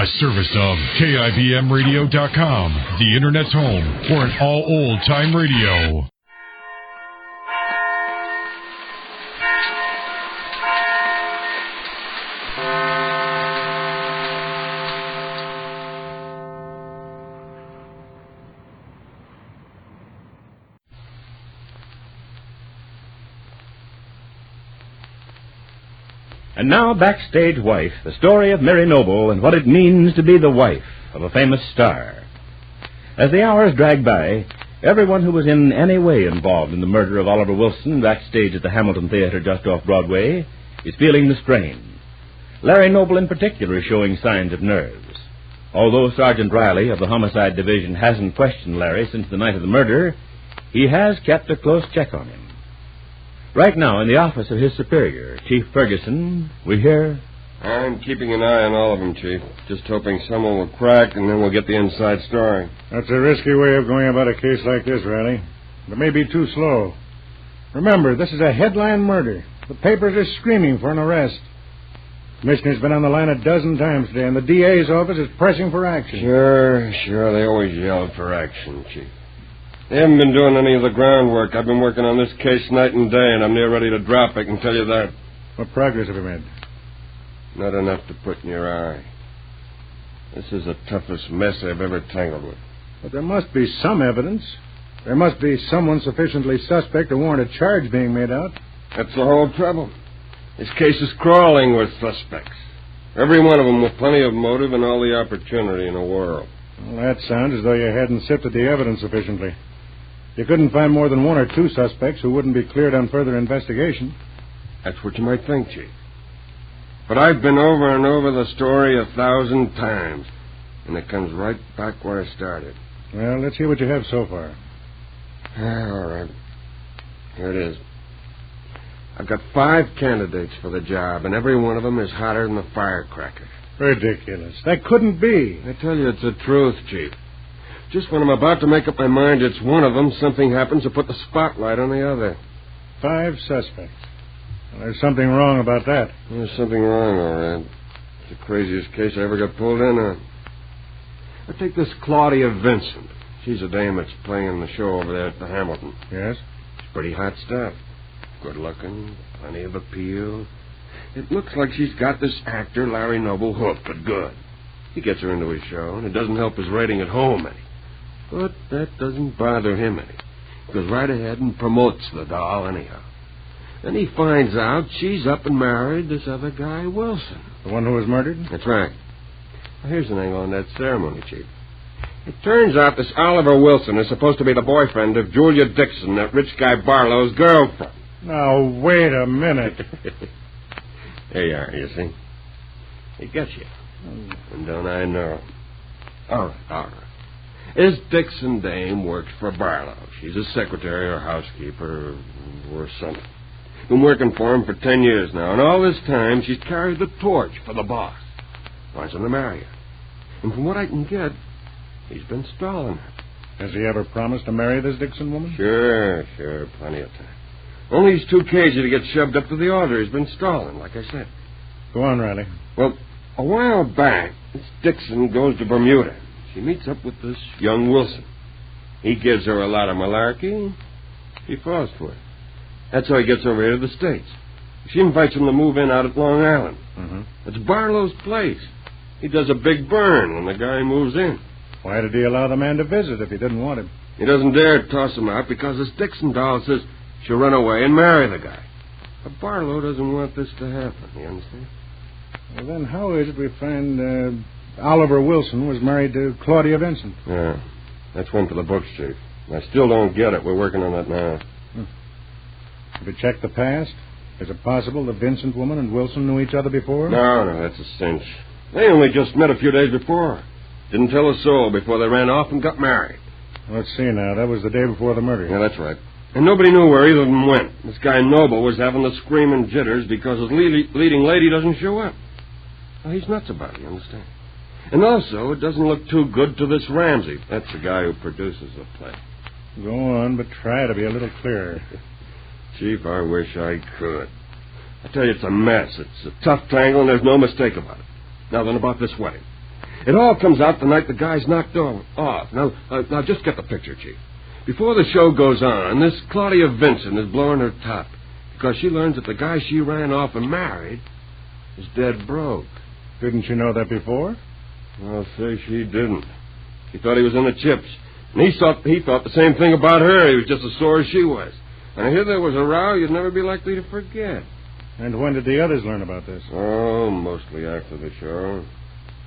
A service of KIBMradio.com, the Internet's home for an all-old-time radio. And now, Backstage Wife, the story of Mary Noble and what it means to be the wife of a famous star. As the hours drag by, everyone who was in any way involved in the murder of Oliver Wilson backstage at the Hamilton Theater just off Broadway is feeling the strain. Larry Noble in particular is showing signs of nerves. Although Sergeant Riley of the Homicide Division hasn't questioned Larry since the night of the murder, he has kept a close check on him. Right now, in the office of his superior, Chief Ferguson, we hear... I'm keeping an eye on all of them, Chief. Just hoping someone will crack, and then we'll get the inside story. That's a risky way of going about a case like this, Riley. It may be too slow. Remember, this is a headline murder. The papers are screaming for an arrest. The Commissioner's been on the line a dozen times today, and the DA's office is pressing for action. Sure. They always yell for action, Chief. They haven't been doing any of the groundwork. I've been working on this case night and day, and I'm near ready to drop it, I can tell you that. What progress have you made? Not enough to put in your eye. This is the toughest mess I've ever tangled with. But there must be some evidence. There must be someone sufficiently suspect to warrant a charge being made out. That's the whole trouble. This case is crawling with suspects. Every one of them with plenty of motive and all the opportunity in the world. Well, that sounds as though you hadn't sifted the evidence sufficiently. You couldn't find more than one or two suspects who wouldn't be cleared on further investigation. That's what you might think, Chief. But I've been over and over the story 1,000 times, and it comes right back where I started. Well, let's hear what you have so far. All right. Here it is. I've got 5 candidates for the job, and every one of them is hotter than a firecracker. Ridiculous. That couldn't be. I tell you, it's the truth, Chief. Just when I'm about to make up my mind it's one of them, something happens to put the spotlight on the other. 5 suspects. Well, there's something wrong about that. There's something wrong, all right. It's the craziest case I ever got pulled in on. I take this Claudia Vincent. She's a dame that's playing in the show over there at the Hamilton. Yes? She's pretty hot stuff. Good looking, plenty of appeal. It looks like she's got this actor, Larry Noble, hooked, but good. He gets her into his show, and it doesn't help his rating at home any. But that doesn't bother him any. He goes right ahead and promotes the doll anyhow. Then he finds out she's up and married this other guy, Wilson. The one who was murdered? That's right. Now, here's an angle on that ceremony, Chief. It turns out this Oliver Wilson is supposed to be the boyfriend of Julia Dixon, that rich guy Barlow's girlfriend. Now, wait a minute. There you are, you see. He gets you. And don't I know? All right. This Dixon dame works for Barlow. She's a secretary or housekeeper or something. Been working for him for 10 years now, and all this time she's carried the torch for the boss. Wants him to marry her. And from what I can get, he's been stalling her. Has he ever promised to marry this Dixon woman? Sure, plenty of time. Only he's too cagey to get shoved up to the altar. He's been stalling, like I said. Go on, Riley. Well, a while back, this Dixon goes to Bermuda. She meets up with this young Wilson. He gives her a lot of malarkey. She falls for it. That's how he gets over here to the States. She invites him to move in out at Long Island. Mm-hmm. It's Barlow's place. He does a big burn when the guy moves in. Why did he allow the man to visit if he didn't want him? He doesn't dare toss him out because this Dixon doll says she'll run away and marry the guy. But Barlow doesn't want this to happen, you understand? Well, then how is it we find Oliver Wilson was married to Claudia Vincent? Yeah, that's one for the books, Chief. I still don't get it. We're working on that now. Have you checked the past? Is it possible the Vincent woman and Wilson knew each other before? No, that's a cinch. They only just met a few days before. Didn't tell a soul before they ran off and got married. Let's see now. That was the day before the murder. Yeah, that's right. And nobody knew where either of them went. This guy Noble was having the screaming jitters because his leading lady doesn't show up. Well, he's nuts about it, you understand? And also, it doesn't look too good to this Ramsey. That's the guy who produces the play. Go on, but try to be a little clearer. Chief, I wish I could. I tell you, it's a mess. It's a tough tangle, and there's no mistake about it. Now then, about this wedding. It all comes out the night the guy's knocked off. Now, just get the picture, Chief. Before the show goes on, this Claudia Vincent is blowing her top because she learns that the guy she ran off and married is dead broke. Didn't you know that before? Well, say she didn't. She thought he was in the chips. And he thought the same thing about her. He was just as sore as she was. And I hear there was a row you'd never be likely to forget. And when did the others learn about this? Oh, mostly after the show.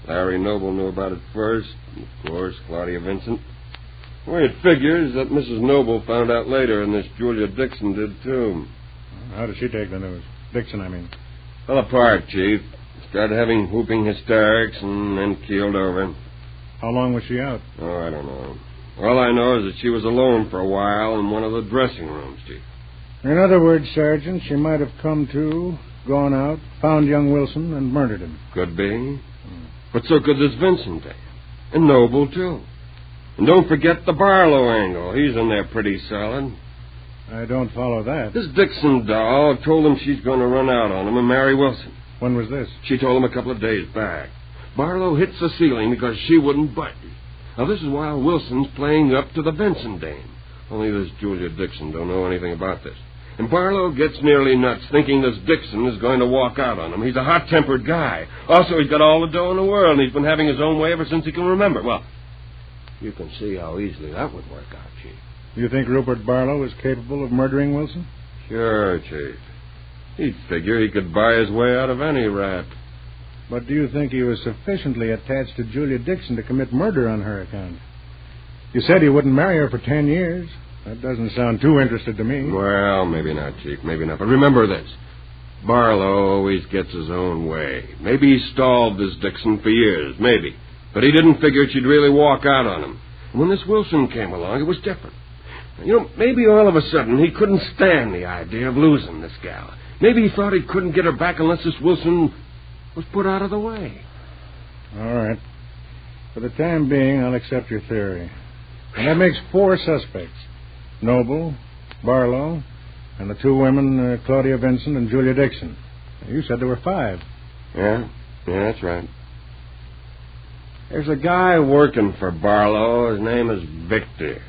Larry Noble knew about it first. And of course, Claudia Vincent. The way it figures that Mrs. Noble found out later, and this Julia Dixon did, too. How did she take the news? Dixon, I mean. Fell apart, Chief. Started having whooping hysterics and then keeled over. How long was she out? Oh, I don't know. All I know is that she was alone for a while in one of the dressing rooms, Chief. In other words, Sergeant, she might have come to, gone out, found young Wilson, and murdered him. Could be. But so could this Vincent thing. And Noble, too. And don't forget the Barlow angle. He's in there pretty solid. I don't follow that. This Dixon doll told him she's going to run out on him and marry Wilson. When was this? She told him a couple of days back. Barlow hits the ceiling because she wouldn't budge. Now, this is while Wilson's playing up to the Vincent dame. Only this Julia Dixon don't know anything about this. And Barlow gets nearly nuts thinking this Dixon is going to walk out on him. He's a hot-tempered guy. Also, he's got all the dough in the world, and he's been having his own way ever since he can remember. Well, you can see how easily that would work out, Chief. You think Rupert Barlow is capable of murdering Wilson? Sure, Chief. He'd figure he could buy his way out of any rap. But do you think he was sufficiently attached to Julia Dixon to commit murder on her account? You said he wouldn't marry her for 10 years. That doesn't sound too interested to me. Well, maybe not, Chief, maybe not. But remember this. Barlow always gets his own way. Maybe he stalled this Dixon for years, maybe. But he didn't figure she'd really walk out on him. And when this Wilson came along, it was different. You know, maybe all of a sudden he couldn't stand the idea of losing this gal. Maybe he thought he couldn't get her back unless this Wilson was put out of the way. All right. For the time being, I'll accept your theory. And that makes 4 suspects. Noble, Barlow, and the 2 women, Claudia Vincent and Julia Dixon. You said there were 5. Yeah, that's right. There's a guy working for Barlow. His name is Victor.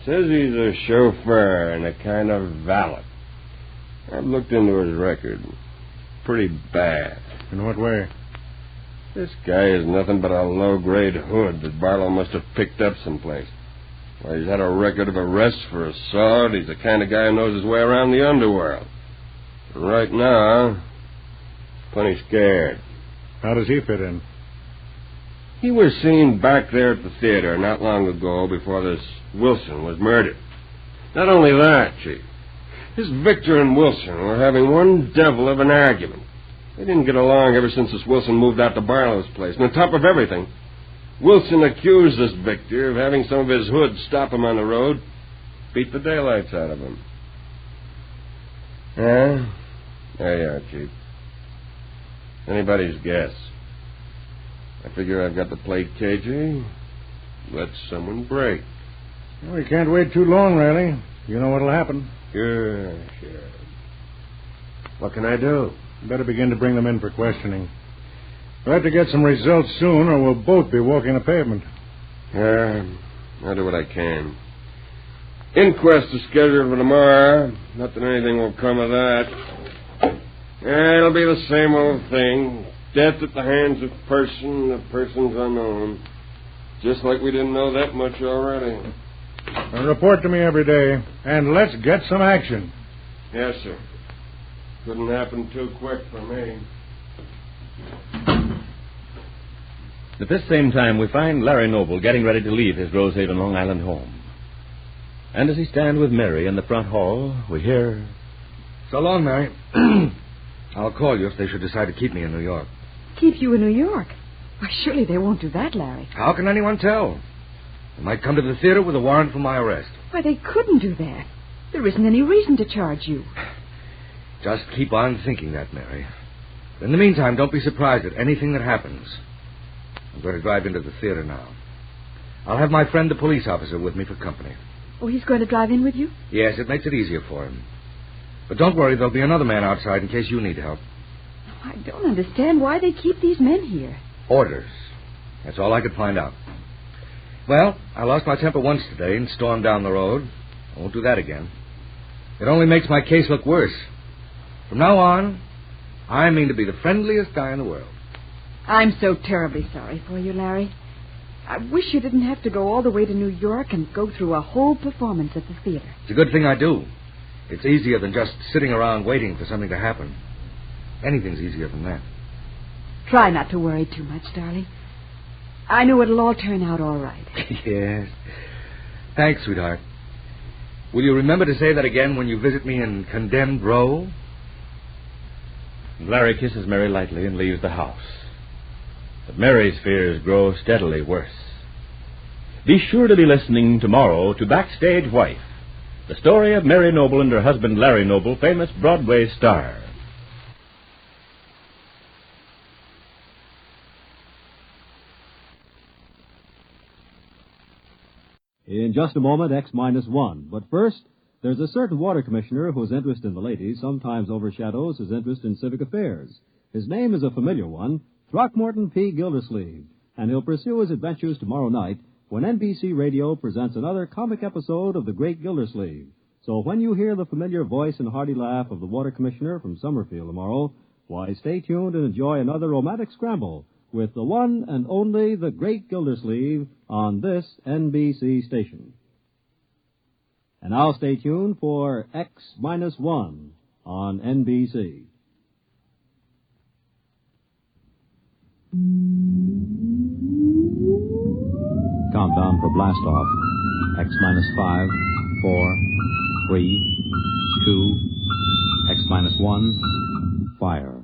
Says he's a chauffeur and a kind of valet. I've looked into his record. Pretty bad. In what way? This guy is nothing but a low-grade hood that Barlow must have picked up someplace. Well, he's had a record of arrests for assault. He's the kind of guy who knows his way around the underworld. And right now, plenty scared. How does he fit in? He was seen back there at the theater not long ago before this Wilson was murdered. Not only that, Chief. This Victor and Wilson were having one devil of an argument. They didn't get along ever since this Wilson moved out to Barlow's place. And on top of everything, Wilson accused this Victor of having some of his hoods stop him on the road, beat the daylights out of him. Yeah? There you are, Chief. Anybody's guess. I figure I've got to play cagey. Let someone break. Well, we can't wait too long, Riley. You know what'll happen. Sure. What can I do? Better begin to bring them in for questioning. We'll have to get some results soon, or we'll both be walking the pavement. Yeah, I'll do what I can. Inquest is scheduled for tomorrow. Not that anything will come of that. Yeah, it'll be the same old thing. Death at the hands of the person's unknown. Just like we didn't know that much already. Report to me every day, and let's get some action. Yes, sir. Couldn't happen too quick for me. At this same time, we find Larry Noble getting ready to leave his Rosehaven, Long Island home. And as he stands with Mary in the front hall, we hear... So long, Mary. I'll call you if they should decide to keep me in New York. Keep you in New York? Why, surely they won't do that, Larry. How can anyone tell? They might come to the theater with a warrant for my arrest. Why, they couldn't do that. There isn't any reason to charge you. Just keep on thinking that, Mary. In the meantime, don't be surprised at anything that happens. I'm going to drive into the theater now. I'll have my friend, the police officer, with me for company. Oh, he's going to drive in with you? Yes, it makes it easier for him. But don't worry, there'll be another man outside in case you need help. I don't understand why they keep these men here. Orders. That's all I could find out. Well, I lost my temper once today and stormed down the road. I won't do that again. It only makes my case look worse. From now on, I mean to be the friendliest guy in the world. I'm so terribly sorry for you, Larry. I wish you didn't have to go all the way to New York and go through a whole performance at the theater. It's a good thing I do. It's easier than just sitting around waiting for something to happen. Anything's easier than that. Try not to worry too much, darling. I know it'll all turn out all right. Yes. Thanks, sweetheart. Will you remember to say that again when you visit me in Condemned Row? Larry kisses Mary lightly and leaves the house. But Mary's fears grow steadily worse. Be sure to be listening tomorrow to Backstage Wife, the story of Mary Noble and her husband Larry Noble, famous Broadway star. In just a moment, X-1. But first, there's a certain water commissioner whose interest in the ladies sometimes overshadows his interest in civic affairs. His name is a familiar one, Throckmorton P. Gildersleeve, and he'll pursue his adventures tomorrow night when NBC Radio presents another comic episode of The Great Gildersleeve. So when you hear the familiar voice and hearty laugh of the water commissioner from Summerfield tomorrow, why, stay tuned and enjoy another romantic scramble with the one and only The Great Gildersleeve on this NBC station. And now stay tuned for X-1 on NBC. Countdown for blast off. X-5, 4, 3, 2, X-1, fire.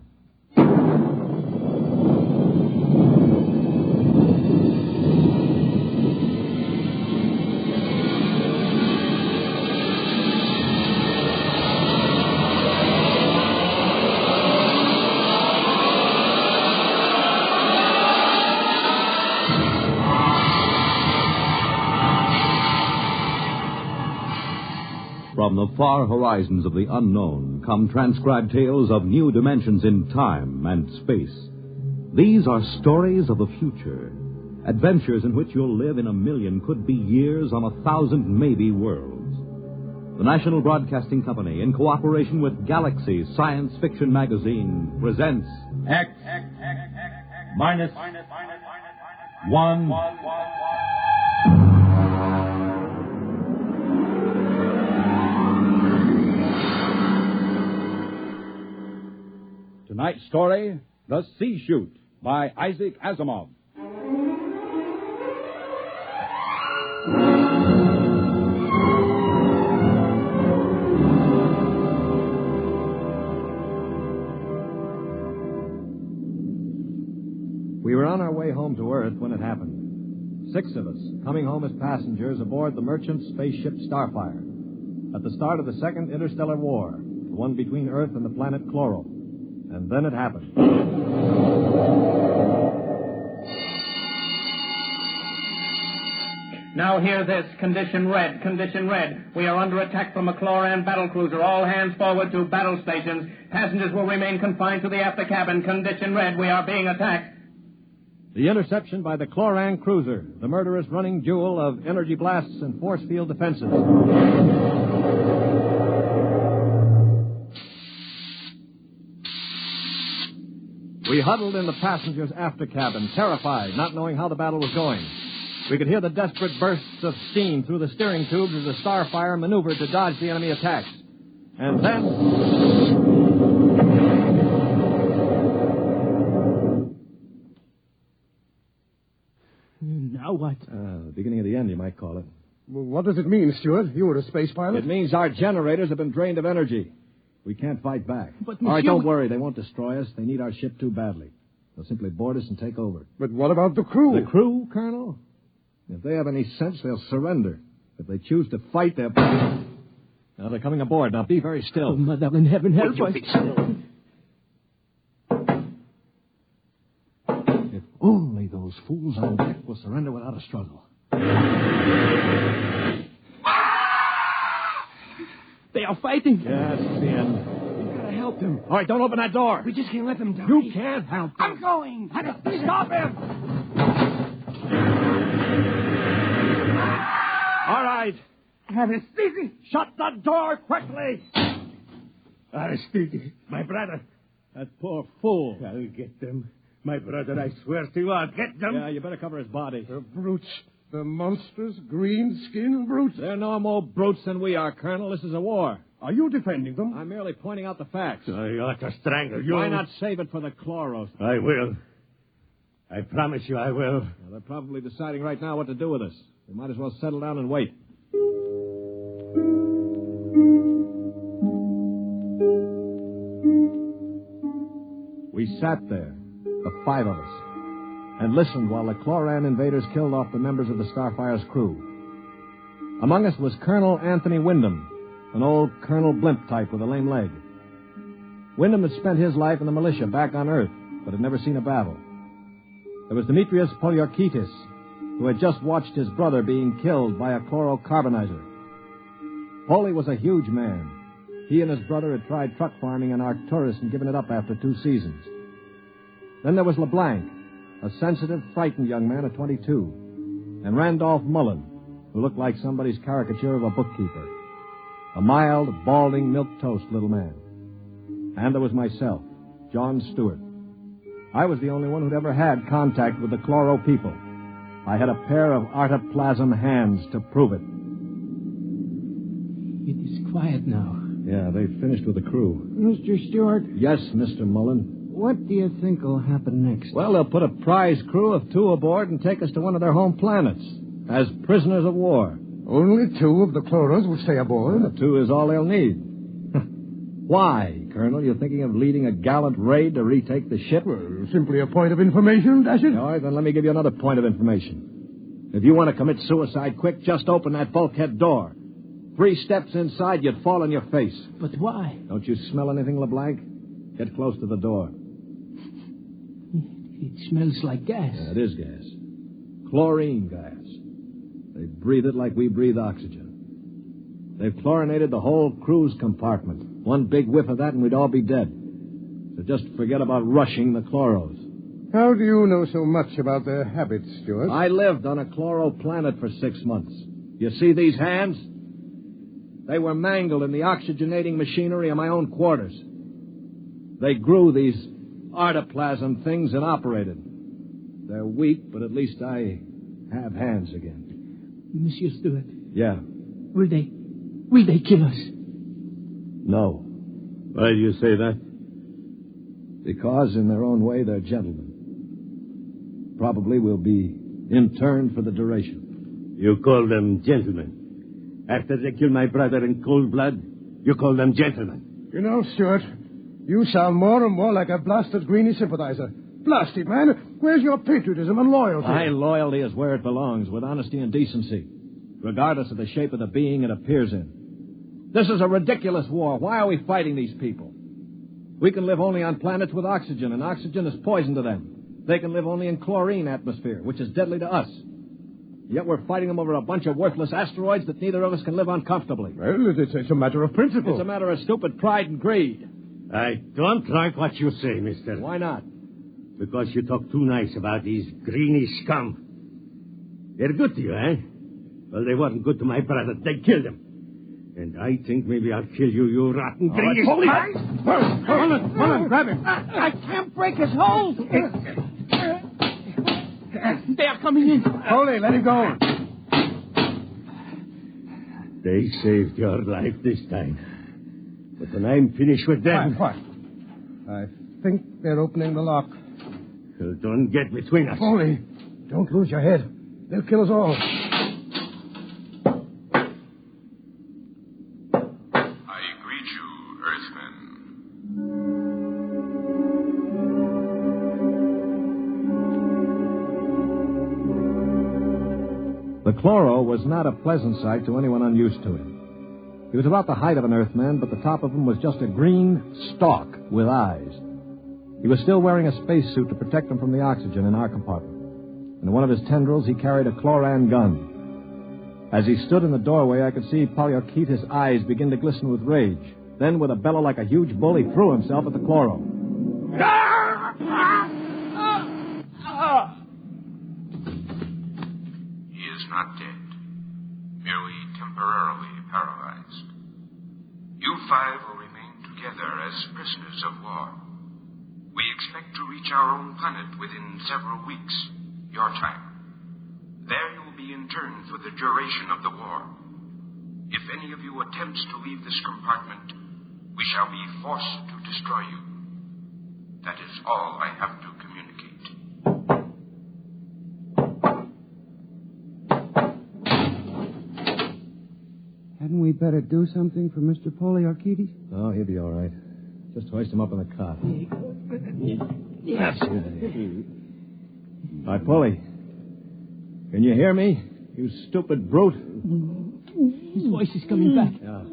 From the far horizons of the unknown come transcribed tales of new dimensions in time and space. These are stories of the future, adventures in which you'll live in a million, could be years, on 1,000 maybe worlds. The National Broadcasting Company, in cooperation with Galaxy Science Fiction Magazine, presents X-1. Tonight's story, The C-Chute, by Isaac Asimov. We were on our way home to Earth when it happened. 6 of us, coming home as passengers aboard the merchant spaceship Starfire. At the start of the Second Interstellar War, the one between Earth and the planet Chloro. And then it happened. Now hear this. Condition red. We are under attack from a Chloran battlecruiser. All hands forward to battle stations. Passengers will remain confined to the after cabin. Condition red. We are being attacked. The interception by the Chloran cruiser, the murderous running jewel of energy blasts and force field defenses. We huddled in the passengers' after cabin, terrified, not knowing how the battle was going. We could hear the desperate bursts of steam through the steering tubes as the Starfire maneuvered to dodge the enemy attacks. And then... Now what? The beginning of the end, you might call it. Well, what does it mean, Stuart? You were a space pilot. It means our generators have been drained of energy. We can't fight back. But, All right, don't worry. They won't destroy us. They need our ship too badly. They'll simply board us and take over. But what about the crew? The crew, Colonel? If they have any sense, they'll surrender. If they choose to fight, they'll... Now, they're coming aboard. Now, be very still. Oh, Mother in heaven, help us. Be still. If only those fools on deck will surrender without a struggle. They are fighting. Yes, it's the end. We've got to help them. All right, don't open that door. We just can't let them die. You can't help them. I'm going. Stop him! Aristide! Shut the door quickly! Aristide, my brother. That poor fool. I'll get them. My brother, I swear to you, I'll get them. Yeah, you better cover his body. The brutes. The monstrous green-skinned brutes. They're no more brutes than we are, Colonel. This is a war. Are you defending them? I'm merely pointing out the facts. I ought to strangle you. Why not save it for the chloros? I will. I promise you I will. Well, they're probably deciding right now what to do with us. We might as well settle down and wait. We sat there, the five of us, and listened while the Chloran invaders killed off the members of the Starfire's crew. Among us was Colonel Anthony Wyndham, an old Colonel Blimp type with a lame leg. Wyndham had spent his life in the militia back on Earth, but had never seen a battle. There was Demetrius Poliorkitis, who had just watched his brother being killed by a chlorocarbonizer. Poli was a huge man. He and his brother had tried truck farming in Arcturus and given it up after 2 seasons. Then there was LeBlanc, a sensitive, frightened young man of 22, and Randolph Mullen, who looked like somebody's caricature of a bookkeeper. A mild, balding, milk-toast little man. And there was myself, John Stewart. I was the only one who'd ever had contact with the Chloro people. I had a pair of artoplasm hands to prove it. It is quiet now. Yeah, they've finished with the crew. Mr. Stewart, Yes, Mr. Mullen. what do you think will happen next? Well, they'll put a prize crew of 2 aboard and take us to one of their home planets as prisoners of war. Only 2 of the Chloros will stay aboard. 2 is all they'll need. Why, Colonel? You thinking of leading a gallant raid to retake the ship? Well, simply a point of information, dash it. All right, then let me give you another point of information. If you want to commit suicide quick, just open that bulkhead door. 3 steps inside, you'd fall on your face. But why? Don't you smell anything, LeBlanc? Get close to the door. It smells like gas. Yeah, it is gas. Chlorine gas. They breathe it like we breathe oxygen. They've chlorinated the whole crew's compartment. One big whiff of that and we'd all be dead. So just forget about rushing the chloros. How do you know so much about their habits, Stewart? I lived on a chloro planet for 6 months. You see these hands? They were mangled in the oxygenating machinery of my own quarters. They grew these artoplasm things and operated. They're weak, but at least I have hands again. Monsieur Stewart, Yeah. will they kill us? No. Why do you say that? Because, in their own way, they're gentlemen. Probably will be interned for the duration. You call them gentlemen. After they killed my brother in cold blood, you call them gentlemen. You know, Stewart, you sound more and more like a blasted greenie sympathizer. Blasted, man. Where's your patriotism and loyalty? My loyalty is where it belongs, with honesty and decency, regardless of the shape of the being it appears in. This is a ridiculous war. Why are we fighting these people? We can live only on planets with oxygen, and oxygen is poison to them. They can live only in chlorine atmosphere, which is deadly to us. Yet we're fighting them over a bunch of worthless asteroids that neither of us can live on comfortably. Well, it's a matter of principle. It's a matter of stupid pride and greed. I don't like what you say, mister. Why not? Because you talk too nice about these greeny scum. They're good to you, eh? Well, they weren't good to my brother. They killed him. And I think maybe I'll kill you, you rotten greeny scum. Mullen, grab him. I can't break his hold. They are coming in. Holy, let him go. They saved your life this time. But when I'm finished with them... What? I think they're opening the lock. Well, don't get between us. Holy, don't lose your head. They'll kill us all. I greet you, Earthmen. The chloro was not a pleasant sight to anyone unused to it. He was about the height of an Earthman, but the top of him was just a green stalk with eyes. He was still wearing a spacesuit to protect him from the oxygen in our compartment. In one of his tendrils, he carried a chloran gun. As he stood in the doorway, I could see Poliorkitis' eyes begin to glisten with rage. Then, with a bellow like a huge bull, he threw himself at the chloro. He is not dead, merely temporarily temporarily paralyzed. You 5 will remain together as prisoners of war. We expect to reach our own planet within several weeks, your time. There you will be interned for the duration of the war. If any of you attempts to leave this compartment, we shall be forced to destroy you. That is all I have to communicate. Hadn't we better do something for Mr. Poliarchides? Oh, he'll be all right. Just hoist him up in the cot. That's it. Hi, Polly. Can you hear me? You stupid brute. His voice is coming back. Yeah.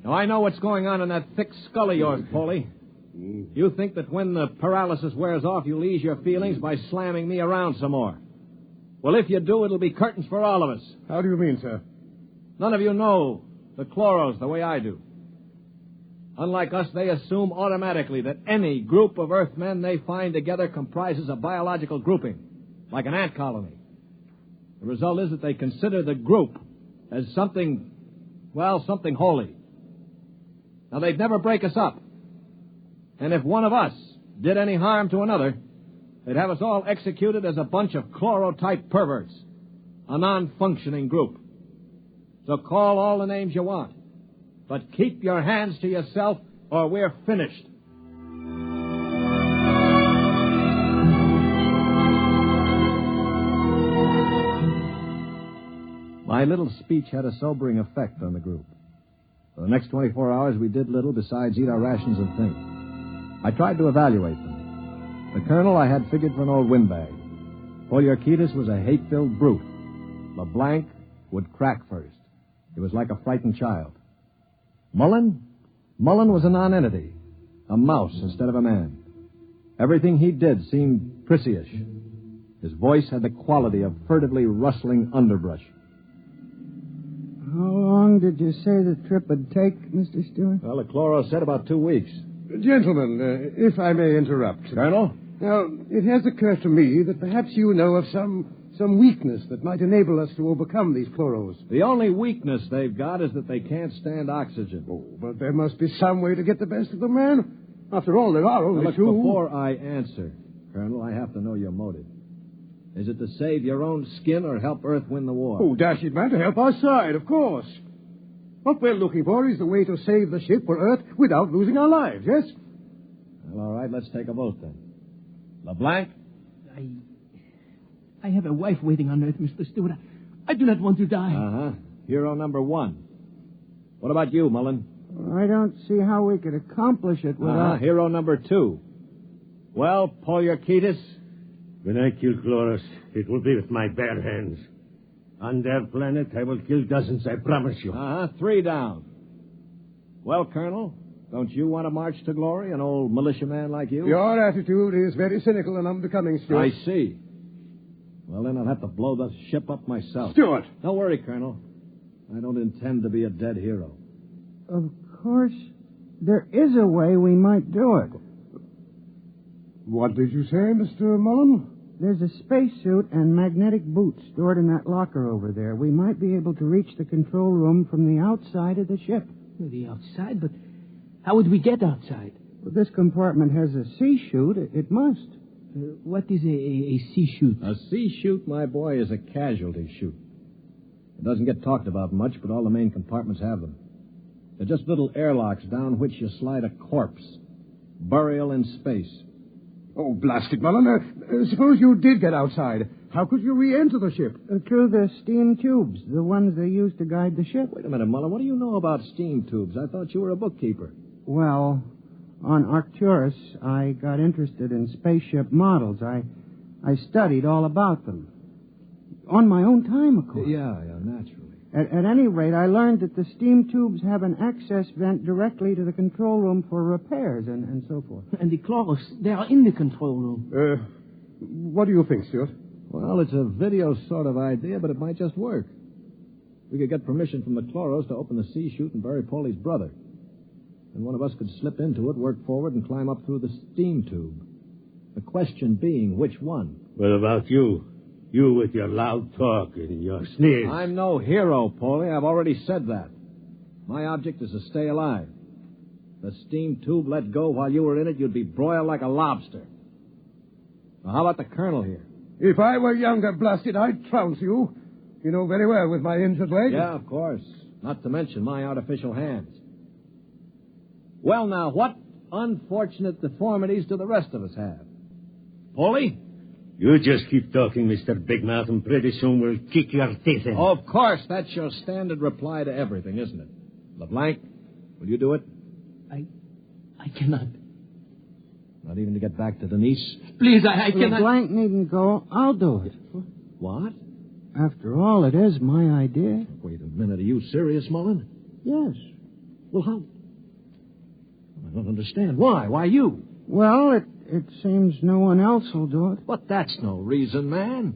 Now, I know what's going on in that thick skull of yours, Polly. You think that when the paralysis wears off, you'll ease your feelings by slamming me around some more. Well, if you do, it'll be curtains for all of us. How do you mean, sir? None of you know the chloros the way I do. Unlike us, they assume automatically that any group of Earthmen they find together comprises a biological grouping, like an ant colony. The result is that they consider the group as something holy. Now, they'd never break us up. And if one of us did any harm to another, they'd have us all executed as a bunch of chloro-type perverts, a non-functioning group. So call all the names you want, but keep your hands to yourself or we're finished. My little speech had a sobering effect on the group. For the next 24 hours, we did little besides eat our rations and think. I tried to evaluate them. The colonel I had figured for an old windbag. Poliarchides was a hate-filled brute. LeBlanc would crack first. He was like a frightened child. Mullen was a nonentity, a mouse instead of a man. Everything he did seemed prissyish. His voice had the quality of furtively rustling underbrush. How long did you say the trip would take, Mr. Stewart? Well, the chloro said about 2 weeks. Gentlemen, if I may interrupt. Colonel? Now, it has occurred to me that perhaps you know of some weakness that might enable us to overcome these chloros. The only weakness they've got is that they can't stand oxygen. Oh, but there must be some way to get the best of them, man. After all, there are only look, two. Before I answer, Colonel, I have to know your motive. Is it to save your own skin or help Earth win the war? Oh, dash it, man, to help our side, of course. What we're looking for is the way to save the ship for Earth without losing our lives, yes? Well, all right, let's take a vote then. LeBlanc? I have a wife waiting on Earth, Mr. Stewart. I do not want to die. Uh-huh. Hero number 1. What about you, Mullen? I don't see how we could accomplish it without... Hero number 2. Well, Poliarchides? When I kill Chloros, it will be with my bare hands. On their planet, I will kill dozens, I promise you. 3 down. Well, Colonel, don't you want to march to glory, an old militiaman like you? Your attitude is very cynical and unbecoming, Stuart. I see. Well, then I'll have to blow the ship up myself. Stuart! Don't worry, Colonel. I don't intend to be a dead hero. Of course, there is a way we might do it. What did you say, Mr. Mullen? There's a spacesuit and magnetic boots stored in that locker over there. We might be able to reach the control room from the outside of the ship. The outside? But how would we get outside? Well, this compartment has a C-Chute. It must. What is a C-Chute? A C-Chute, my boy, is a casualty chute. It doesn't get talked about much, but all the main compartments have them. They're just little airlocks down which you slide a corpse. Burial in space. Oh, blast it, Mullen. Suppose you did get outside. How could you re-enter the ship? Through the steam tubes, the ones they use to guide the ship. Wait a minute, Mullen. What do you know about steam tubes? I thought you were a bookkeeper. Well, on Arcturus, I got interested in spaceship models. I studied all about them. On my own time, of course. Yeah, naturally. At any rate, I learned that the steam tubes have an access vent directly to the control room for repairs and so forth. And the chloros, they are in the control room. What do you think, Stuart? Well, it's a video sort of idea, but it might just work. We could get permission from the chloros to open the C-Chute and bury Polly's brother. And one of us could slip into it, work forward, and climb up through the steam tube. The question being, which one? What about you? You with your loud talk and your sneers. I'm no hero, Paulie. I've already said that. My object is to stay alive. The steam tube let go while you were in it, you'd be broiled like a lobster. Now, how about the colonel here? If I were younger, blasted, I'd trounce you. You know very well with my injured leg. Yeah, of course. Not to mention my artificial hands. Well, now, what unfortunate deformities do the rest of us have? Paulie? You just keep talking, Mr. Big Mouth, and pretty soon we'll kick your teeth in. Of course, that's your standard reply to everything, isn't it? LeBlanc, will you do it? I cannot. Not even to get back to Denise? Please, I cannot. LeBlanc needn't go. I'll do it. What? After all, it is my idea. Wait a minute. Are you serious, Mullen? Yes. Well, how? I don't understand. Why? Why you? Well, it seems no one else will do it. But that's no reason, man.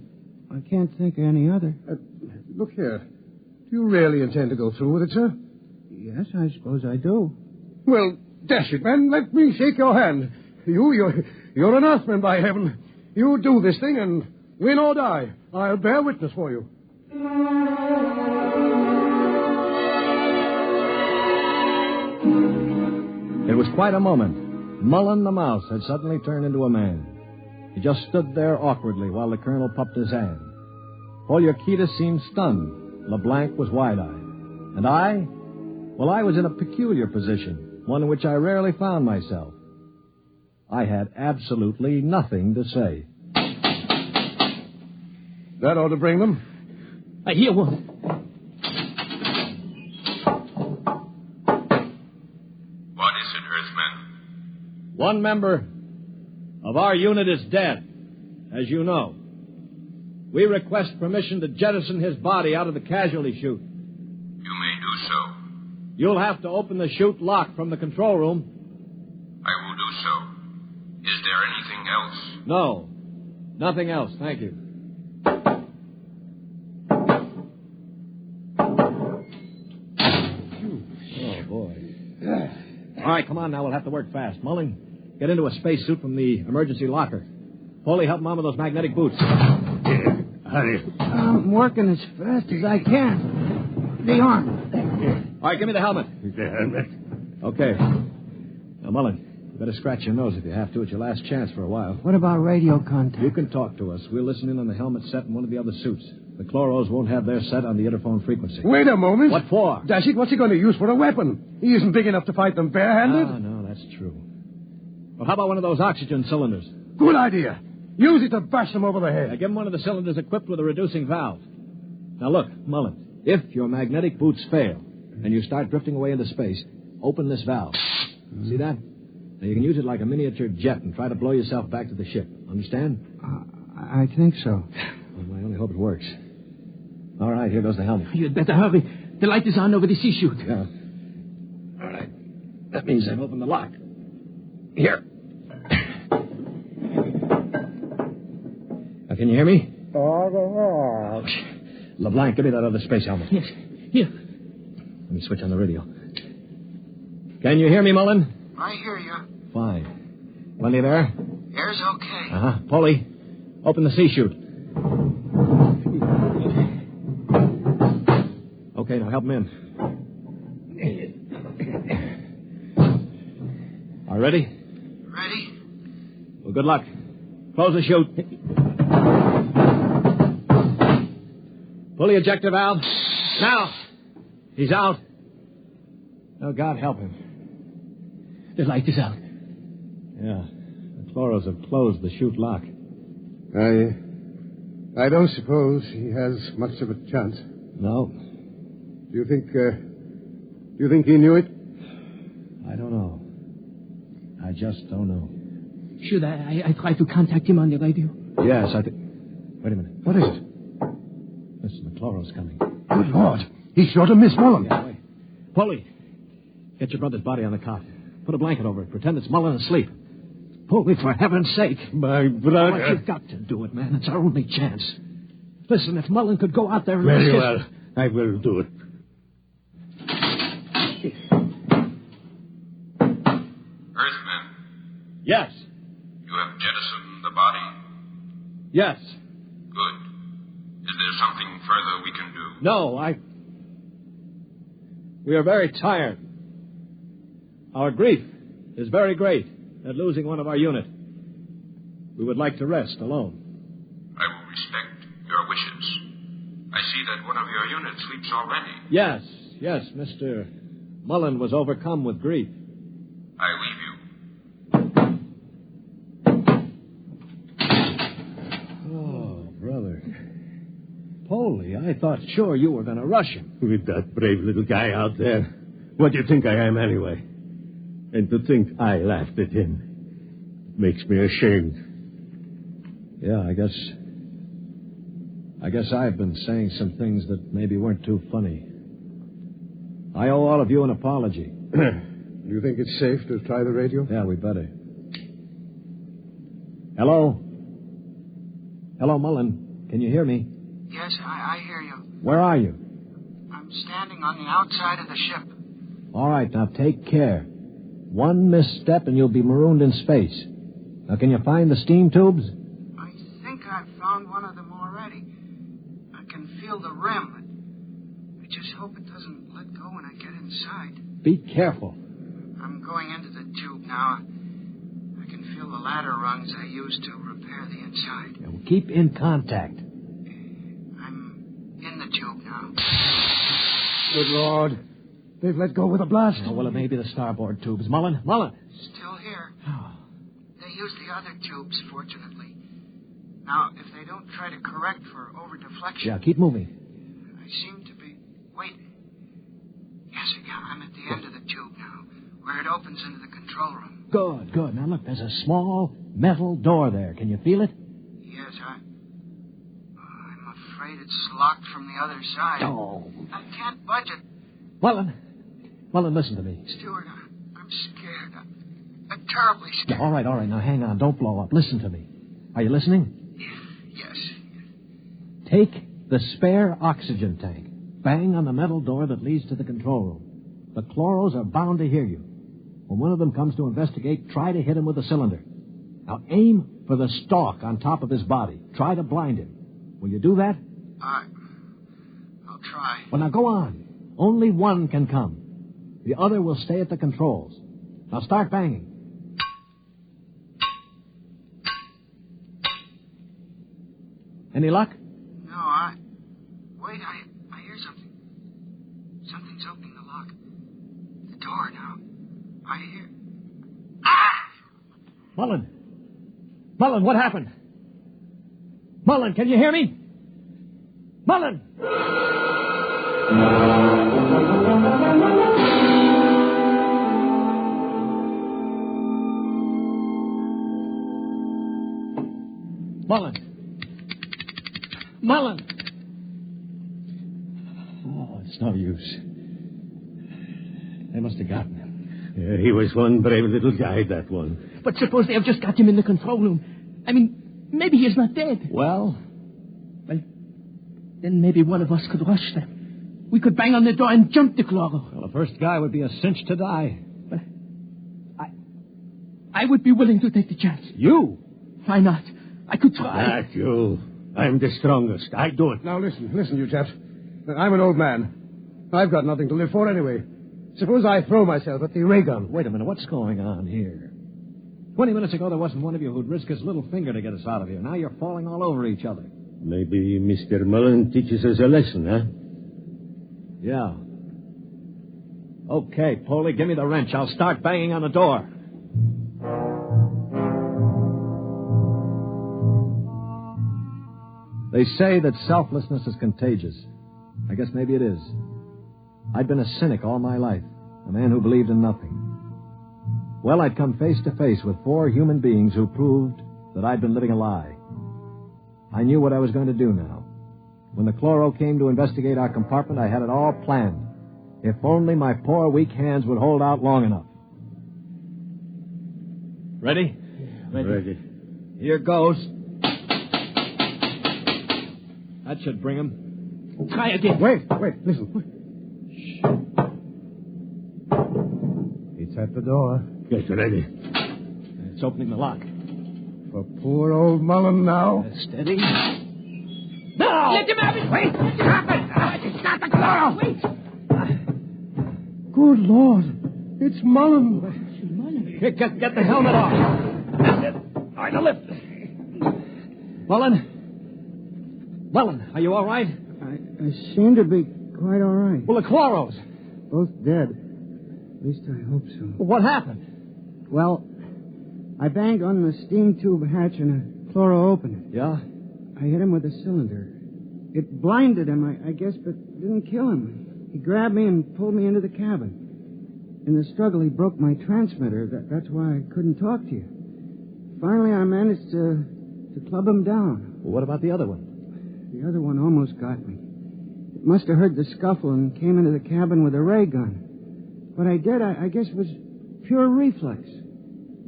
I can't think of any other. Look here. Do you really intend to go through with it, sir? Yes, I suppose I do. Well, dash it, man. Let me shake your hand. You're an Earthman, by heaven. You do this thing, and win or die, I'll bear witness for you. It was quite a moment. Mullen the mouse had suddenly turned into a man. He just stood there awkwardly while the colonel puffed his hand. Poliorkita seemed stunned. LeBlanc was wide-eyed. And I? Well, I was in a peculiar position, one in which I rarely found myself. I had absolutely nothing to say. That ought to bring them. I hear one. What is it, Earthman? One member of our unit is dead, as you know. We request permission to jettison his body out of the casualty chute. You may do so. You'll have to open the chute lock from the control room. I will do so. Is there anything else? No. Nothing else, thank you. Oh, boy. All right, come on now. We'll have to work fast. Mullen, get into a spacesuit from the emergency locker. Paulie, help Mom with those magnetic boots. Hurry. I'm working as fast as I can. The arm. All right, give me the helmet. The helmet? Okay. Now, Mullen, you better scratch your nose if you have to. It's your last chance for a while. What about radio contact? You can talk to us. We'll listen in on the helmet set in one of the other suits. The chloros won't have their set on the interphone frequency. Wait a moment. What for? Dash it, what's he going to use for a weapon? He isn't big enough to fight them barehanded. Ah, no, that's true. Well, how about one of those oxygen cylinders? Good idea. Use it to bash them over the head. Now, give him one of the cylinders equipped with a reducing valve. Now, look, Mullen, if your magnetic boots fail and you start drifting away into space, open this valve. See that? Now, you can use it like a miniature jet and try to blow yourself back to the ship. Understand? I think so. Well, I only hope it works. All right, here goes the helmet. You'd better hurry. The light is on over the C-Chute. Yeah. All right. That means I've opened the lock. Here. Now, can you hear me? Oh, LeBlanc, give me that other space helmet. Yes. Here. Let me switch on the radio. Can you hear me, Mullen? I hear you. Fine. Plenty of air? Air's okay. Uh-huh. Paulie, open the C-Chute. Okay, now help him in. All right, ready? Ready? Well, good luck. Close the chute. Pull the ejector valve. Now. He's out. Oh, God help him. The light is out. Yeah. The chloros have closed the chute lock. I don't suppose he has much of a chance. No. Do you think he knew it? I don't know. I just don't know. Should I try to contact him on the radio? Yes, I think... Wait a minute. What is it? Listen, the chloros coming. Good Lord. He's sure to miss Mullen. Yeah, wait. Polly, get your brother's body on the cot. Put a blanket over it. Pretend it's Mullen asleep. Polly, for heaven's sake. My brother. Well, you've got to do it, man. It's our only chance. Listen, if Mullen could go out there and... Very well. I will do it. Earthman, Yes. you have jettisoned the body? Yes. Good. Is there something further we can do? No, We are very tired. Our grief is very great at losing one of our unit. We would like to rest alone. I will respect your wishes. I see that one of your units sleeps already. Yes, Mr. Mullen was overcome with grief. I leave you. Oh, brother. Polly, I thought sure you were going to rush him. With that brave little guy out there. What do you think I am, anyway? And to think I laughed at him makes me ashamed. Yeah, I guess I've been saying some things that maybe weren't too funny. I owe all of you an apology. Do you think it's safe to try the radio? Yeah, we better. Hello? Hello, Mullen. Can you hear me? Yes, I hear you. Where are you? I'm standing on the outside of the ship. All right, now take care. One misstep and you'll be marooned in space. Now, can you find the steam tubes? I think I've found one of them already. I can feel the rim. I just hope it doesn't let go when I get inside. Be careful. I'm going into the tube now. I can feel the ladder rungs I used to repair the inside. Yeah, well, keep in contact. I'm in the tube now. Good Lord. They've let go with a blast. Oh, well, it may be the starboard tubes. Mullen! Still here. They used the other tubes, fortunately. Now, if they don't try to correct for over-deflection... Yeah, keep moving. I seem to be... Wait. Yes, I'm at the end of the tube now, where it opens into the control room. Good. Now, look, there's a small metal door there. Can you feel it? Yes, I'm afraid it's locked from the other side. Oh. I can't budge it. Mullen, listen to me. Stewart, I'm scared. I'm terribly scared. Yeah, all right. Now, hang on. Don't blow up. Listen to me. Are you listening? Yes. Take the spare oxygen tank. Bang on the metal door that leads to the control room. The chloros are bound to hear you. When one of them comes to investigate, try to hit him with a cylinder. Now, aim for the stalk on top of his body. Try to blind him. Will you do that? I'll try. Well, now, go on. Only one can come. The other will stay at the controls. Now, start banging. Any luck? No, Wait, I hear something. Something's opening the lock. The door now. I hear... Mullen, what happened? Mullen, can you hear me? Mullen! Mullen! Oh, it's no use. They must have gotten him. Yeah, he was one brave little guy, that one. But suppose they have just got him in the control room. I mean, maybe he's not dead. Well, then maybe one of us could rush them. We could bang on the door and jump the chloro. Well, the first guy would be a cinch to die. But I would be willing to take the chance. You? Why not? I could try. Not you. I'm the strongest. I do it. Now, listen, you chaps. I'm an old man. I've got nothing to live for anyway. Suppose I throw myself at the ray gun. Wait a minute. What's going on here? 20 minutes ago, there wasn't one of you who'd risk his little finger to get us out of here. Now you're falling all over each other. Maybe Mr. Mullen teaches us a lesson, huh? Yeah. Okay, Polly, give me the wrench. I'll start banging on the door. They say that selflessness is contagious. I guess maybe it is. I'd been a cynic all my life, a man who believed in nothing. Well, I'd come face to face with 4 human beings who proved that I'd been living a lie. I knew what I was going to do now. When the chloro came to investigate our compartment, I had it all planned. If only my poor, weak hands would hold out long enough. Ready? Ready. Here goes. That should bring him. Try again. Wait, listen. It's at the door. Get ready. It's opening the lock. For poor old Mullen now. Steady. Now! now. Let him have it. Wait. Stop it. Stop the chloro. Wait. Good Lord. It's Mullen. Here, get the helmet off. That's it. All right, now lift. Mullen, are you all right? I seem to be quite all right. Well, the chloros. Both dead. At least I hope so. Well, what happened? Well, I banged on the steam tube hatch and a chloro opened it. Yeah? I hit him with a cylinder. It blinded him, I guess, but didn't kill him. He grabbed me and pulled me into the cabin. In the struggle, he broke my transmitter. That's why I couldn't talk to you. Finally, I managed to club him down. Well, what about the other one? The other one almost got me. It must have heard the scuffle and came into the cabin with a ray gun. What I did, I guess, was pure reflex.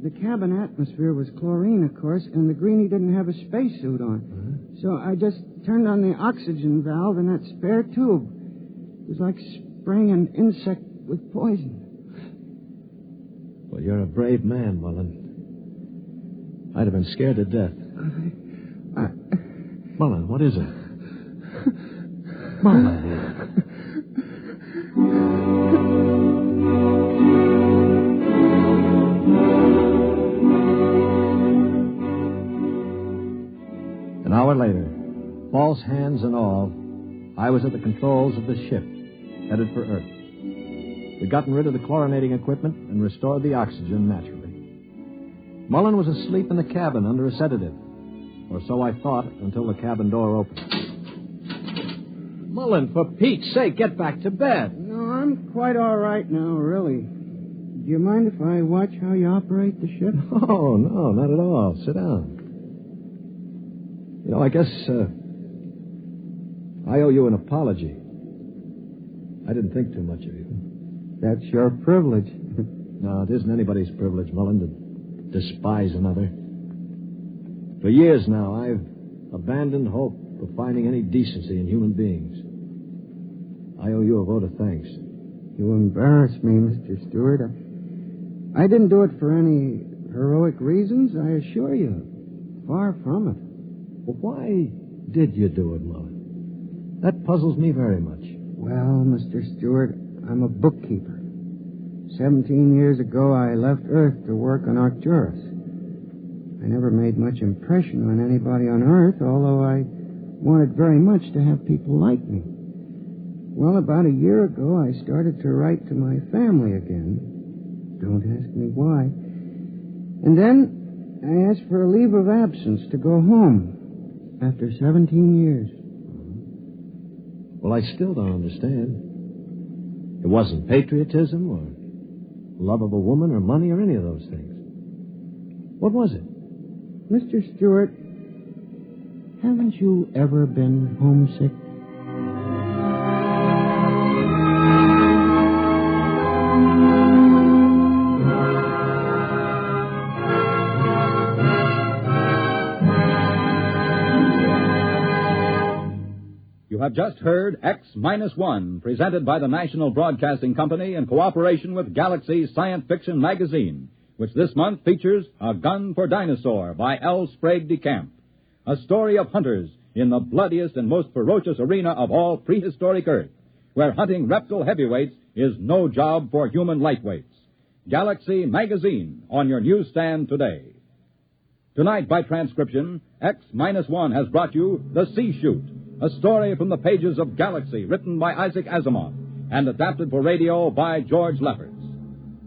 The cabin atmosphere was chlorine, of course, and the greenie didn't have a spacesuit on. Uh-huh. So I just turned on the oxygen valve in that spare tube. It was like spraying an insect with poison. Well, you're a brave man, Mullen. I'd have been scared to death. Mullen, what is it? Mullen. An hour later, false hands and all, I was at the controls of the ship, headed for Earth. We'd gotten rid of the chlorinating equipment and restored the oxygen naturally. Mullen was asleep in the cabin under a sedative. Or so I thought until the cabin door opened. Mullen, for Pete's sake, get back to bed. No, I'm quite all right now, really. Do you mind if I watch how you operate the ship? Oh, no, not at all. Sit down. You know, I guess I owe you an apology. I didn't think too much of you. That's your privilege. No, it isn't anybody's privilege, Mullen, to despise another. For years now, I've abandoned hope of finding any decency in human beings. I owe you a vote of thanks. You embarrass me, Mr. Stewart. I didn't do it for any heroic reasons, I assure you. Far from it. Well, why did you do it, Mullen? That puzzles me very much. Well, Mr. Stewart, I'm a bookkeeper. 17 years ago, I left Earth to work on Arcturus. I never made much impression on anybody on Earth, although I wanted very much to have people like me. Well, about a year ago, I started to write to my family again. Don't ask me why. And then I asked for a leave of absence to go home after 17 years. Well, I still don't understand. It wasn't patriotism or love of a woman or money or any of those things. What was it? Mr. Stewart, haven't you ever been homesick? You have just heard X-1, presented by the National Broadcasting Company in cooperation with Galaxy's science fiction magazine, which this month features A Gun for Dinosaur by L. Sprague de Camp, a story of hunters in the bloodiest and most ferocious arena of all prehistoric Earth, where hunting reptile heavyweights is no job for human lightweights. Galaxy Magazine on your newsstand today. Tonight, by transcription, X-1 has brought you The C-Chute, a story from the pages of Galaxy, written by Isaac Asimov and adapted for radio by George Lefferts.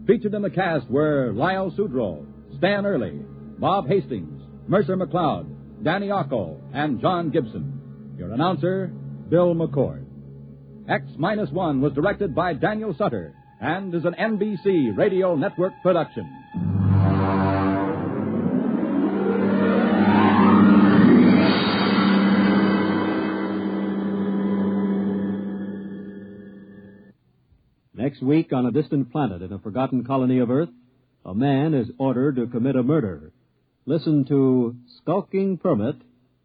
Featured in the cast were Lyle Sudrow, Stan Early, Bob Hastings, Mercer McLeod, Danny Ocko, and John Gibson. Your announcer, Bill McCord. X-1 was directed by Daniel Sutter and is an NBC Radio Network production. Next week, on a distant planet in a forgotten colony of Earth, a man is ordered to commit a murder. Listen to Skulking Permit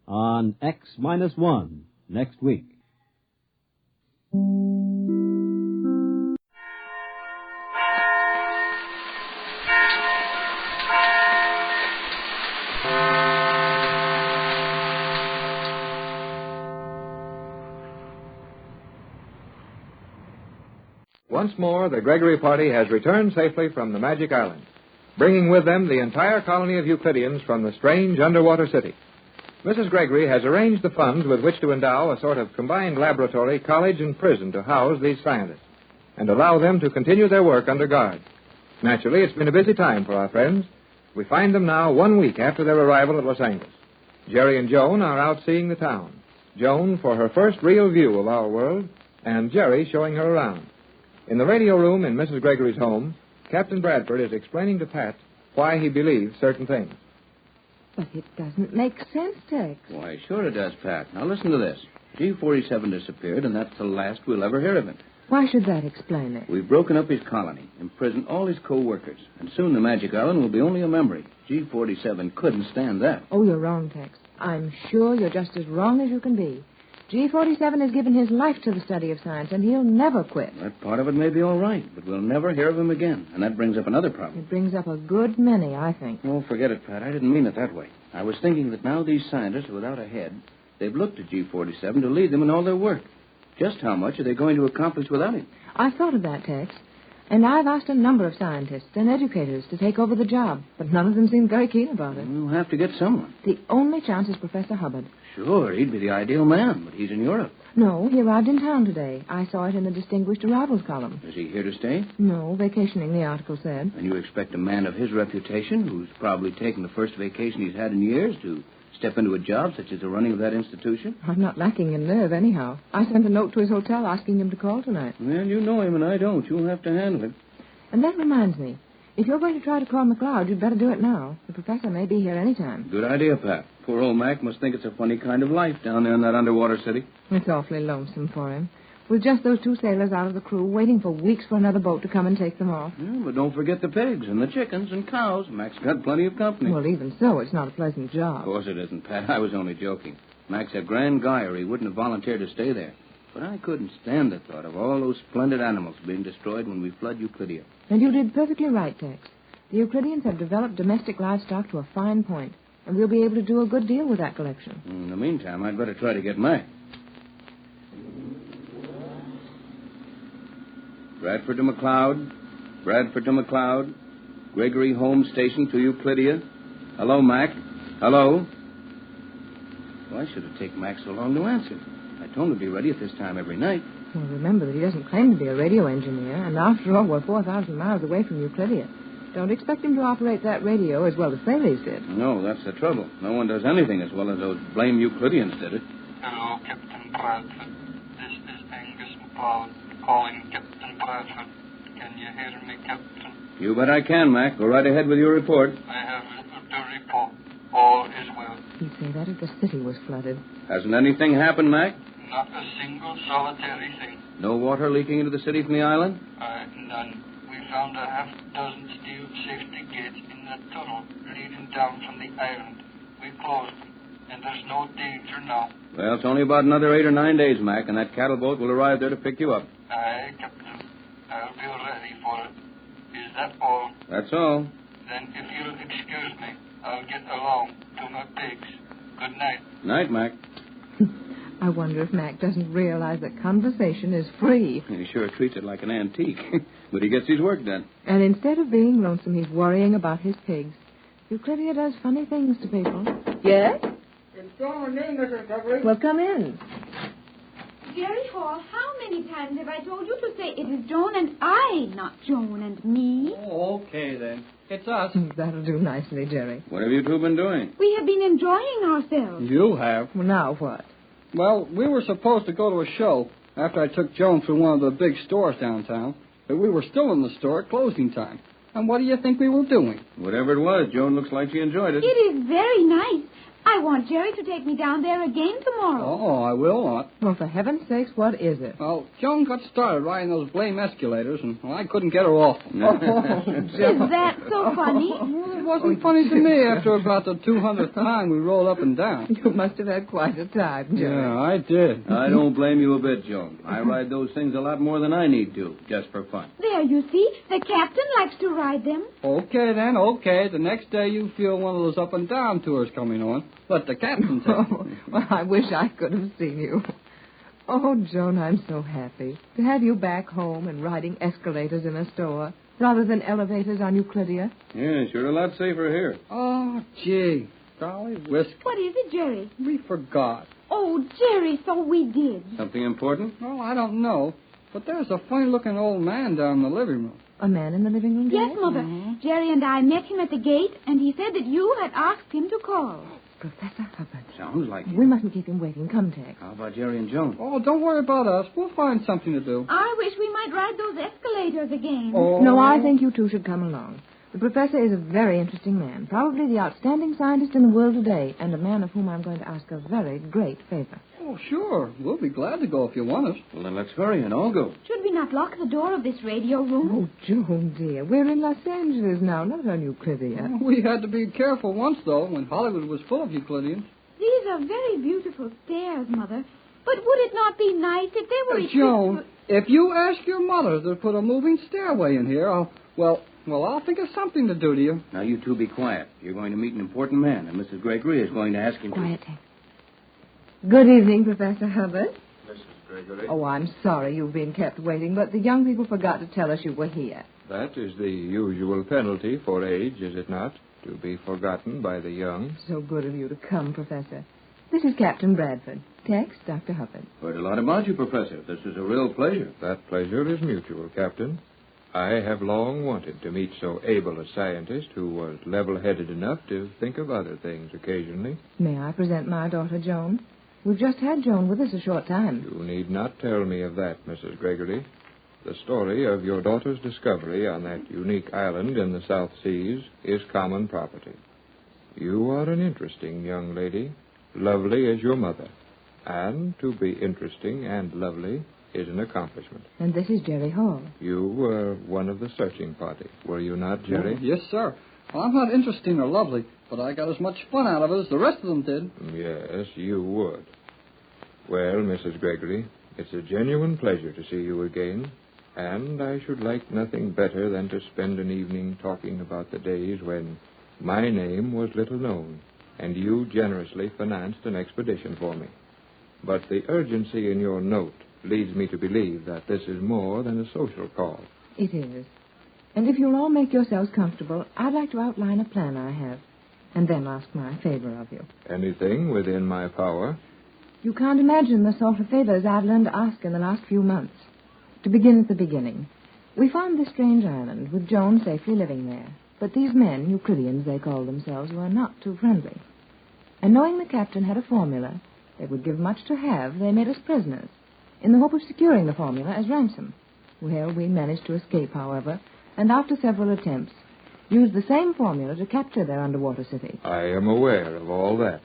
on X-1 next week. Once more, the Gregory party has returned safely from the Magic Island, bringing with them the entire colony of Euclideans from the strange underwater city. Mrs. Gregory has arranged the funds with which to endow a sort of combined laboratory, college, and prison to house these scientists and allow them to continue their work under guard. Naturally, it's been a busy time for our friends. We find them now 1 week after their arrival at Los Angeles. Jerry and Joan are out seeing the town. Joan for her first real view of our world, and Jerry showing her around. In the radio room in Mrs. Gregory's home, Captain Bradford is explaining to Pat why he believes certain things. But it doesn't make sense, Tex. Why, sure it does, Pat. Now listen to this. G-47 disappeared, and that's the last we'll ever hear of him. Why should that explain it? We've broken up his colony, imprisoned all his co-workers, and soon the Magic Island will be only a memory. G-47 couldn't stand that. Oh, you're wrong, Tex. I'm sure you're just as wrong as you can be. G-47 has given his life to the study of science, and he'll never quit. That part of it may be all right, but we'll never hear of him again, and that brings up another problem. It brings up a good many, I think. Oh, forget it, Pat. I didn't mean it that way. I was thinking that now these scientists are without a head, they've looked to G-47 to lead them in all their work. Just how much are they going to accomplish without him? I've thought of that, Tex. And I've asked a number of scientists and educators to take over the job, but none of them seem very keen about it. We'll have to get someone. The only chance is Professor Hubbard. Sure, he'd be the ideal man, but he's in Europe. No, he arrived in town today. I saw it in the Distinguished Arrivals column. Is he here to stay? No, vacationing, the article said. And you expect a man of his reputation, who's probably taken the first vacation he's had in years, to step into a job such as the running of that institution? I'm not lacking in nerve, anyhow. I sent a note to his hotel asking him to call tonight. Well, you know him and I don't. You'll have to handle it. And that reminds me. If you're going to try to call McLeod, you'd better do it now. The professor may be here any time. Good idea, Pat. Poor old Mac must think it's a funny kind of life down there in that underwater city. It's awfully lonesome for him. With just those two sailors out of the crew, waiting for weeks for another boat to come and take them off. Yeah, but don't forget the pigs and the chickens and cows. Mac's got plenty of company. Well, even so, it's not a pleasant job. Of course it isn't, Pat. I was only joking. Mac's a grand guy, or he wouldn't have volunteered to stay there. But I couldn't stand the thought of all those splendid animals being destroyed when we flood Euclidia. And you did perfectly right, Tex. The Euclideans have developed domestic livestock to a fine point, and we'll be able to do a good deal with that collection. In the meantime, I'd better try to get Mac. Bradford to McLeod. Bradford to McLeod. Gregory Home Station to Euclidia. Hello, Mac. Hello. Why should it take Mac so long to answer? I told him to be ready at this time every night. Well, remember that he doesn't claim to be a radio engineer, and after all, we're 4,000 miles away from Euclidia. Don't expect him to operate that radio as well as Thales did. No, that's the trouble. No one does anything as well as those blame Euclideans did it. Hello, Captain Bradford. This is Angus McLeod calling Captain Bradford. Can you hear me, Captain? You bet I can, Mac. Go right ahead with your report. I have little to report. All is well. He'd say that if the city was flooded. Hasn't anything happened, Mac? Not a single solitary thing. No water leaking into the city from the island? None. We found a half-dozen steel safety gates in the tunnel leading down from the island. We closed them, and there's no danger now. Well, it's only about another 8 or 9 days, Mac, and that cattle boat will arrive there to pick you up. Aye, Captain. I'll be ready for it. Is that all? That's all. Then if you'll excuse me, I'll get along to my pigs. Good night. Night, Mac. I wonder if Mac doesn't realize that conversation is free. He sure treats it like an antique, but he gets his work done. And instead of being lonesome, he's worrying about his pigs. Euclidia does funny things to people. Yes? It's Joan and me, Mrs. Gregory. Well, come in. Jerry Hall, how many times have I told you to say it is Joan and I, not Joan and me? Oh, okay, then. It's us. That'll do nicely, Jerry. What have you two been doing? We have been enjoying ourselves. You have. Well, now what? Well, we were supposed to go to a show after I took Joan through one of the big stores downtown, but we were still in the store at closing time. And what do you think we were doing? Whatever it was, Joan looks like she enjoyed it. It is very nice. I want Jerry to take me down there again tomorrow. Oh, I will not. Well, for heaven's sakes, what is it? Well, Joan got started riding those blame escalators, and I couldn't get her off them. Is that so funny? Well, it wasn't funny to me after about the 200th time we rolled up and down. You must have had quite a time, Jerry. Yeah, I did. I don't blame you a bit, Joan. I ride those things a lot more than I need to, just for fun. There, you see, the captain likes to ride them. Okay, then, okay. The next day you feel one of those up-and-down tours coming on. Let the captain take it. Well, I wish I could have seen you. Oh, Joan, I'm so happy to have you back home and riding escalators in a store rather than elevators on Euclidia. Yes, you're a lot safer here. Oh, gee. Golly whisk. What is it, Jerry? We forgot. Oh, Jerry, so we did. Something important? Well, I don't know. But there's a funny-looking old man down in the living room. A man in the living room, Yes, Jerry? Mother. Jerry and I met him at the gate, and he said that you had asked him to call. Professor Hubbard. Sounds like it. We mustn't keep him waiting. Come, Tex. How about Jerry and Joan? Oh, don't worry about us. We'll find something to do. I wish we might ride those escalators again. Oh. No, I think you two should come along. The professor is a very interesting man, probably the outstanding scientist in the world today, and a man of whom I'm going to ask a very great favor. Oh, sure. We'll be glad to go if you want us. Well, then let's hurry and all go. Should we not lock the door of this radio room? Oh, Joan, dear, we're in Los Angeles now, not on Euclidia. We had to be careful once, though, when Hollywood was full of Euclideans. These are very beautiful stairs, Mother. But would it not be nice if they were equipped Joan, with... if you ask your mother to put a moving stairway in here, I'll think of something to do to you. Now, you two be quiet. You're going to meet an important man, and Mrs. Gregory is going to ask him Quiet, Tex. Good evening, Professor Hubbard. Mrs. Gregory. Oh, I'm sorry you've been kept waiting, but the young people forgot to tell us you were here. That is the usual penalty for age, is it not? To be forgotten by the young. So good of you to come, Professor. This is Captain Bradford. Tex, Dr. Hubbard. Heard a lot about you, Professor. This is a real pleasure. That pleasure is mutual, Captain. I have long wanted to meet so able a scientist who was level-headed enough to think of other things occasionally. May I present my daughter, Joan? We've just had Joan with us a short time. You need not tell me of that, Mrs. Gregory. The story of your daughter's discovery on that unique island in the South Seas is common property. You are an interesting young lady, lovely as your mother. And to be interesting and lovely is an accomplishment. And this is Jerry Hall. You were one of the searching party, were you not, Jerry? Yes, sir. Well, I'm not interesting or lovely, but I got as much fun out of it as the rest of them did. Yes, you would. Well, Mrs. Gregory, it's a genuine pleasure to see you again, and I should like nothing better than to spend an evening talking about the days when my name was little known, and you generously financed an expedition for me. But the urgency in your note leads me to believe that this is more than a social call. It is. And if you'll all make yourselves comfortable, I'd like to outline a plan I have, and then ask my favor of you. Anything within my power? You can't imagine the sort of favors I've learned to ask in the last few months. To begin at the beginning, we found this strange island with Joan safely living there. But these men, Euclideans they called themselves, were not too friendly. And knowing the captain had a formula they would give much to have, they made us prisoners, in the hope of securing the formula as ransom. Well, we managed to escape, however, and after several attempts, used the same formula to capture their underwater city. I am aware of all that.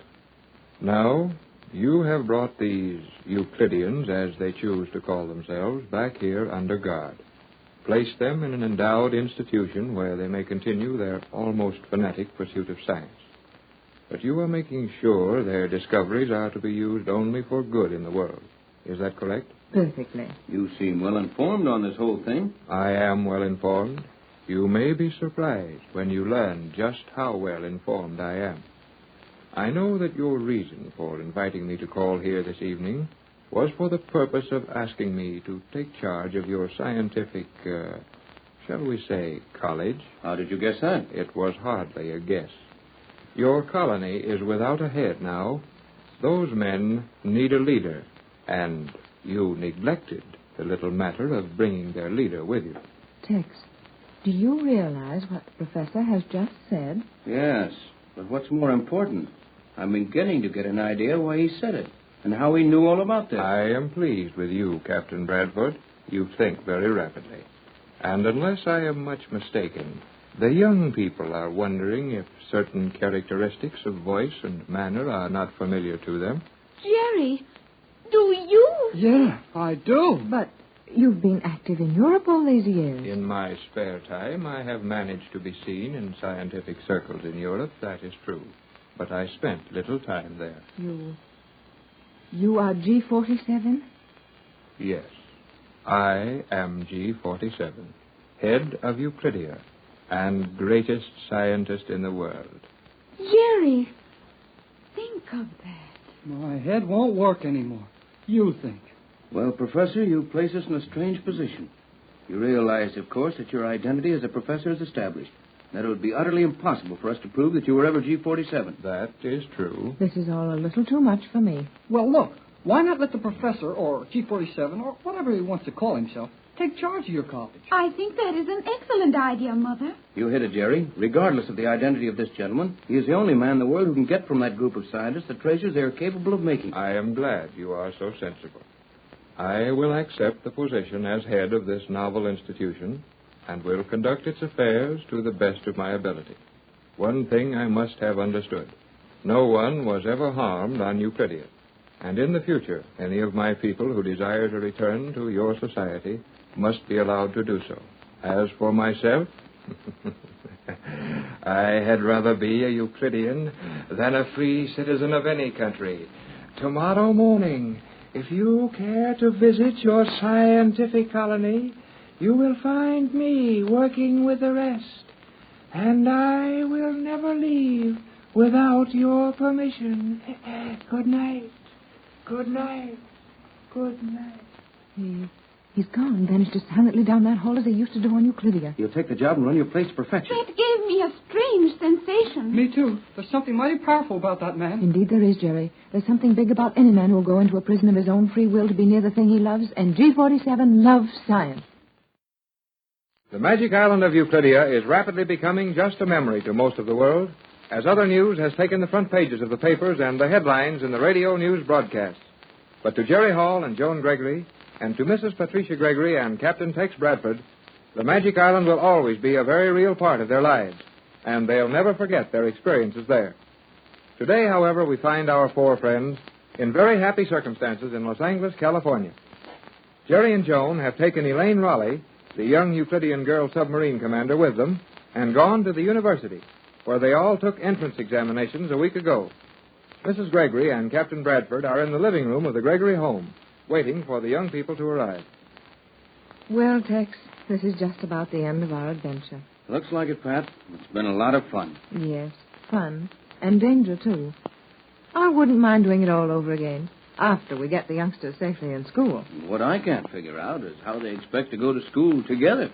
Now, you have brought these Euclideans, as they choose to call themselves, back here under guard. Placed them in an endowed institution where they may continue their almost fanatic pursuit of science. But you are making sure their discoveries are to be used only for good in the world. Is that correct? Perfectly. You seem well informed on this whole thing. I am well informed. You may be surprised when you learn just how well informed I am. I know that your reason for inviting me to call here this evening was for the purpose of asking me to take charge of your scientific, shall we say, college. How did you guess that? It was hardly a guess. Your colony is without a head now. Those men need a leader, and you neglected the little matter of bringing their leader with you. Tex, do you realize what the professor has just said? Yes, but what's more important, I'm beginning to get an idea why he said it and how he knew all about this. I am pleased with you, Captain Bradford. You think very rapidly. And unless I am much mistaken, the young people are wondering if certain characteristics of voice and manner are not familiar to them. Jerry, do you? Yeah, I do. But you've been active in Europe all these years. In my spare time, I have managed to be seen in scientific circles in Europe, that is true. But I spent little time there. You are G47? Yes. I am G47, head of Euclidia, and greatest scientist in the world. Jerry, think of that. My head won't work anymore. You think. Well, Professor, you place us in a strange position. You realize, of course, that your identity as a professor is established. That it would be utterly impossible for us to prove that you were ever G47. That is true. This is all a little too much for me. Well, look, why not let the professor, or G47, or whatever he wants to call himself, take charge of your college? I think that is an excellent idea, Mother. You hit it, Jerry. Regardless of the identity of this gentleman, he is the only man in the world who can get from that group of scientists the treasures they are capable of making. I am glad you are so sensible. I will accept the position as head of this novel institution and will conduct its affairs to the best of my ability. One thing I must have understood. No one was ever harmed on Euclidia. And in the future, any of my people who desire to return to your society must be allowed to do so. As for myself, I had rather be a Euclidean than a free citizen of any country. Tomorrow morning, if you care to visit your scientific colony, you will find me working with the rest. And I will never leave without your permission. Good night. Good night. Good night. He's gone, vanished as silently down that hall as he used to do on Euclidia. You'll take the job and run your place to perfection. That gave me a strange sensation. Me too. There's something mighty powerful about that man. Indeed there is, Jerry. There's something big about any man who will go into a prison of his own free will to be near the thing he loves, and G47 loves science. The magic island of Euclidia is rapidly becoming just a memory to most of the world, as other news has taken the front pages of the papers and the headlines in the radio news broadcasts. But to Jerry Hall and Joan Gregory, and to Mrs. Patricia Gregory and Captain Tex Bradford, the magic island will always be a very real part of their lives, and they'll never forget their experiences there. Today, however, we find our four friends in very happy circumstances in Los Angeles, California. Jerry and Joan have taken Elaine Raleigh, the young Euclidean girl submarine commander, with them and gone to the university, where they all took entrance examinations a week ago. Mrs. Gregory and Captain Bradford are in the living room of the Gregory home, waiting for the young people to arrive. Well, Tex, this is just about the end of our adventure. Looks like it, Pat. It's been a lot of fun. Yes, fun. And danger, too. I wouldn't mind doing it all over again, after we get the youngsters safely in school. What I can't figure out is how they expect to go to school together.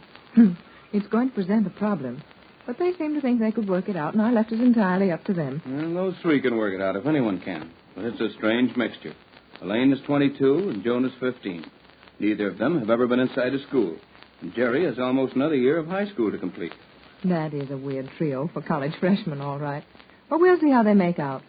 It's going to present a problem, but they seem to think they could work it out, and I left it entirely up to them. Well, those three can work it out if anyone can. But it's a strange mixture. Elaine is 22 and Joan is 15. Neither of them have ever been inside a school. And Jerry has almost another year of high school to complete. That is a weird trio for college freshmen, all right. But we'll see how they make out.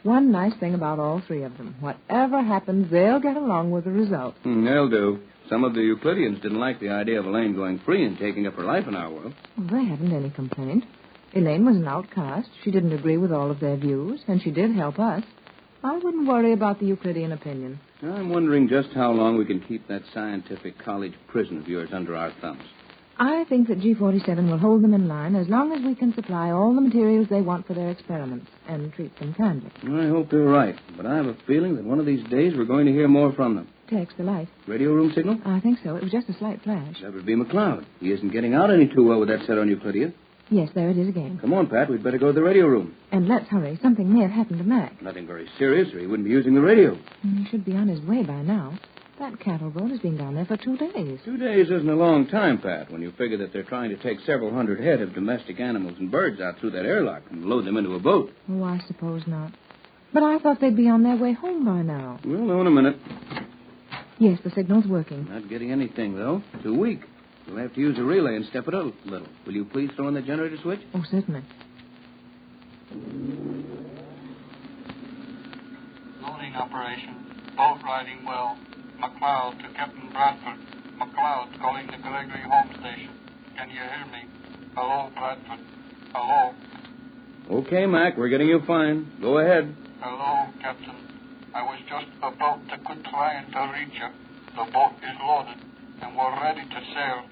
One nice thing about all three of them. Whatever happens, they'll get along with the result. They'll do. Some of the Euclideans didn't like the idea of Elaine going free and taking up her life in our world. Well, they haven't any complaint. Elaine was an outcast. She didn't agree with all of their views, and she did help us. I wouldn't worry about the Euclidean opinion. I'm wondering just how long we can keep that scientific college prison of yours under our thumbs. I think that G47 will hold them in line as long as we can supply all the materials they want for their experiments and treat them kindly. I hope they're right, but I have a feeling that one of these days we're going to hear more from them. Tex, the light. Radio room signal? I think so. It was just a slight flash. That would be McLeod. He isn't getting out any too well with that set on Euclidia. Yes, there it is again. Come on, Pat. We'd better go to the radio room. And let's hurry. Something may have happened to Mac. Nothing very serious, or he wouldn't be using the radio. He should be on his way by now. That cattle boat has been down there for 2 days. 2 days isn't a long time, Pat, when you figure that they're trying to take several hundred head of domestic animals and birds out through that airlock and load them into a boat. Oh, I suppose not. But I thought they'd be on their way home by now. We'll know in a minute. Yes, the signal's working. Not getting anything, though. Too weak. We'll have to use a relay and step it up a little. Will you please throw in the generator switch? Oh, certainly. Loading operation. Boat riding well. McLeod to Captain Bradford. McLeod calling the Gregory home station. Can you hear me? Hello, Bradford. Hello. Okay, Mac, we're getting you fine. Go ahead. Hello, Captain. I was just about to quit trying to reach you. The boat is loaded, and we're ready to sail.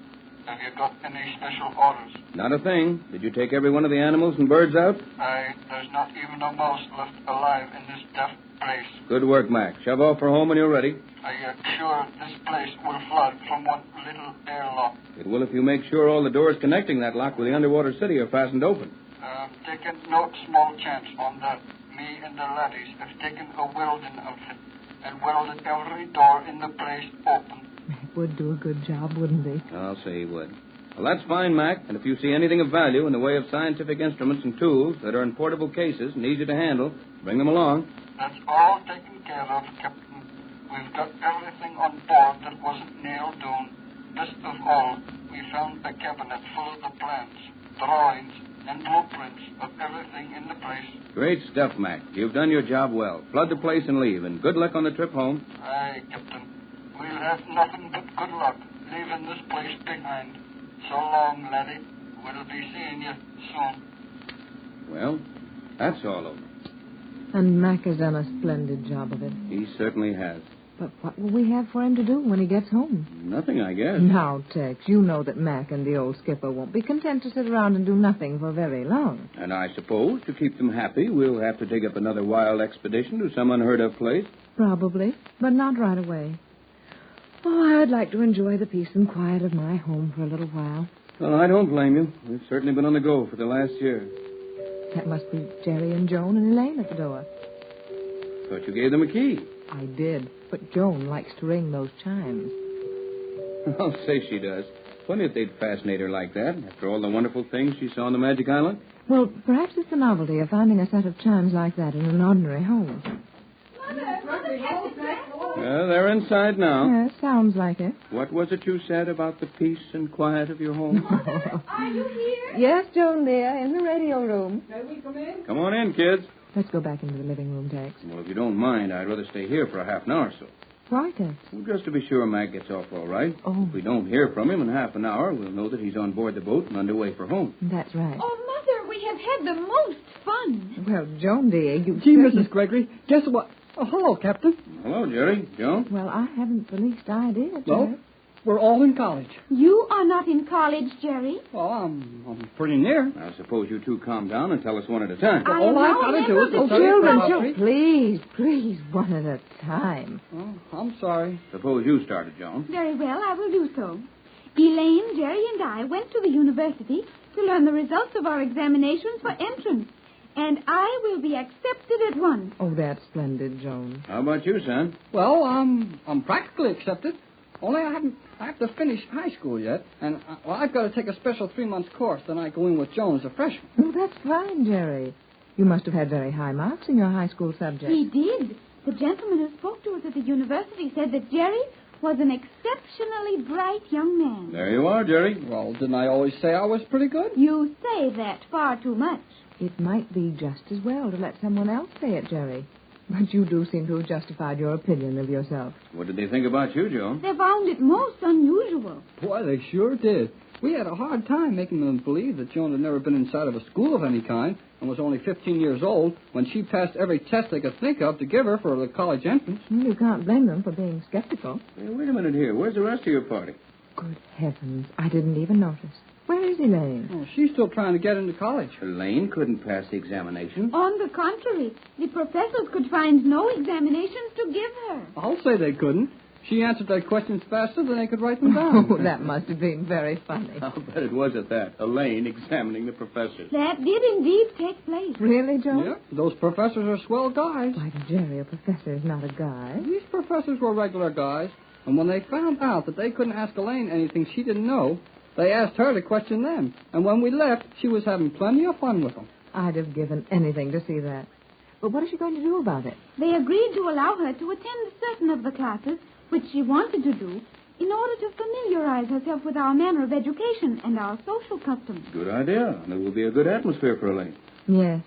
Have you got any special orders? Not a thing. Did you take every one of the animals and birds out? There's not even a mouse left alive in this deaf place. Good work, Mac. Shove off for home when you're ready. Are you sure this place will flood from one little airlock? It will if you make sure all the doors connecting that lock with the underwater city are fastened open. Taking no small chance on that. Me and the laddies have taken a welding outfit. and welded every door in the place open. Mac would do a good job, wouldn't he? I'll say he would. Well, that's fine, Mac. And if you see anything of value in the way of scientific instruments and tools that are in portable cases and easy to handle, bring them along. That's all taken care of, Captain. We've got everything on board that wasn't nailed down. Best of all, we found a cabinet full of the plans, drawings, and blueprints of everything in the place. Great stuff, Mac. You've done your job well. Flood the place and leave, and good luck on the trip home. Aye, Captain. We'll have nothing but good luck leaving this place behind. So long, laddie. We'll be seeing you soon. Well, that's all over. And Mac has done a splendid job of it. He certainly has. But what will we have for him to do when he gets home? Nothing, I guess. Now, Tex, you know that Mac and the old skipper won't be content to sit around and do nothing for very long. And I suppose, to keep them happy, we'll have to dig up another wild expedition to some unheard-of place. Probably, but not right away. Oh, I'd like to enjoy the peace and quiet of my home for a little while. Well, I don't blame you. We've certainly been on the go for the last year. That must be Jerry and Joan and Elaine at the door. Thought you gave them a key. I did, but Joan likes to ring those chimes. I'll say she does. Funny if they'd fascinate her like that, after all the wonderful things she saw on the Magic Island. Well, perhaps it's the novelty of finding a set of chimes like that in an ordinary home. Yeah, they're inside now. Yes, sounds like it. What was it you said about the peace and quiet of your home? Are you here? Yes, Joan, there, in the radio room. May we come in? Come on in, kids. Let's go back into the living room, Tex. Well, if you don't mind, I'd rather stay here for a half an hour or so. Why, Tex? Well, just to be sure Mac gets off all right. Oh. If we don't hear from him in half an hour, we'll know that he's on board the boat and underway for home. That's right. Oh, Mother, we have had the most fun. Well, Joan, dear, you... Gee, Mrs. Gregory, guess what? Oh, hello, Captain. Hello, Jerry. Joan? Well, I haven't the least idea, Jerry. Well, we're all in college. You are not in college, Jerry. Well, I'm pretty near. I suppose you two calm down and tell us one at a time. I All am I've now got to a do member is... of the Oh, children, please, one at a time. Oh, I'm sorry. Suppose you started, Joan. Very well, I will do so. Elaine, Jerry, and I went to the university to learn the results of our examinations for entrance. And I will be accepted at once. Oh, that's splendid, Joan. How about you, son? Well, I'm practically accepted. Only I have to finish high school yet. And, I've got to take a special 3-month course. Then I go in with Joan as a freshman. Oh, that's fine, Jerry. You must have had very high marks in your high school subject. He did. The gentleman who spoke to us at the university said that Jerry was an exceptionally bright young man. There you are, Jerry. Well, didn't I always say I was pretty good? You say that far too much. It might be just as well to let someone else say it, Jerry. But you do seem to have justified your opinion of yourself. What did they think about you, Joan? They found it most unusual. Boy, they sure did. We had a hard time making them believe that Joan had never been inside of a school of any kind and was only 15 years old when she passed every test they could think of to give her for the college entrance. You can't blame them for being skeptical. Hey, wait a minute here. Where's the rest of your party? Good heavens, I didn't even notice. Where is Elaine? Oh, she's still trying to get into college. Elaine couldn't pass the examination. On the contrary, the professors could find no examinations to give her. I'll say they couldn't. She answered their questions faster than they could write them down. Oh, that must have been very funny. I'll bet it was at that. Elaine examining the professors. That did indeed take place. Really, Joan? Yeah, those professors are swell guys. Why, Jerry, a professor is not a guy. These professors were regular guys, and when they found out that they couldn't ask Elaine anything she didn't know, they asked her to question them. And when we left, she was having plenty of fun with them. I'd have given anything to see that. But what is she going to do about it? They agreed to allow her to attend certain of the classes, which she wanted to do, in order to familiarize herself with our manner of education and our social customs. Good idea. And it will be a good atmosphere for Elaine. Yes.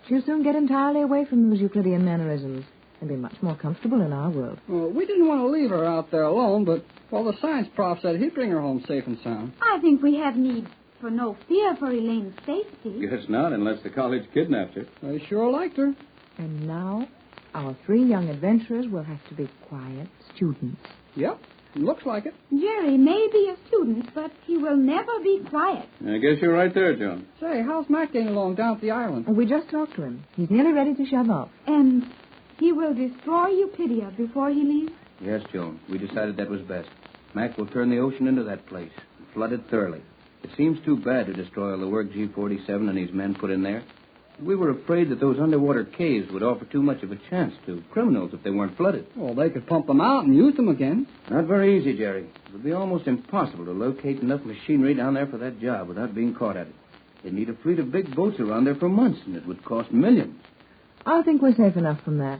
She'll soon get entirely away from those Euclidean mannerisms and be much more comfortable in our world. Well, we didn't want to leave her out there alone, but, well, the science prof said he'd bring her home safe and sound. I think we have need for no fear for Elaine's safety. Guess not, unless the college kidnapped her. They sure liked her. And now, our 3 young adventurers will have to be quiet students. Yep, looks like it. Jerry may be a student, but he will never be quiet. I guess you're right there, Joan. Say, how's Mac getting along down at the island? Oh, we just talked to him. He's nearly ready to shove off. And he will destroy Euclidia before he leaves? Yes, Joan. We decided that was best. Mac will turn the ocean into that place and flood it thoroughly. It seems too bad to destroy all the work G-47 and his men put in there. We were afraid that those underwater caves would offer too much of a chance to criminals if they weren't flooded. Well, they could pump them out and use them again. Not very easy, Jerry. It would be almost impossible to locate enough machinery down there for that job without being caught at it. They'd need a fleet of big boats around there for months, and it would cost millions. I think we're safe enough from that.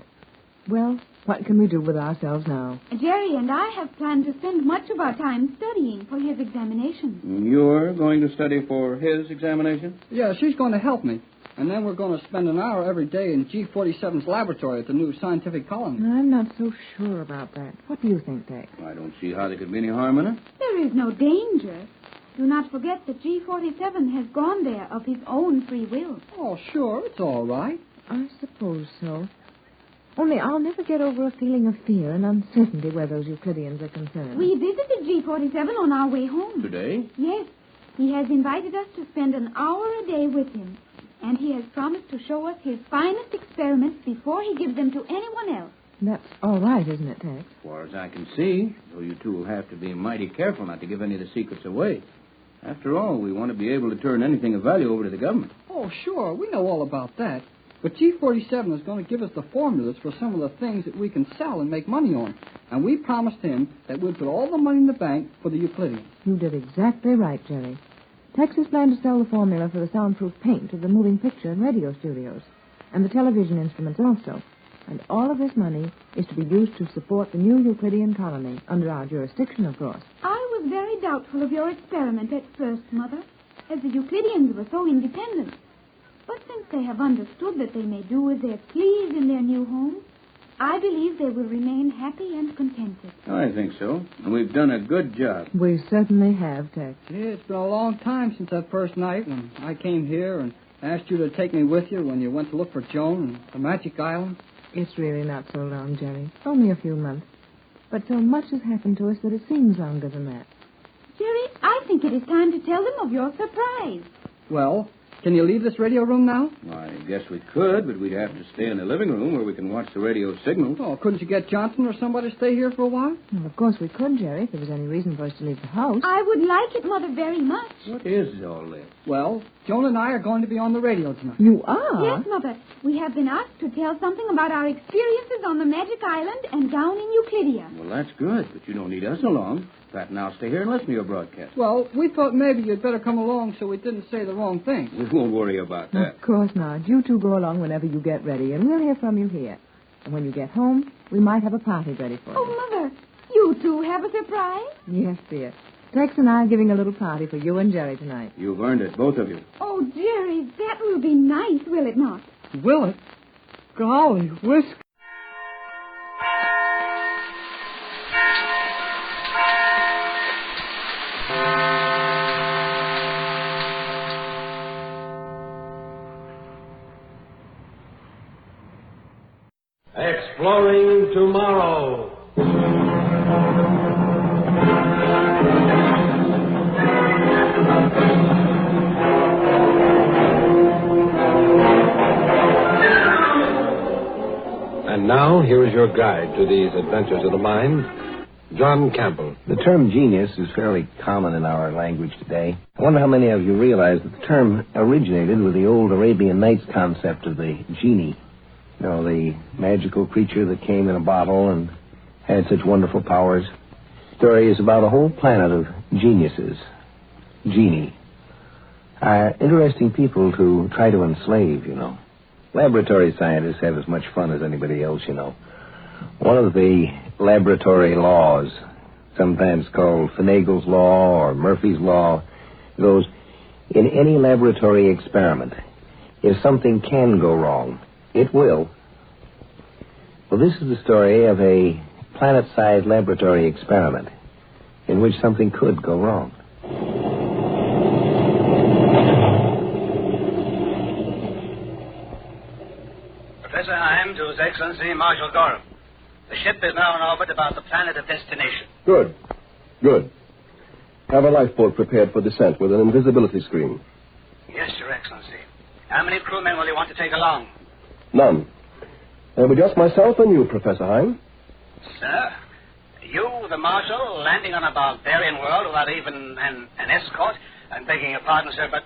Well, what can we do with ourselves now? Jerry and I have planned to spend much of our time studying for his examination. You're going to study for his examination? Yeah, she's going to help me. And then we're going to spend an hour every day in G47's laboratory at the new scientific colony. I'm not so sure about that. What do you think, Tex? I don't see how there could be any harm in it. There is no danger. Do not forget that G47 has gone there of his own free will. Oh, sure, it's all right. I suppose so. Only I'll never get over a feeling of fear and uncertainty where those Euclideans are concerned. We visited G47 on our way home. Today? Yes. He has invited us to spend an hour a day with him. And he has promised to show us his finest experiments before he gives them to anyone else. That's all right, isn't it, Tex? As far as I can see, though you two will have to be mighty careful not to give any of the secrets away. After all, we want to be able to turn anything of value over to the government. Oh, sure, we know all about that. But G47 is going to give us the formulas for some of the things that we can sell and make money on. And we promised him that we'd put all the money in the bank for the Euclideans. You did exactly right, Jerry. Texas planned to sell the formula for the soundproof paint to the moving picture and radio studios, and the television instruments also. And all of this money is to be used to support the new Euclidean colony, under our jurisdiction, of course. I was very doubtful of your experiment at first, Mother, as the Euclideans were so independent. But since they have understood that they may do as they please in their new home, I believe they will remain happy and contented. I think so. And we've done a good job. We certainly have, Tex. Yeah, it's been a long time since that first night when I came here and asked you to take me with you when you went to look for Joan and the Magic Island. It's really not so long, Jerry. Only a few months. But so much has happened to us that it seems longer than that. Jerry, I think it is time to tell them of your surprise. Well, can you leave this radio room now? I guess we could, but we'd have to stay in the living room where we can watch the radio signals. Oh, couldn't you get Johnson or somebody to stay here for a while? Well, of course we could, Jerry, if there was any reason for us to leave the house. I would like it, Mother, very much. What is all this? Well, Joan and I are going to be on the radio tonight. You are? Yes, Mother. We have been asked to tell something about our experiences on the Magic Island and down in Euclidia. Well, that's good, but you don't need us along. Pat and I'll stay here and listen to your broadcast. Well, we thought maybe you'd better come along so we didn't say the wrong thing. We won't worry about that. Of course not. You two go along whenever you get ready, and we'll hear from you here. And when you get home, we might have a party ready for you. Oh, Mother, you two have a surprise? Yes, dear. Tex and I are giving a little party for you and Jerry tonight. You've earned it, both of you. Oh, Jerry, that will be nice, will it not? Will it? Golly, whisk. Exploring tomorrow. And now, here is your guide to these adventures of the mind, John Campbell. The term genius is fairly common in our language today. I wonder how many of you realize that the term originated with the old Arabian Nights concept of the genie. You know, the magical creature that came in a bottle and had such wonderful powers. The story is about a whole planet of geniuses. Genie. Interesting people to try to enslave, you know. Laboratory scientists have as much fun as anybody else, you know. One of the laboratory laws, sometimes called Finagle's Law or Murphy's Law, goes, in any laboratory experiment, if something can go wrong, it will. Well, this is the story of a planet-sized laboratory experiment in which something could go wrong. Professor Heim to His Excellency Marshal Gorham. The ship is now in orbit about the planet of destination. Good. Good. Have a lifeboat prepared for descent with an invisibility screen. Yes, Your Excellency. How many crewmen will you want to take along? None. There will be just myself and you, Professor Heim. Sir, you, the Marshal, landing on a barbarian world without even an escort, and begging your pardon, sir, but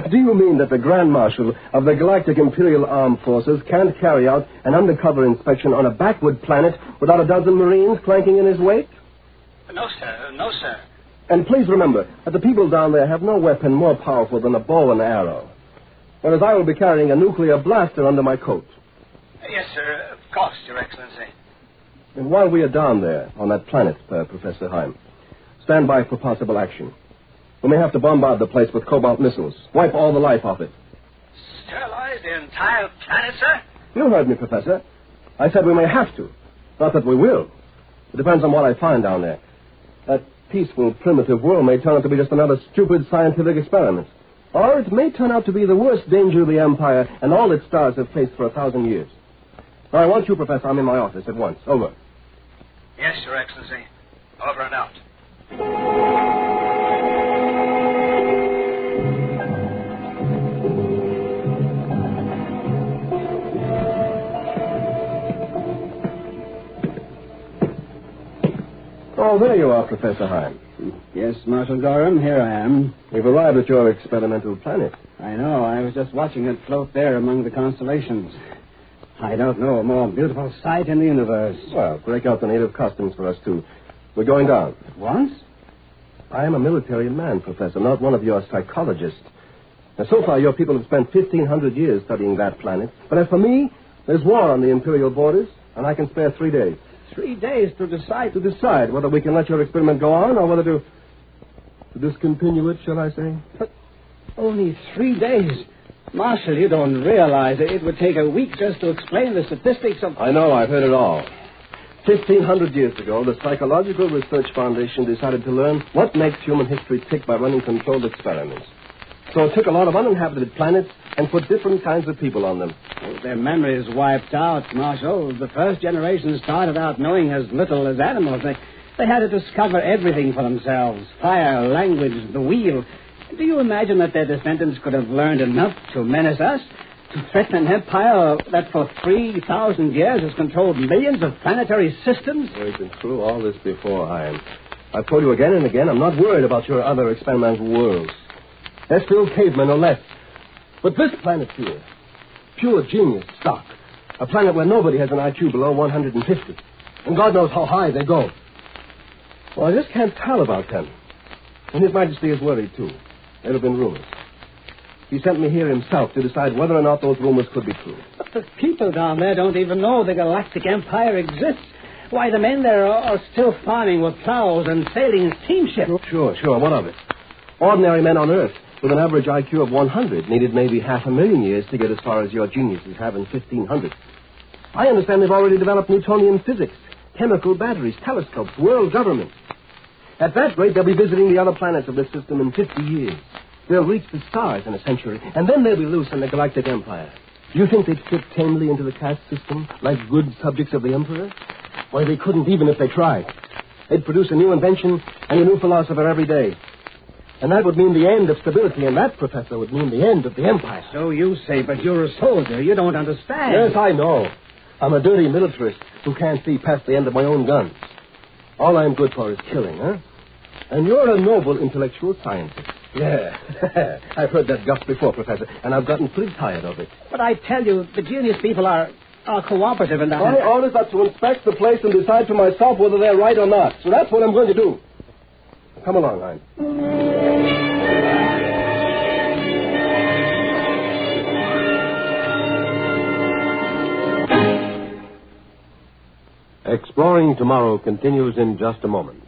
Do you mean that the Grand Marshal of the Galactic Imperial Armed Forces can't carry out an undercover inspection on a backward planet without a dozen Marines clanking in his wake? No, sir. No, sir. And please remember that the people down there have no weapon more powerful than a bow and arrow. Whereas I will be carrying a nuclear blaster under my coat. Yes, sir. Of course, Your Excellency. And while we are down there on that planet, Professor Heim, stand by for possible action. We may have to bombard the place with cobalt missiles. Wipe all the life off it. Sterilize the entire planet, sir? You heard me, Professor. I said we may have to. Not that we will. It depends on what I find down there. That peaceful, primitive world may turn out to be just another stupid scientific experiment. Or it may turn out to be the worst danger the Empire and all its stars have faced for 1,000 years. Now, I want you, Professor. I'm in my office at once. Over. Yes, Your Excellency. Over and out. Oh, there you are, Professor Heim. Yes, Marshal Gorham, here I am. We've arrived at your experimental planet. I know. I was just watching it float there among the constellations. I don't know a more beautiful sight in the universe. Well, break out the native costumes for us, too. We're going down. At once? I am a military man, Professor, not one of your psychologists. Now, so far, your people have spent 1,500 years studying that planet. But as for me, there's war on the Imperial borders, and I can spare 3 days. 3 days to decide? To decide whether we can let your experiment go on or whether to discontinue it, shall I say? But only 3 days. Marshal, you don't realize it would take a week just to explain the statistics of... I know, I've heard it all. 1,500 years ago, the Psychological Research Foundation decided to learn what makes human history tick by running controlled experiments. So it took a lot of uninhabited planets and put different kinds of people on them. Well, their memories wiped out, Marshal. The first generation started out knowing as little as animals. They had to discover everything for themselves. Fire, language, the wheel. Do you imagine that their descendants could have learned enough to menace us? To threaten an empire that for 3,000 years has controlled millions of planetary systems? We've been through all this before, Ian. I've told you again and again, I'm not worried about your other experimental worlds. They're still cavemen or less. But this planet here, pure genius stock. A planet where nobody has an IQ below 150. And God knows how high they go. Well, I just can't tell about them. And His Majesty is worried, too. There have been rumors. He sent me here himself to decide whether or not those rumors could be true. But the people down there don't even know the Galactic Empire exists. Why, the men there are still farming with plows and sailing in steamships. Sure. What of it? Ordinary men on Earth with an average IQ of 100 needed maybe 500,000 years to get as far as your geniuses have in 1,500. I understand they've already developed Newtonian physics, chemical batteries, telescopes, world governments. At that rate, they'll be visiting the other planets of this system in 50 years. They'll reach the stars in a century, and then they'll be loose in the Galactic Empire. Do you think they'd fit tamely into the caste system, like good subjects of the Emperor? Why, they couldn't even if they tried. They'd produce a new invention and a new philosopher every day. And that would mean the end of stability, and that, Professor, would mean the end of the Empire. So you say, but you're a soldier. You don't understand. Yes, I know. I'm a dirty militarist who can't see past the end of my own guns. All I'm good for is killing, huh? And you're a noble intellectual scientist. Yeah. I've heard that guff before, Professor, and I've gotten pretty tired of it. But I tell you, the genius people are cooperative in that. My orders are to inspect the place and decide for myself whether they're right or not. So that's what I'm going to do. Come along, Hein. Exploring Tomorrow continues in just a moment.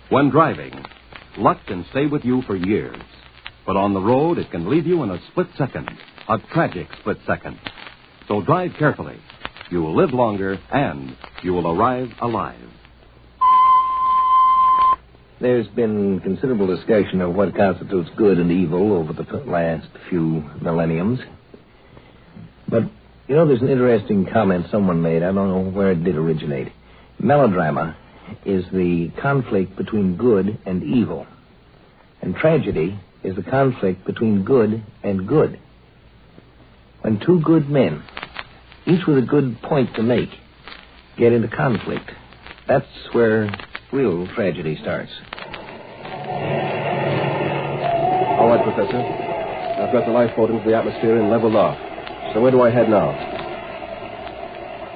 When driving, luck can stay with you for years. But on the road, it can leave you in a split second, a tragic split second. So drive carefully. You will live longer, and you will arrive alive. There's been considerable discussion of what constitutes good and evil over the last few millenniums. But, you know, there's an interesting comment someone made. I don't know where it did originate. Melodrama is the conflict between good and evil. And tragedy is the conflict between good and good. When two good men, each with a good point to make, get into conflict, that's where real tragedy starts. All right, Professor. I've got the lifeboat into the atmosphere and leveled off. So where do I head now?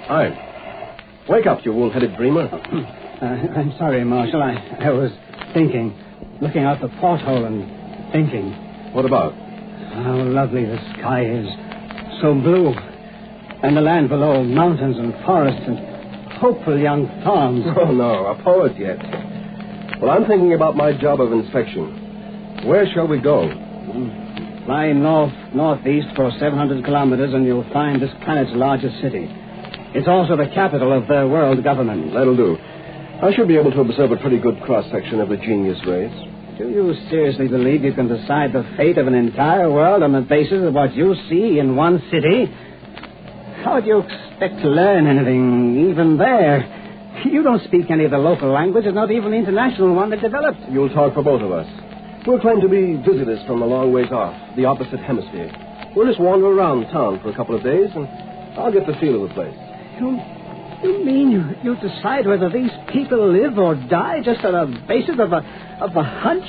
Hi. Wake up, you wool-headed dreamer. I'm sorry, Marshal. I was thinking, looking out the porthole and thinking. What about? How lovely the sky is. So blue. And the land below, mountains and forests and hopeful young farms. Oh, no, a poet yet. Well, I'm thinking about my job of inspection. Where shall we go? Fly northeast for 700 kilometers and you'll find this planet's largest city. It's also the capital of the world government. That'll do. I should be able to observe a pretty good cross-section of the genius race. Do you seriously believe you can decide the fate of an entire world on the basis of what you see in one city? How do you expect to learn anything, even there? You don't speak any of the local languages, not even the international one that developed. You'll talk for both of us. We'll claim to be visitors from a long ways off, the opposite hemisphere. We'll just wander around town for a couple of days, and I'll get the feel of the place. You mean you decide whether these people live or die just on the basis of a hunch?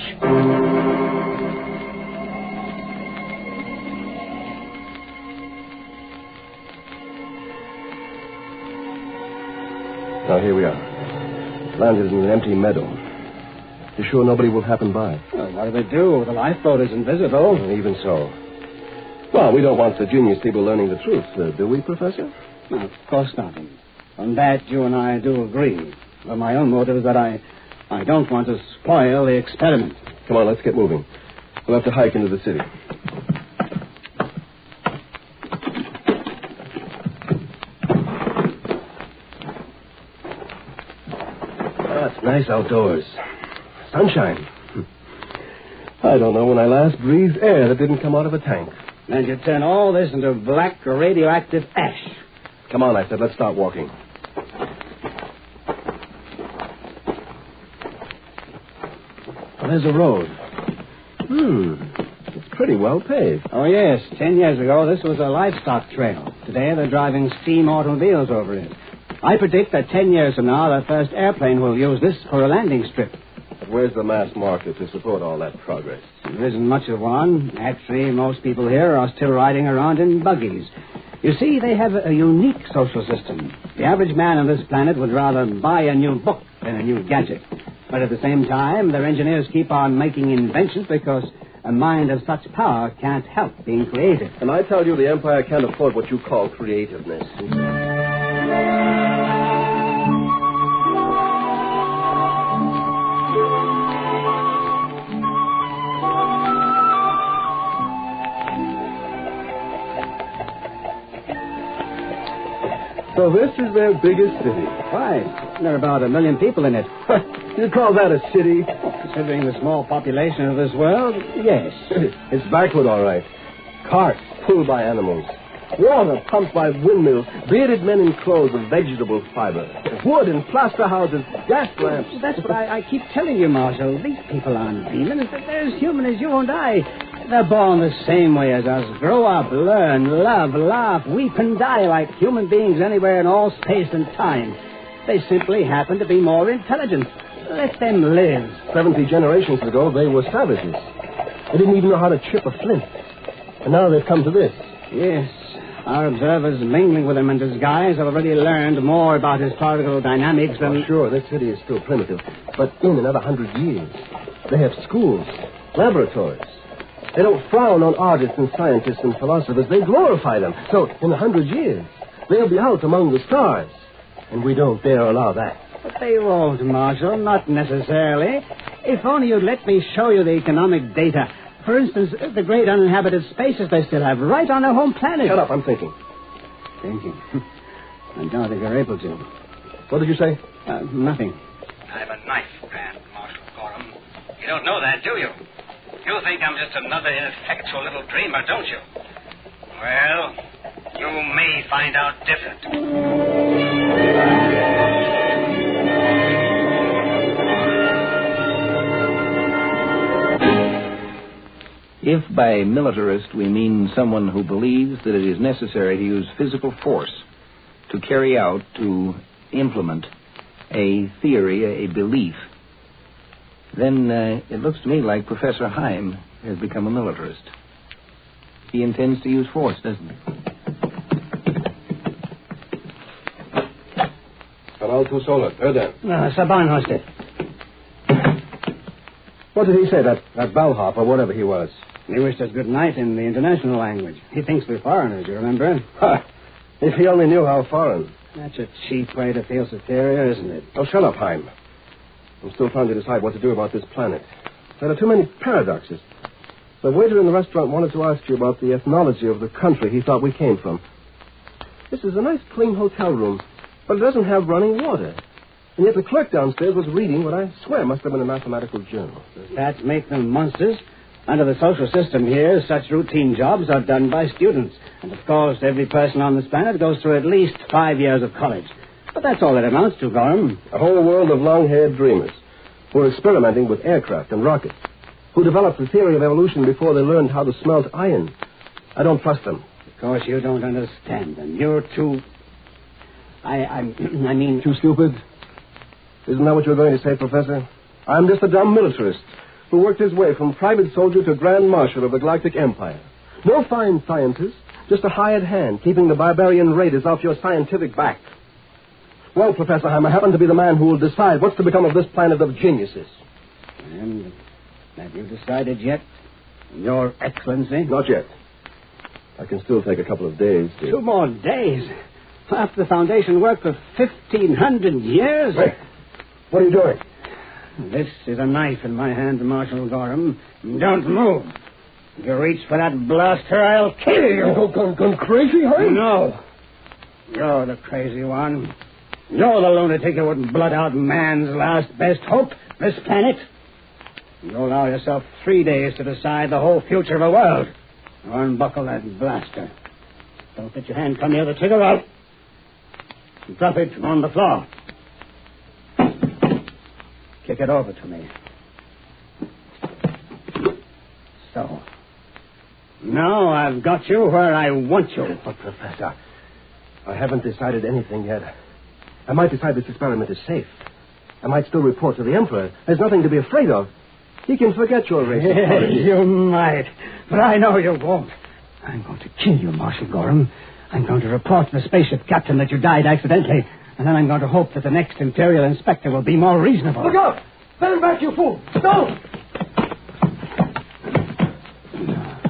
Now, here we are. Landed in an empty meadow. You're sure nobody will happen by? Well, what do we do? The lifeboat is invisible. Even so. Well, we don't want the genius people learning the truth, do we, Professor? No, of course not. On that, you and I do agree. But my own motive is that I don't want to spoil the experiment. Come on, let's get moving. We'll have to hike into the city. It's nice outdoors. Sunshine. I don't know when I last breathed air that didn't come out of a tank. And you turn all this into black radioactive ash. Come on, I said, let's start walking. Well, there's a road. It's pretty well paved. Oh, yes. 10 years ago, this was a livestock trail. Today, they're driving steam automobiles over it. I predict that 10 years from now, the first airplane will use this for a landing strip. But where's the mass market to support all that progress? There isn't much of one. Actually, most people here are still riding around in buggies. You see, they have a unique social system. The average man on this planet would rather buy a new book than a new gadget. But at the same time, their engineers keep on making inventions because a mind of such power can't help being creative. And I tell you, the Empire can't afford what you call creativeness. So this is their biggest city. Right. There are about 1 million people in it. You call that a city? Considering the small population of this world, yes. It's backward, all right. Carts pulled by animals. Water pumped by windmills. Bearded men in clothes of vegetable fiber. Wood and plaster houses. Gas lamps. That's what I keep telling you, Marshal. These people aren't demons. They're as human as you and I. They're born the same way as us. Grow up, learn, love, laugh, weep, and die like human beings anywhere in all space and time. They simply happen to be more intelligent. Let them live. 70 generations ago, they were savages. They didn't even know how to chip a flint. And now they've come to this. Yes. Our observers mingling with them in disguise have already learned more about historical dynamics than... Oh, sure, this city is still primitive. But in another 100 years, they have schools, laboratories. They don't frown on artists and scientists and philosophers. They glorify them. So, in 100 years, they'll be out among the stars. And we don't dare allow that. But they won't, Marshal. Not necessarily. If only you'd let me show you the economic data. For instance, the great uninhabited spaces they still have right on their home planet. Shut up, I'm thinking. Thinking? I don't think you're able to. What did you say? Nothing. I have a knife, Grand Marshal Gorham. You don't know that, do you? You think I'm just another ineffectual little dreamer, don't you? Well, you may find out different. If by militarist we mean someone who believes that it is necessary to use physical force to carry out, to implement a theory, a belief, then it looks to me like Professor Heim has become a militarist. He intends to use force, doesn't he? Canal tu solo. Hör Saban, Hoste. What did he say, that bellhop or whatever he was? He wished us good night in the international language. He thinks we're foreigners, you remember? Ha! If he only knew how foreign. That's a cheap way to feel superior, isn't it? Oh, shut up, Heim. I'm still trying to decide what to do about this planet. There are too many paradoxes. The waiter in the restaurant wanted to ask you about the ethnology of the country he thought we came from. This is a nice, clean hotel room, but it doesn't have running water. And yet the clerk downstairs was reading what I swear must have been a mathematical journal. Does that make them monsters? Under the social system here, such routine jobs are done by students. And, of course, every person on this planet goes through at least 5 years of college. But that's all it amounts to, Gorham. A whole world of long-haired dreamers who are experimenting with aircraft and rockets, who developed the theory of evolution before they learned how to smelt iron. I don't trust them. Of course, you don't understand them. You're too... I mean... Too stupid? Isn't that what you're going to say, Professor? I'm just a dumb militarist who worked his way from private soldier to Grand Marshal of the Galactic Empire. No fine scientist, just a hired hand keeping the barbarian raiders off your scientific back. Well, Professor Heim, I happen to be the man who will decide what's to become of this planet of geniuses. And have you decided yet, Your Excellency? Not yet. I can still take a couple of days to... 2 more days? After the Foundation worked for 1,500 years? Wait. What are you doing? This is a knife in my hand, Marshal Gorham. Don't move. If you reach for that blaster, I'll kill you. You gone crazy, Heim? No. You're the crazy one. You're the lunatic who wouldn't blood out man's last best hope, this planet. You allow yourself 3 days to decide the whole future of the world. Now unbuckle that blaster. Don't let your hand come near the trigger. I'll drop it on the floor. Kick it over to me. So. Now I've got you where I want you. But, Professor, I haven't decided anything yet. I might decide this experiment is safe. I might still report to the Emperor. There's nothing to be afraid of. He can forget your race. You might, but I know you won't. I'm going to kill you, Marshal Gorham. I'm going to report to the spaceship captain that you died accidentally, and then I'm going to hope that the next Imperial Inspector will be more reasonable. Look out! Stand back, you fool! Don't!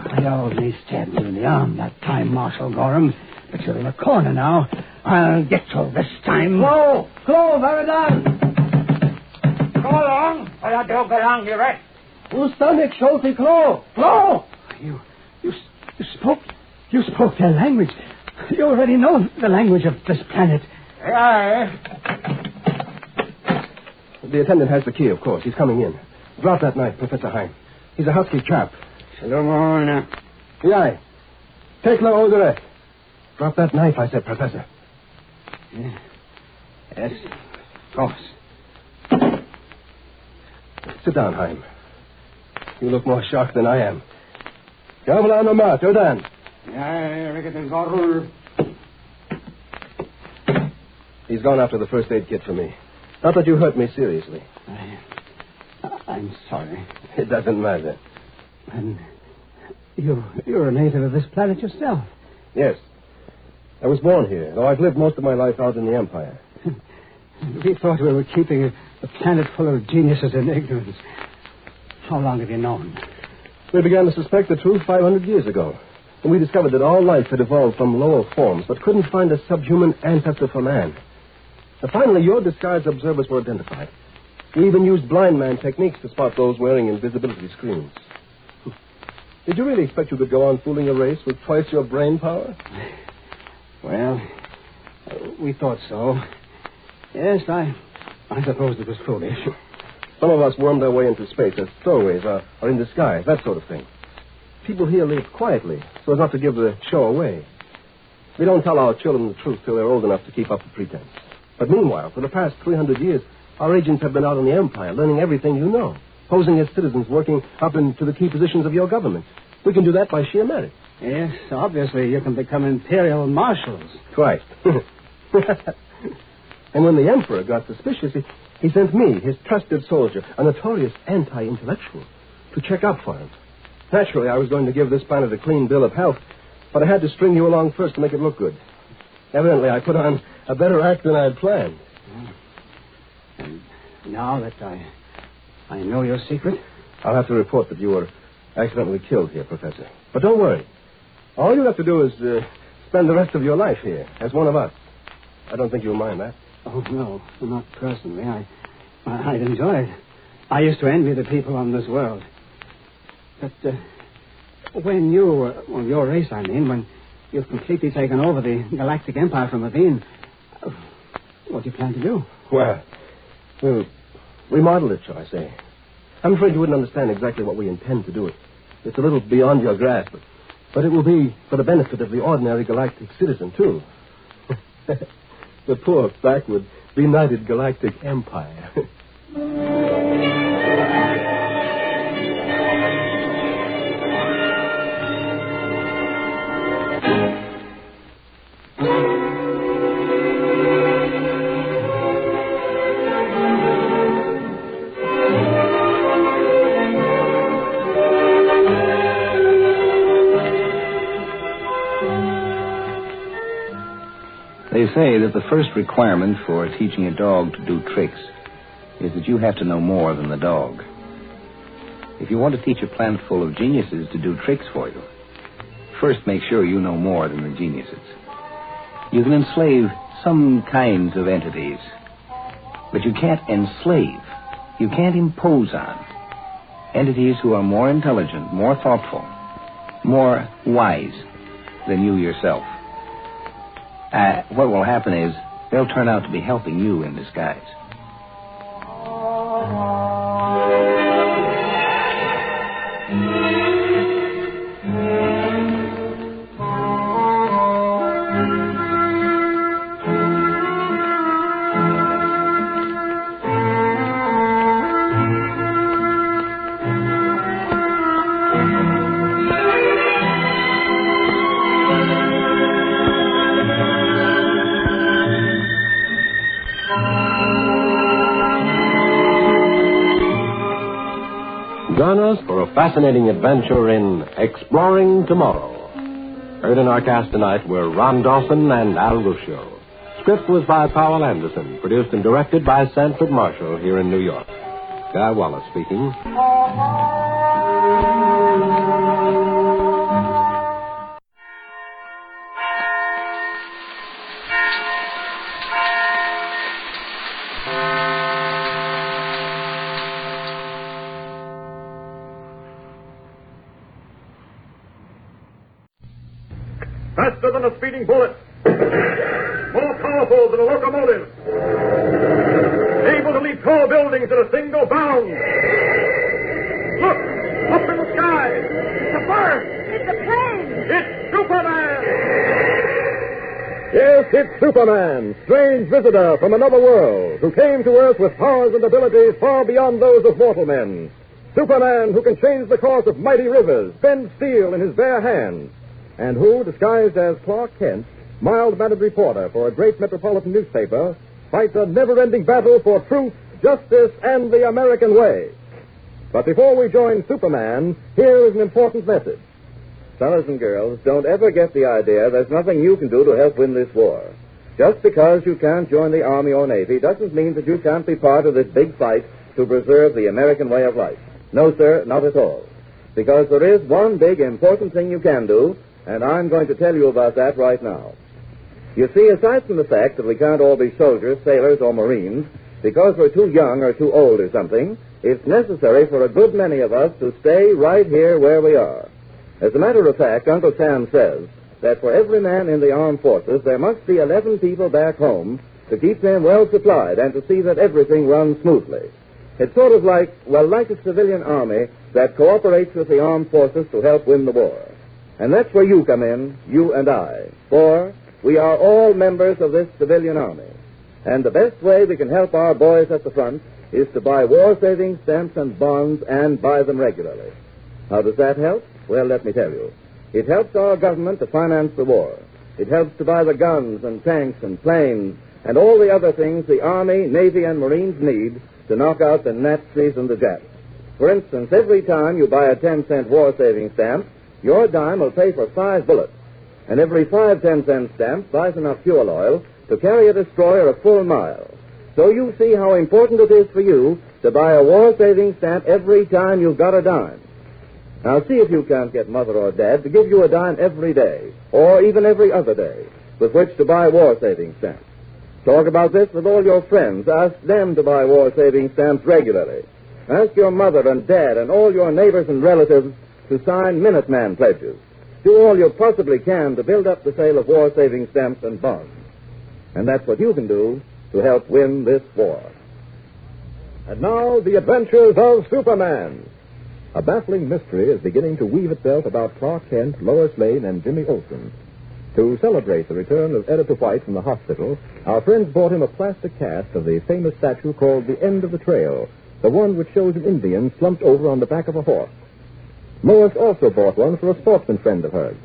I only stabbed you in the arm that time, Marshal Gorham, but you're in a corner now. I'll get you this time. Clo, very down. Go along, or I don't belong, you rat. Who's stomach, Schulte, Clo? Clo! You spoke their language. You already know the language of this planet. Aye. The attendant has the key, of course. He's coming in. Drop that knife, Professor Heim. He's a husky chap. Salomona. Yeah. Take la odore. Drop that knife, I said, Professor. Yes, of course. Sit down, Heim. You look more shocked than I am. Gavla no ma, Jordan. He's gone after the first aid kit for me. Not that you hurt me seriously. I'm sorry. It doesn't matter. And you're a native of this planet yourself. Yes. I was born here, though I've lived most of my life out in the Empire. We thought we were keeping a planet full of geniuses and ignorance. How long have you known? We began to suspect the truth 500 years ago. And we discovered that all life had evolved from lower forms, but couldn't find a subhuman ancestor for man. And finally, your disguised observers were identified. We even used blind man techniques to spot those wearing invisibility screens. Did you really expect you could go on fooling a race with twice your brain power? Well, we thought so. Yes, I suppose it was foolish. Some of us wormed our way into space as stowaways or in disguise, that sort of thing. People here live quietly, so as not to give the show away. We don't tell our children the truth till they're old enough to keep up the pretense. But meanwhile, for the past 300 years, our agents have been out in the Empire, learning everything you know, posing as citizens, working up into the key positions of your government. We can do that by sheer merit. Yes, obviously you can become Imperial Marshals. Twice. And when the Emperor got suspicious, he sent me, his trusted soldier, a notorious anti-intellectual, to check up for him. Naturally, I was going to give this planet a clean bill of health, but I had to string you along first to make it look good. Evidently, I put on a better act than I had planned. And now that I know your secret? I'll have to report that you were accidentally killed here, Professor. But don't worry. All you have to do is spend the rest of your life here as one of us. I don't think you'll mind that. Oh, no, not personally. I'd enjoy it. I used to envy the people on this world. But when you, your race, I mean, when you've completely taken over the galactic empire from within, what do you plan to do? Well, we'll remodel it, shall I say. I'm afraid you wouldn't understand exactly what we intend to do. It's a little beyond your grasp, but it will be for the benefit of the ordinary galactic citizen, too. The poor, backward, benighted galactic empire. They say that the first requirement for teaching a dog to do tricks is that you have to know more than the dog. If you want to teach a planet full of geniuses to do tricks for you, first make sure you know more than the geniuses. You can enslave some kinds of entities, but you can't enslave, you can't impose on entities who are more intelligent, more thoughtful, more wise than you yourself. What will happen is they'll turn out to be helping you in disguise. Join us for a fascinating adventure in Exploring Tomorrow. Heard in our cast tonight were Ron Dawson and Al Ruscio. Script was by Powell Anderson, produced and directed by Sanford Marshall here in New York. Guy Wallace speaking. Faster than a speeding bullet. More powerful than a locomotive. Able to leap tall buildings at a single bound. Look! Up in the sky! It's a bird! It's a plane! It's Superman! Yes, it's Superman, strange visitor from another world, who came to Earth with powers and abilities far beyond those of mortal men. Superman who can change the course of mighty rivers, bend steel in his bare hands, and who, disguised as Clark Kent, mild-mannered reporter for a great metropolitan newspaper, fights a never-ending battle for truth, justice, and the American way. But before we join Superman, here is an important message. Fellas and girls, don't ever get the idea there's nothing you can do to help win this war. Just because you can't join the Army or Navy doesn't mean that you can't be part of this big fight to preserve the American way of life. No, sir, not at all. Because there is one big important thing you can do, and I'm going to tell you about that right now. You see, aside from the fact that we can't all be soldiers, sailors, or Marines, because we're too young or too old or something, it's necessary for a good many of us to stay right here where we are. As a matter of fact, Uncle Sam says that for every man in the armed forces, there must be 11 people back home to keep them well supplied and to see that everything runs smoothly. It's sort of like a civilian army that cooperates with the armed forces to help win the war. And that's where you come in, you and I. For we are all members of this civilian army. And the best way we can help our boys at the front is to buy war-saving stamps and bonds and buy them regularly. How does that help? Well, let me tell you. It helps our government to finance the war. It helps to buy the guns and tanks and planes and all the other things the Army, Navy, and Marines need to knock out the Nazis and the Japs. For instance, every time you buy a 10-cent war-saving stamp, your dime will pay for 5 bullets. And every 5 10-cent stamps buys enough fuel oil to carry a destroyer a full mile. So you see how important it is for you to buy a war-saving stamp every time you've got a dime. Now see if you can't get Mother or Dad to give you a dime every day, or even every other day, with which to buy war-saving stamps. Talk about this with all your friends. Ask them to buy war-saving stamps regularly. Ask your mother and dad and all your neighbors and relatives to sign Minuteman pledges. Do all you possibly can to build up the sale of war-saving stamps and bonds. And that's what you can do to help win this war. And now, the adventures of Superman. A baffling mystery is beginning to weave itself about Clark Kent, Lois Lane, and Jimmy Olsen. To celebrate the return of Editor White from the hospital, our friends bought him a plastic cast of the famous statue called the End of the Trail, the one which shows an Indian slumped over on the back of a horse. Lois also bought one for a sportsman friend of hers.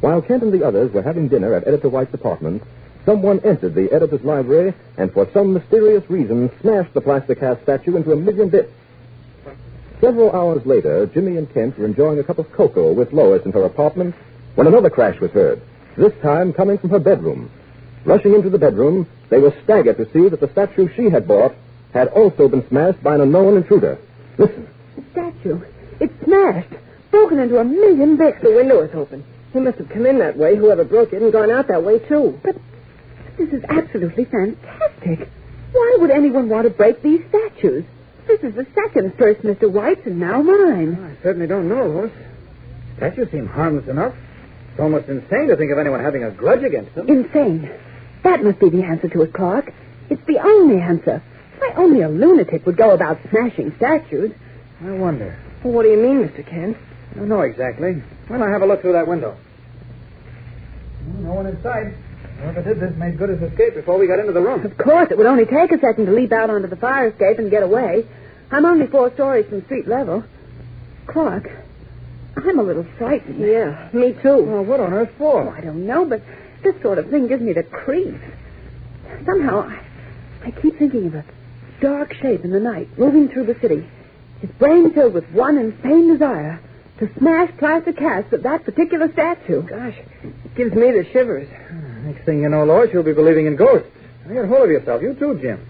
While Kent and the others were having dinner at Editor White's apartment, someone entered the editor's library and for some mysterious reason smashed the plastic cast statue into a million bits. Several hours later, Jimmy and Kent were enjoying a cup of cocoa with Lois in her apartment when another crash was heard, this time coming from her bedroom. Rushing into the bedroom, they were staggered to see that the statue she had bought had also been smashed by an unknown intruder. Listen. The statue. It's smashed. Broken into a million bits. The window is open. He must have come in that way, whoever broke it, and gone out that way, too. But this is absolutely fantastic. Why would anyone want to break these statues? This is the second, first Mr. White's and now mine. I certainly don't know, Lois. Statues seem harmless enough. It's almost insane to think of anyone having a grudge against them. Insane. That must be the answer to it, Clark. It's the only answer. Why, only a lunatic would go about smashing statues. I wonder. Well, what do you mean, Mr. Kent? I don't know exactly. Well, I have a look through that window. No one in sight. Whoever did this made good his escape before we got into the room. Of course, it would only take a second to leap out onto the fire escape and get away. I'm only 4 stories from street level. Clark, I'm a little frightened. Yeah, me too. Well, what on earth for? Oh, I don't know, but this sort of thing gives me the creeps. Somehow, I keep thinking of a dark shape in the night moving through the city, his brain filled with one insane desire to smash plaster casts of that particular statue. Gosh, it gives me the shivers. Next thing you know, Lois, you'll be believing in ghosts. Now get hold of yourself. You too, Jim.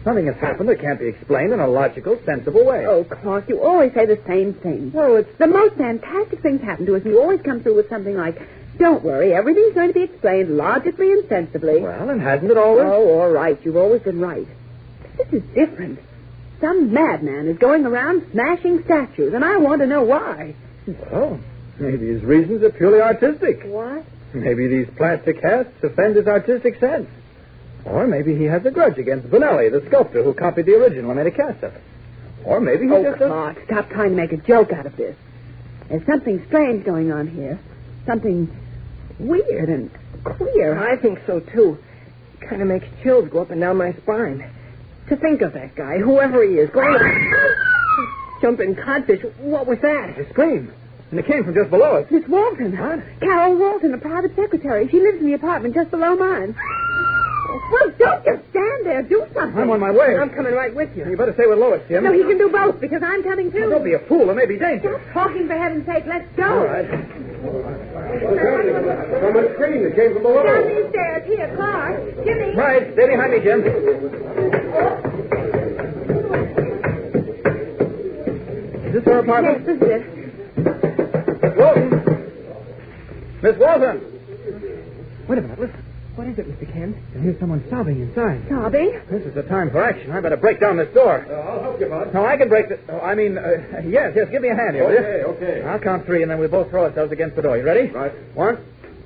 Something has happened that can't be explained in a logical, sensible way. Oh, Clark, you always say the same thing. Oh, it's the most fantastic things happen to us, and you always come through with something like, don't worry, everything's going to be explained logically and sensibly. Well, and hasn't it always? Oh, all right. You've always been right. This is different. Some madman is going around smashing statues, and I want to know why. Well, maybe his reasons are purely artistic. What? Maybe these plastic casts offend his artistic sense. Or maybe he has a grudge against Bonelli, the sculptor who copied the original and made a cast of it. Or maybe he just... Oh, Clark, stop trying to make a joke out of this. There's something strange going on here. Something weird and queer. I think so, too. It kind of makes chills go up and down my spine. To think of that guy, whoever he is, going jumping codfish. What was that? A scream. And it came from just below us. Miss Walton. What? Carol Walton, a private secretary. She lives in the apartment just below mine. Well, don't just stand there. Do something. I'm on my way. I'm coming right with you. You better stay with Lois, Jim. No, he can do both, because I'm coming, too. Well, don't be a fool. There may be danger. Stop talking, for heaven's sake. Let's go. All right. Someone screamed. It came from below. Down these stairs. Here, Clark. Jimmy. Right. Stay behind me, Jim. Is this her apartment? Yes, this is it. Walton. Miss Walton. Wait a minute. Listen. What is it, Mr. Kent? I hear someone sobbing inside. Sobbing? This is the time for action. I better break down this door. I'll help you, Bud. No, I can break this. Yes, give me a hand here, will you? Okay. I'll count 3, and then we'll both throw ourselves against the door. You ready? Right. 1,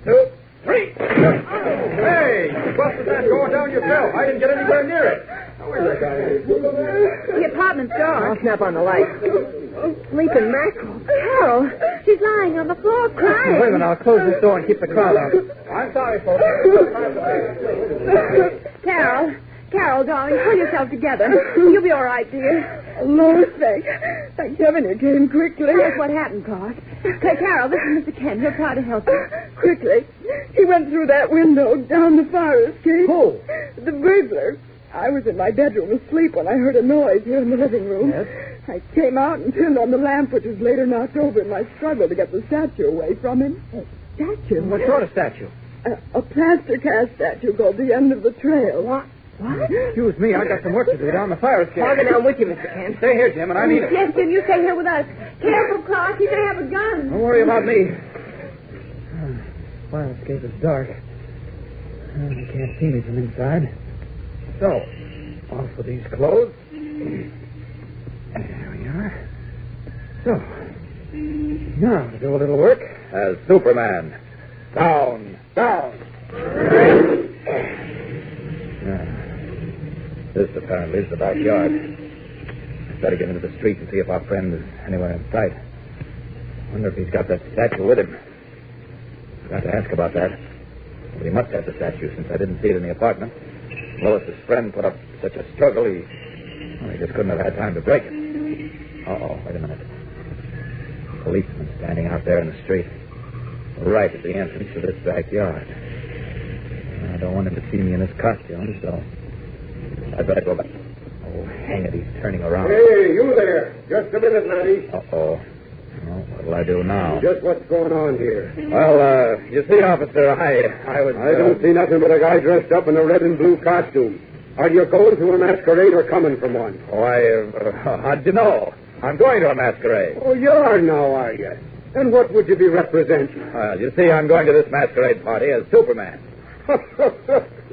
2, 3. Hey, you busted that door down yourself. I didn't get anywhere near it. Where's that guy? The apartment's dark. I'll snap on the light. Sleeping mackerel. Carol, she's lying on the floor crying. Wait a minute, I'll close this door and keep the crowd out. I'm sorry, folks. Carol, darling, pull yourself together. You'll be all right, dear. Lord, thank heaven you came quickly. Yes, what happened, Clark? Carol, this is Mr. Kent. He'll try to help you. Quickly. He went through that window down the fire escape. Who? The burglar. I was in my bedroom asleep when I heard a noise here in the living room. Yes? I came out and turned on the lamp, which was later knocked over in my struggle to get the statue away from him. Statue? What sort of statue? A plaster cast statue called the End of the Trail. What? Excuse me, I got some work to do down the fire escape. I'll go down with you, Mr. Kent. Stay here, Jim, and I need it. Yes, Jim, you stay here with us. Careful, Clark. He's going to have a gun. Don't worry about me. Fire escape is dark. They can't see me from inside. So, off with these clothes. There we are. So, now to do a little work. As Superman. Down. This apparently is the backyard. I'd better get into the street and see if our friend is anywhere in sight. Wonder if he's got that statue with him. Got to ask about that. Well, he must have the statue since I didn't see it in the apartment. Lois's friend put up such a struggle, he just couldn't have had time to break it. Uh-oh, wait a minute. Policeman standing out there in the street. Right at the entrance to this backyard. I don't want him to see me in this costume, so I'd better go back. Oh, hang it, he's turning around. Hey, you there. Just a minute, laddie. Uh-oh. Well, what'll I do now? Just what's going on here? Well, you see, officer, I was... I don't see nothing but a guy dressed up in a red and blue costume. Are you going to a masquerade or coming from one? Oh, how'd you know? I'm going to a masquerade. Oh, you are now, are you? And what would you be representing? Well, you see, I'm going to this masquerade party as Superman.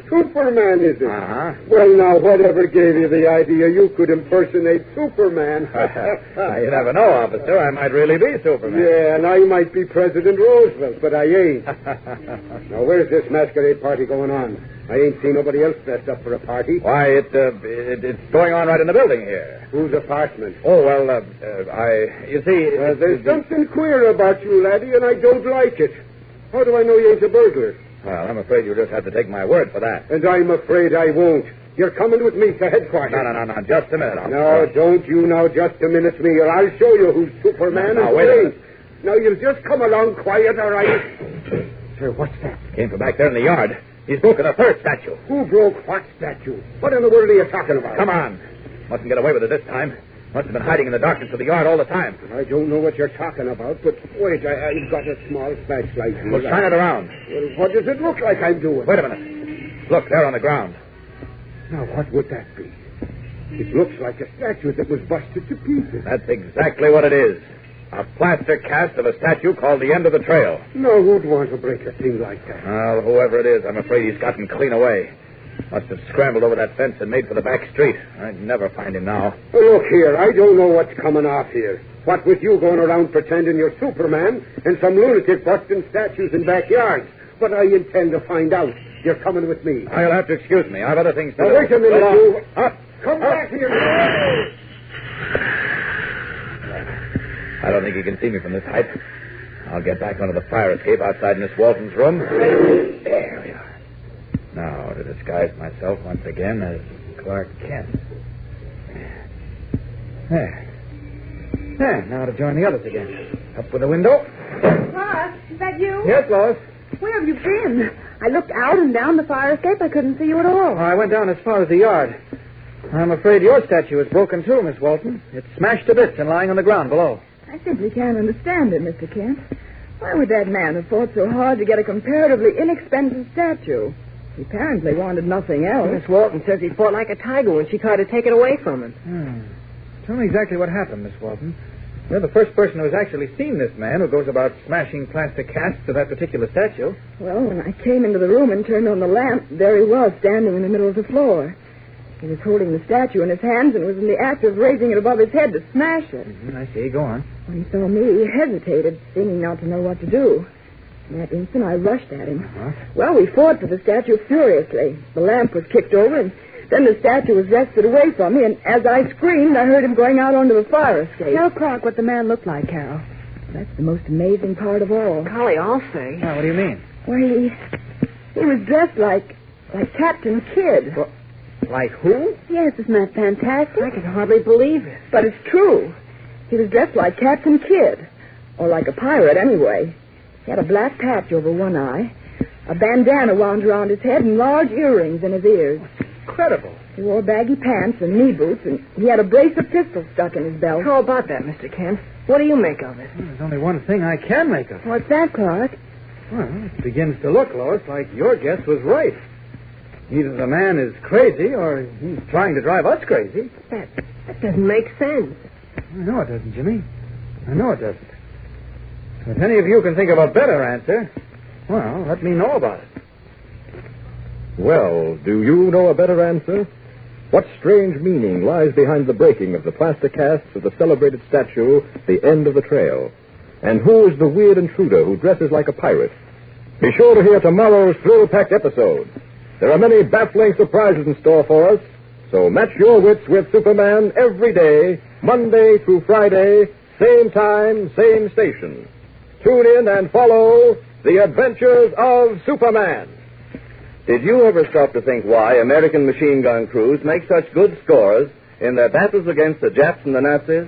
Superman, is it? Uh-huh. Well, now, whatever gave you the idea you could impersonate Superman? You never know, officer. I might really be Superman. Yeah, and I might be President Roosevelt, but I ain't. Now, where's this masquerade party going on? I ain't seen nobody else dressed up for a party. Why, it's going on right in the building here. Whose apartment? Oh, well, you see... there's something queer about you, laddie, and I don't like it. How do I know you ain't a burglar? Well, I'm afraid you'll just have to take my word for that. And I'm afraid I won't. You're coming with me to headquarters. No. Just a minute, officer. No, don't you now just a minute me, or I'll show you who's Superman. Now, wait a minute. Now, you'll just come along quiet, all right? Sir, what's that? Came from back there in the yard. He's broken a third statue. Who broke what statue? What in the world are you talking about? Come on. Mustn't get away with it this time. Must have been hiding in the darkness of the yard all the time. I don't know what you're talking about, but wait, I've got a small flashlight here. Well, shine it around. Well, what does it look like I'm doing? Wait a minute. Look, there on the ground. Now, what would that be? It looks like a statue that was busted to pieces. That's exactly what it is. A plaster cast of a statue called the End of the Trail. No, who'd want to break a thing like that? Well, whoever it is, I'm afraid he's gotten clean away. Must have scrambled over that fence and made for the back street. I'd never find him now. Well, look here, I don't know what's coming off here. What with you going around pretending you're Superman and some lunatic busting statues in backyards. But I intend to find out. You're coming with me. You'll have to excuse me. I've other things to do. Now, wait a minute, you. Up. Come back here. I don't think he can see me from this height. I'll get back onto the fire escape outside Miss Walton's room. There we are. Now, to disguise myself once again as Clark Kent. There, now to join the others again. Up with the window. Clark, is that you? Yes, Lois. Where have you been? I looked out and down the fire escape. I couldn't see you at all. I went down as far as the yard. I'm afraid your statue is broken too, Miss Walton. It's smashed to bits and lying on the ground below. I simply can't understand it, Mr. Kent. Why would that man have fought so hard to get a comparatively inexpensive statue? He apparently wanted nothing else. Miss Walton says he fought like a tiger when she tried to take it away from him. Tell me exactly what happened, Miss Walton. You're the first person who has actually seen this man who goes about smashing plastic casts of that particular statue. Well, when I came into the room and turned on the lamp, there he was, standing in the middle of the floor. He was holding the statue in his hands and was in the act of raising it above his head to smash it. I see. Go on. When he saw me, he hesitated, seeming not to know what to do. In that instant, I rushed at him. Well, we fought for the statue furiously. The lamp was kicked over, and then the statue was wrested away from me, and as I screamed, I heard him going out onto the fire escape. Tell Clark what the man looked like, Carol. That's the most amazing part of all. Golly, I'll say. What do you mean? Well, he was dressed like Captain Kidd. Well, like who? Yes, isn't that fantastic? I can hardly believe it. But it's true. He was dressed like Captain Kidd, or like a pirate anyway. He had a black patch over one eye, a bandana wound around his head, and large earrings in his ears. Incredible. He wore baggy pants and knee boots, and he had a brace of pistols stuck in his belt. How about that, Mr. Kent? What do you make of it? Well, there's only one thing I can make of it. What's that, Clark? Well, it begins to look, Lois, like your guess was right. Either the man is crazy or he's trying to drive us crazy. That doesn't make sense. I know it doesn't, Jimmy. I know it doesn't. If any of you can think of a better answer, well, let me know about it. Well, do you know a better answer? What strange meaning lies behind the breaking of the plaster casts of the celebrated statue, The End of the Trail? And who is the weird intruder who dresses like a pirate? Be sure to hear tomorrow's thrill-packed episode. There are many baffling surprises in store for us, so match your wits with Superman every day, Monday through Friday, same time, same station. Tune in and follow The Adventures of Superman. Did you ever stop to think why American machine gun crews make such good scores in their battles against the Japs and the Nazis?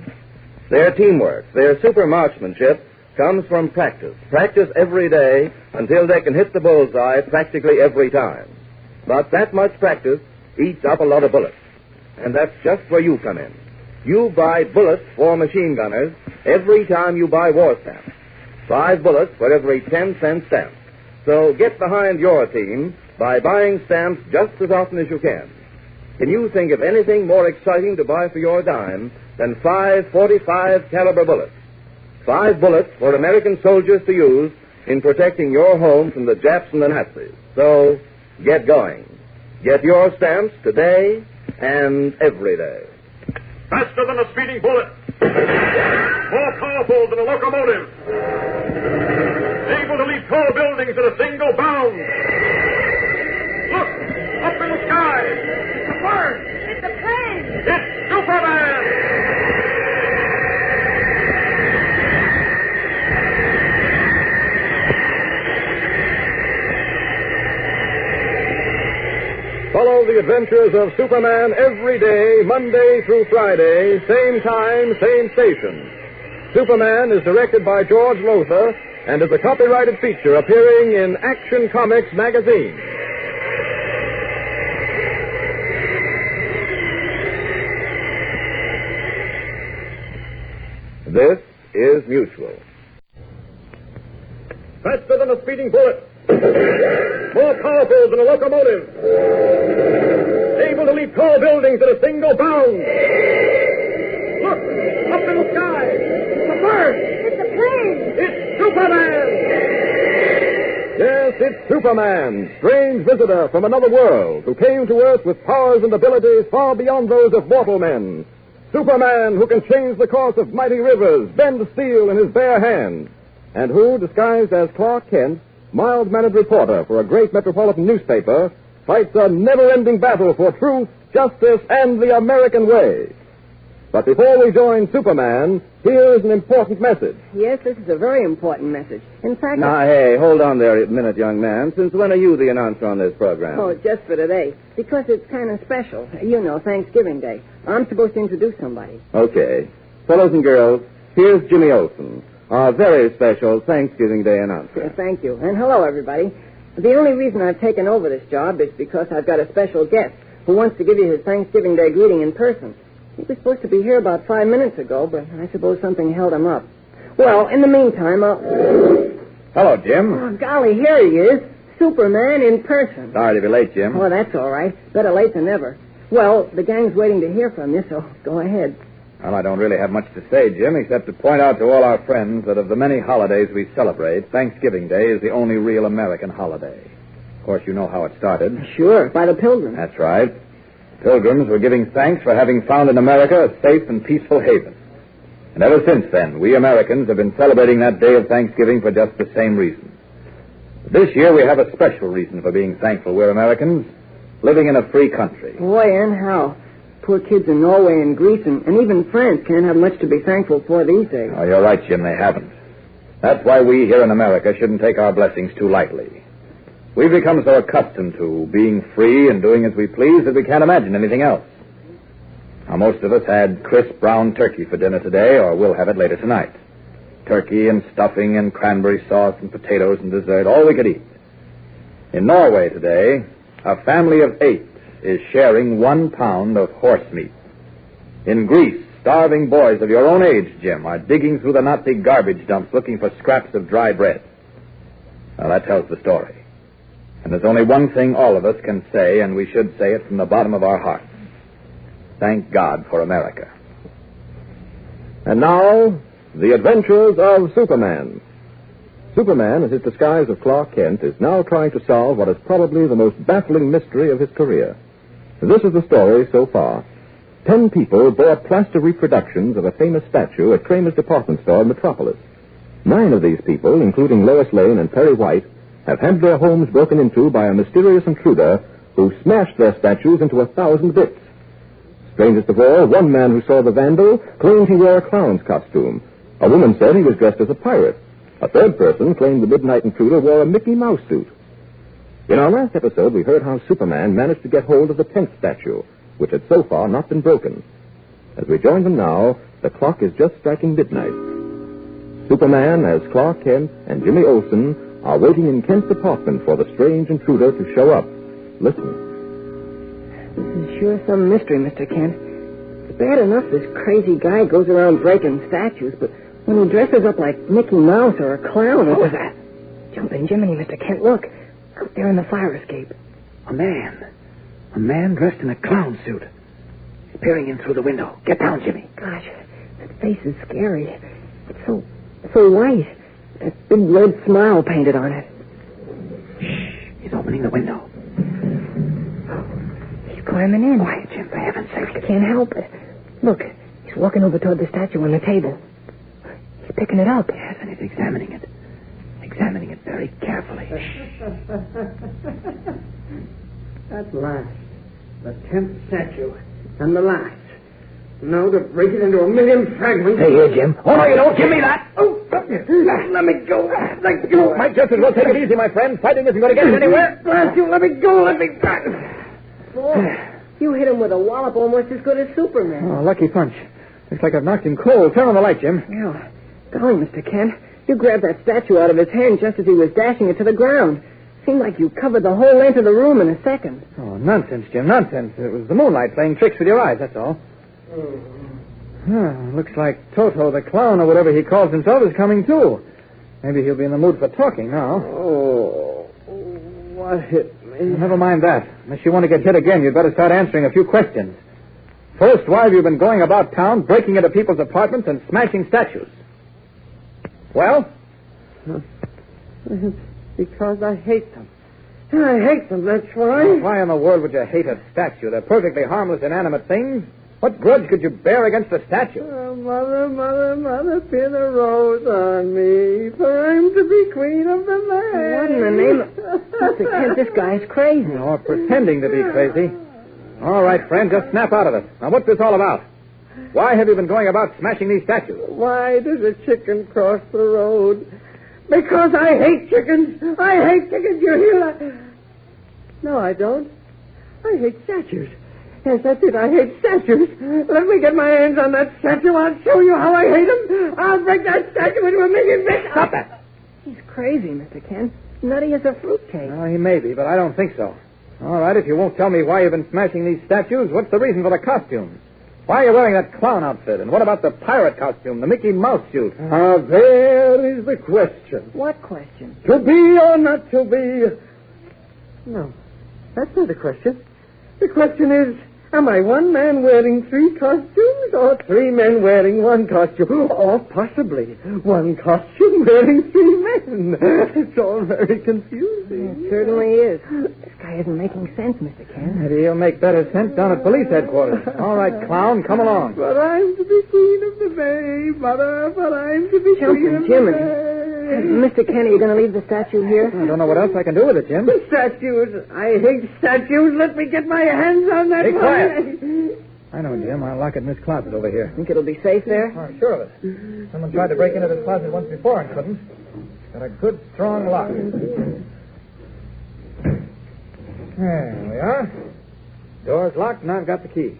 Their teamwork, their super marksmanship comes from practice. Practice every day until they can hit the bullseye practically every time. But that much practice eats up a lot of bullets. And that's just where you come in. You buy bullets for machine gunners every time you buy war stamps. 5 bullets for every 10-cent stamp. So get behind your team by buying stamps just as often as you can. Can you think of anything more exciting to buy for your dime than 5 .45 caliber bullets? 5 bullets for American soldiers to use in protecting your home from the Japs and the Nazis. So get going. Get your stamps today and every day. Faster than a speeding bullet. More powerful than a locomotive. Able to leap tall buildings at a single bound. Look, up in the sky. It's a bird. It's a plane. It's Superman. Follow the adventures of Superman every day, Monday through Friday, same time, same station. Superman is directed by George Lothar and is a copyrighted feature appearing in Action Comics magazine. This is Mutual. Faster than a speeding bullet. More powerful than a locomotive. Able to leap tall buildings at a single bound. Look, up in the sky. It's a bird. It's a plane. It's Superman. Yes, it's Superman, strange visitor from another world who came to Earth with powers and abilities far beyond those of mortal men. Superman who can change the course of mighty rivers, bend steel in his bare hands, and who, disguised as Clark Kent, mild-mannered reporter for a great metropolitan newspaper, fights a never-ending battle for truth, justice, and the American way. But before we join Superman, here is an important message. Yes, this is a very important message. In fact... Now, hey, hold on there a minute, young man. Since when are you the announcer on this program? Oh, just for today. Because it's kind of special. You know, Thanksgiving Day. I'm supposed to introduce somebody. Okay. Fellows and girls, here's Jimmy Olsen, our very special Thanksgiving Day announcer. Yeah, thank you. And hello, everybody. The only reason I've taken over this job is because I've got a special guest who wants to give you his Thanksgiving Day greeting in person. He was supposed to be here about 5 minutes ago, but I suppose something held him up. Well, in the meantime, Hello, Jim. Oh, golly, here he is. Superman in person. Sorry to be late, Jim. Oh, that's all right. Better late than never. Well, the gang's waiting to hear from you, so go ahead. Well, I don't really have much to say, Jim, except to point out to all our friends that of the many holidays we celebrate, Thanksgiving Day is the only real American holiday. Of course, you know how it started. Sure, by the Pilgrims. That's right. Pilgrims were giving thanks for having found in America a safe and peaceful haven. And ever since then, we Americans have been celebrating that day of Thanksgiving for just the same reason. This year, we have a special reason for being thankful we're Americans, living in a free country. Boy, and how. Poor kids in Norway and Greece and even France can't have much to be thankful for these days. Oh, you're right, Jim, they haven't. That's why we here in America shouldn't take our blessings too lightly. We've become so accustomed to being free and doing as we please that we can't imagine anything else. Now, most of us had crisp brown turkey for dinner today, or we'll have it later tonight. Turkey and stuffing and cranberry sauce and potatoes and dessert, all we could eat. In Norway today, a family of 8 is sharing 1 pound of horse meat. In Greece, starving boys of your own age, Jim, are digging through the Nazi garbage dumps looking for scraps of dry bread. Well, that tells the story. And there's only one thing all of us can say, and we should say it from the bottom of our hearts. Thank God for America. And now, the adventures of Superman. Superman, in his disguise of Clark Kent, is now trying to solve what is probably the most baffling mystery of his career. This is the story so far. 10 people bought plaster reproductions of a famous statue at Kramer's department store in Metropolis. 9 of these people, including Lois Lane and Perry White, have had their homes broken into by a mysterious intruder who smashed their statues into 1,000 bits. Strangest of all, one man who saw the vandal claimed he wore a clown's costume. A woman said he was dressed as a pirate. A third person claimed the midnight intruder wore a Mickey Mouse suit. In our last episode, we heard how Superman managed to get hold of the 10th statue, which had so far not been broken. As we join them now, the clock is just striking midnight. Superman, as Clark Kent and Jimmy Olsen, are waiting in Kent's apartment for the strange intruder to show up. Listen. This is sure some mystery, Mr. Kent. It's bad enough this crazy guy goes around breaking statues, but when he dresses up like Mickey Mouse or a clown... What was that? Jumping Jiminy, Mr. Kent, look. Out there in the fire escape. A man. A man dressed in a clown suit. He's peering in through the window. Get down, Jimmy. Gosh, that face is scary. It's so white. That big red smile painted on it. Shh. He's opening the window. He's climbing in. Quiet, Jim, for heaven's sake. I can't help it. Look, he's walking over toward the statue on the table. He's picking it up. Yes, and he's examining it. Examining it very carefully. At last. The 10th statue. And the last. Now to break it into a million fragments. Hey, here, Jim. Oh, no, you don't. Give me that. Oh, let me go. Let go. Mike Justice, we'll take it easy, my friend. Fighting isn't going to get us anywhere. Blast you. Let me go. Let me... Boy, you hit him with a wallop almost as good as Superman. Oh, lucky punch. Looks like I've knocked him cold. Turn on the light, Jim. Yeah. Golly, Mr. Kent. You grabbed that statue out of his hand just as he was dashing it to the ground. Seemed like you covered the whole length of the room in a second. Oh, nonsense, Jim, nonsense. It was the moonlight playing tricks with your eyes, that's all. Looks like Toto the clown, or whatever he calls himself, is coming too. Maybe he'll be in the mood for talking now. Oh, what hit me? Never mind that. Unless you want to get hit again, you'd better start answering a few questions. First, why have you been going about town, breaking into people's apartments and smashing statues? Well? Because I hate them. I hate them, that's why. Well, why in the world would you hate a statue? They're perfectly harmless, inanimate things. What grudge could you bear against a statue? Mother, pin a rose on me, for I'm to be queen of the land. What in the name of... Mr. Kent, this guy's crazy. Or pretending to be crazy. All right, friend, just snap out of it. Now, what's this all about? Why have you been going about smashing these statues? Why does a chicken cross the road? Because I hate chickens. I hate chickens, you hear that? No, I don't. I hate statues. Yes, that's it. I hate statues. Let me get my hands on that statue. I'll show you how I hate them. I'll break that statue into a million bits. Stop that. He's crazy, Mr. Kent. Nutty as a fruitcake. Well, he may be, but I don't think so. All right, if you won't tell me why you've been smashing these statues, what's the reason for the costumes? Why are you wearing that clown outfit? And what about the pirate costume, the Mickey Mouse suit? There is the question. What question? To be or not to be? No, that's not the question. The question is, am I one man wearing 3 costumes or 3 men wearing 1 costume? Or possibly 1 costume wearing 3 men? It's all very confusing. It certainly is. This guy isn't making sense, Mr. Kent. Maybe he'll make better sense down at police headquarters. All right, clown, come along. But I'm to be queen of the bay, Mother, but I'm to be queen of the bay. Mr. Kent, are you going to leave the statue here? I don't know what else I can do with it, Jim. The statues. I hate statues. Let me get my hands on that Be one. quiet. I know, Jim. I'll lock it in this closet over here. Think it'll be safe there? Oh, sure of it. Someone tried to break into this closet once before and couldn't. Got a good, strong lock. There we are. Door's locked, and I've got the key.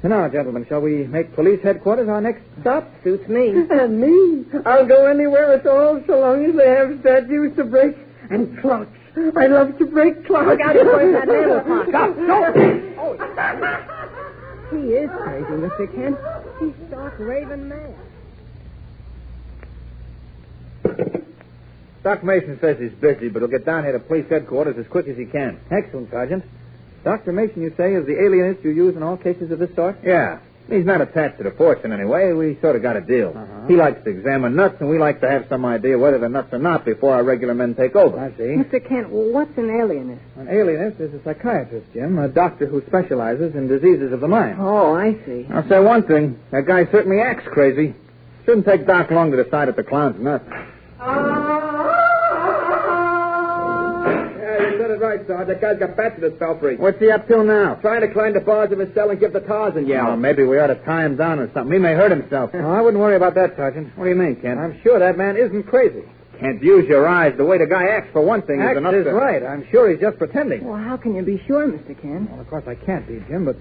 And now, gentlemen, shall we make police headquarters our next stop? Suits me. And me. I'll go anywhere at all so long as they have statues to break and clocks I love to break clocks. Look out for that handle clock. Stop! He is crazy, Mr. Kent. He's stark raving mad. Doc Mason says he's busy, but he'll get down here to police headquarters as quick as he can. Excellent, Sergeant. Dr. Mason, you say, is the alienist you use in all cases of this sort? Yeah. He's not attached to the force in any way. We sort of got a deal. He likes to examine nuts, and we like to have some idea whether the nuts are not before our regular men take over. I see. Mr. Kent, what's an alienist? An alienist is a psychiatrist, Jim, a doctor who specializes in diseases of the mind. Oh, I see. I'll say one thing. That guy certainly acts crazy. Shouldn't take Doc long to decide if the clown's nuts. Right, Sarge. That guy's got bats in his belfry. What's he up to now? Trying to climb the bars of his cell and give the Tarzan yell. Oh, maybe we ought to tie him down or something. He may hurt himself. No, I wouldn't worry about that, Sergeant. What do you mean, Kent? I'm sure that man isn't crazy. Can't use your eyes. The way the guy acts, for one thing, is enough is to... right. I'm sure he's just pretending. Well, how can you be sure, Mr. Kent? Well, of course I can't be, Jim, but...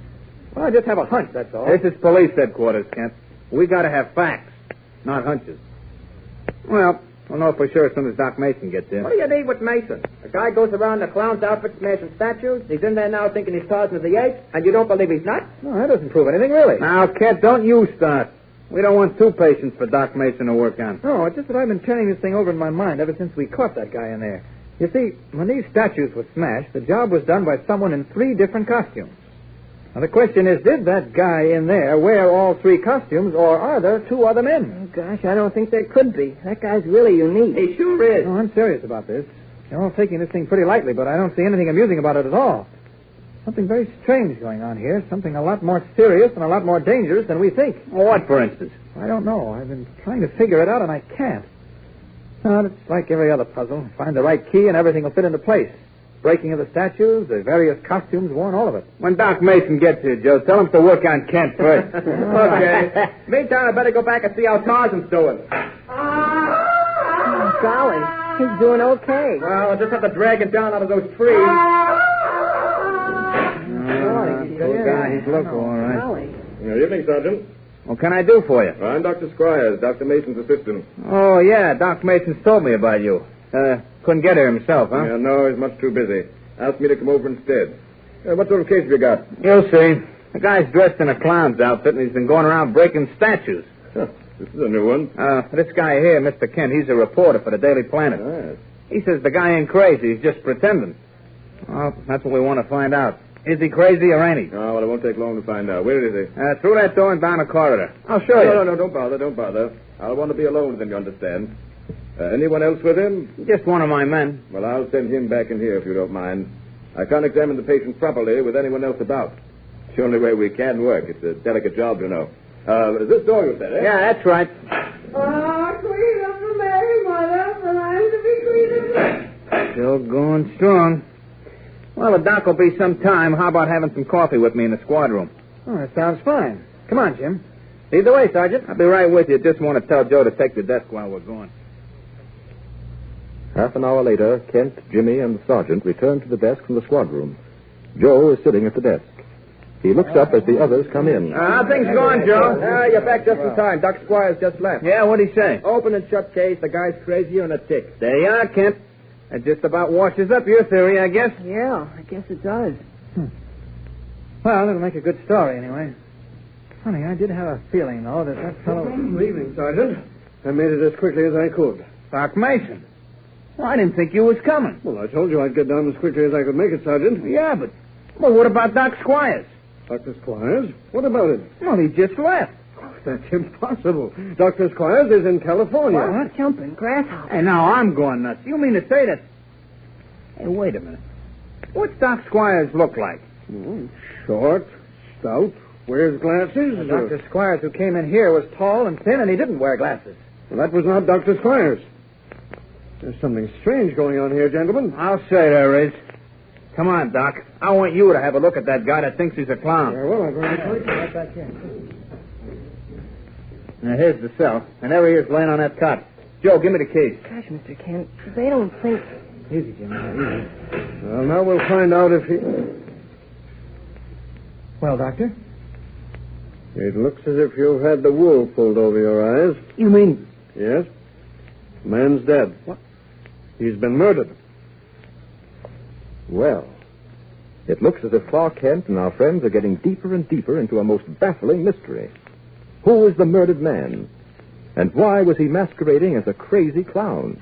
Well, I just have a hunch, that's all. This is police headquarters, Kent. We got to have facts, not hunches. Well, we'll know for sure as soon as Doc Mason gets in. What do you need with Mason? The guy goes around the clown's outfit smashing statues. He's in there now thinking he's Tarzan of the Apes, and you don't believe he's not? No, that doesn't prove anything, really. Now, Kent, don't you start. We don't want two patients for Doc Mason to work on. No, it's just that I've been turning this thing over in my mind ever since we caught that guy in there. You see, when these statues were smashed, the job was done by someone in 3 different costumes. Now, the question is, did that guy in there wear all 3 costumes, or are there 2 other men? Oh, gosh, I don't think there could be. That guy's really unique. He sure is. No, I'm serious about this. You're all taking this thing pretty lightly, but I don't see anything amusing about it at all. Something very strange going on here. Something a lot more serious and a lot more dangerous than we think. Well, what, for instance? I don't know. I've been trying to figure it out, and I can't. Well, it's like every other puzzle. Find the right key, and everything will fit into place. Breaking of the statues, the various costumes worn, all of it. When Doc Mason gets here, Joe, tell him to work on Kent first. Okay. Meantime, I better go back and see how Tarzan's doing. Oh, golly, he's doing okay. Well, I'll just have to drag him down out of those trees. Poor guy, he's local, all right. Golly. Good evening, Sergeant. What can I do for you? I'm Dr. Squires, Dr. Mason's assistant. Oh, yeah, Doc Mason's told me about you. Couldn't get here himself, huh? Yeah, no, he's much too busy. Asked me to come over instead. What sort of case have you got? You'll see. The guy's dressed in a clown's outfit, and he's been going around breaking statues. Huh, this is a new one. This guy here, Mr. Kent, he's a reporter for the Daily Planet. Yes. He says the guy ain't crazy. He's just pretending. Well, that's what we want to find out. Is he crazy or ain't he? Oh, well, it won't take long to find out. Where is he? Through that door and down the corridor. I'll show you. No, don't bother. I'll want to be alone with him, you understand. Anyone else with him? Just one of my men. Well, I'll send him back in here if you don't mind. I can't examine the patient properly with anyone else about. It's the only way we can work. It's a delicate job, you know. This door you said, eh? Yeah, that's right. Queen of the Mary Mother, and I'm to be queen of the... Still going strong. Well, the doc will be some time. How about having some coffee with me in the squad room? Oh, that sounds fine. Come on, Jim. Lead the way, Sergeant. I'll be right with you. Just want to tell Joe to take the desk while we're going. Half an hour later, Kent, Jimmy, and the sergeant return to the desk from the squad room. Joe is sitting at the desk. He looks up as the others come in. How things going, Joe? You're back just in time. Dr. Squires just left. Yeah, what'd he say? Open and shut case. The guy's crazier than a tick. There you are, Kent. That just about washes up your theory, I guess. Yeah, I guess it does. Well, it'll make a good story, anyway. Funny, I did have a feeling, though, that fellow... Good evening, Sergeant. I made it as quickly as I could. Doc Mason. Well, I didn't think you was coming. Well, I told you I'd get down as quickly as I could make it, Sergeant. Yeah, but... Well, what about Doc Squires? Dr. Squires? What about it? Well, he just left. Oh, that's impossible. Dr. Squires is in California. What? Jumping grasshopper. Hey, now I'm going nuts. You mean to say that... Hey, wait a minute. What's Doc Squires look like? Short, stout, wears glasses. Dr. Squires who came in here was tall and thin, and he didn't wear glasses. Well, that was not Dr. Squires. There's something strange going on here, gentlemen. I'll say there is. Come on, Doc. I want you to have a look at that guy that thinks he's a clown. Very well, I'm going to Right back here. Now, here's the cell. And there he is laying on that cot. Joe, give me the keys. Gosh, Mr. Kent, they don't think... Easy, Jim. Easy. Well, now we'll find out if he... Well, Doctor? It looks as if you've had the wool pulled over your eyes. You mean... Yes. Man's dead. What? He's been murdered. Well, it looks as if Clark Kent and our friends are getting deeper and deeper into a most baffling mystery. Who is the murdered man? And why was he masquerading as a crazy clown?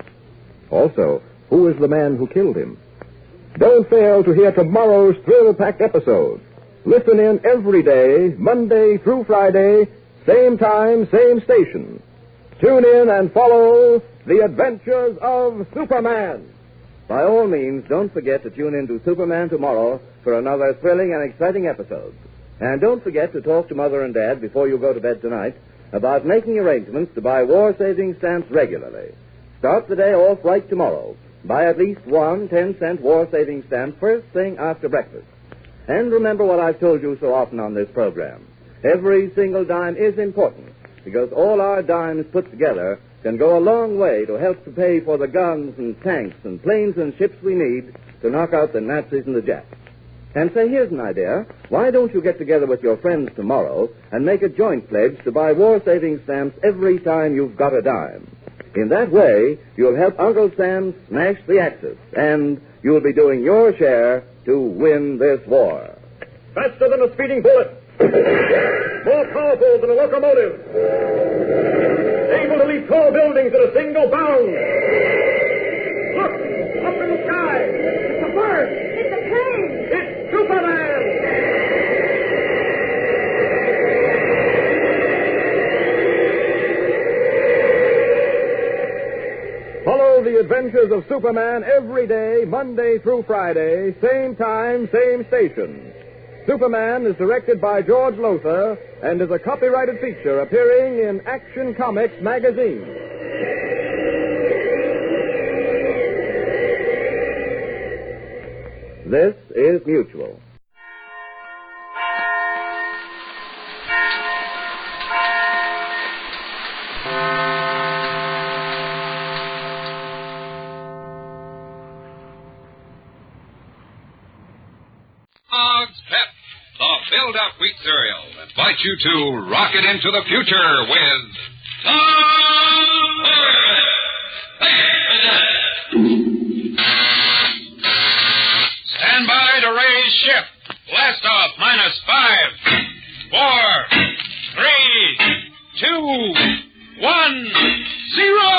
Also, who is the man who killed him? Don't fail to hear tomorrow's thrill-packed episode. Listen in every day, Monday through Friday, same time, same station. Tune in and follow The Adventures of Superman. By all means, don't forget to tune in to Superman tomorrow for another thrilling and exciting episode. And don't forget to talk to Mother and Dad before you go to bed tonight about making arrangements to buy war-saving stamps regularly. Start the day off right tomorrow. Buy at least one 10-cent war-saving stamp first thing after breakfast. And remember what I've told you so often on this program. Every single dime is important, because all our dimes put together can go a long way to help to pay for the guns and tanks and planes and ships we need to knock out the Nazis and the Japs. And say, here's an idea. Why don't you get together with your friends tomorrow and make a joint pledge to buy war-saving stamps every time you've got a dime? In that way, you'll help Uncle Sam smash the Axis, and you'll be doing your share to win this war. Faster than a speeding bullet. More powerful than a locomotive. Able to leap tall buildings at a single bound. Look, up in the sky. It's a bird. It's a plane. It's Superman. Follow the adventures of Superman every day, Monday through Friday, same time, same station. Superman is directed by George Lothar and is a copyrighted feature appearing in Action Comics magazine. This is Mutual. Build-up wheat cereal invite you to rocket into the future with Stand by to raise ship. Blast off -5, 4, 3, 2, 1, 0.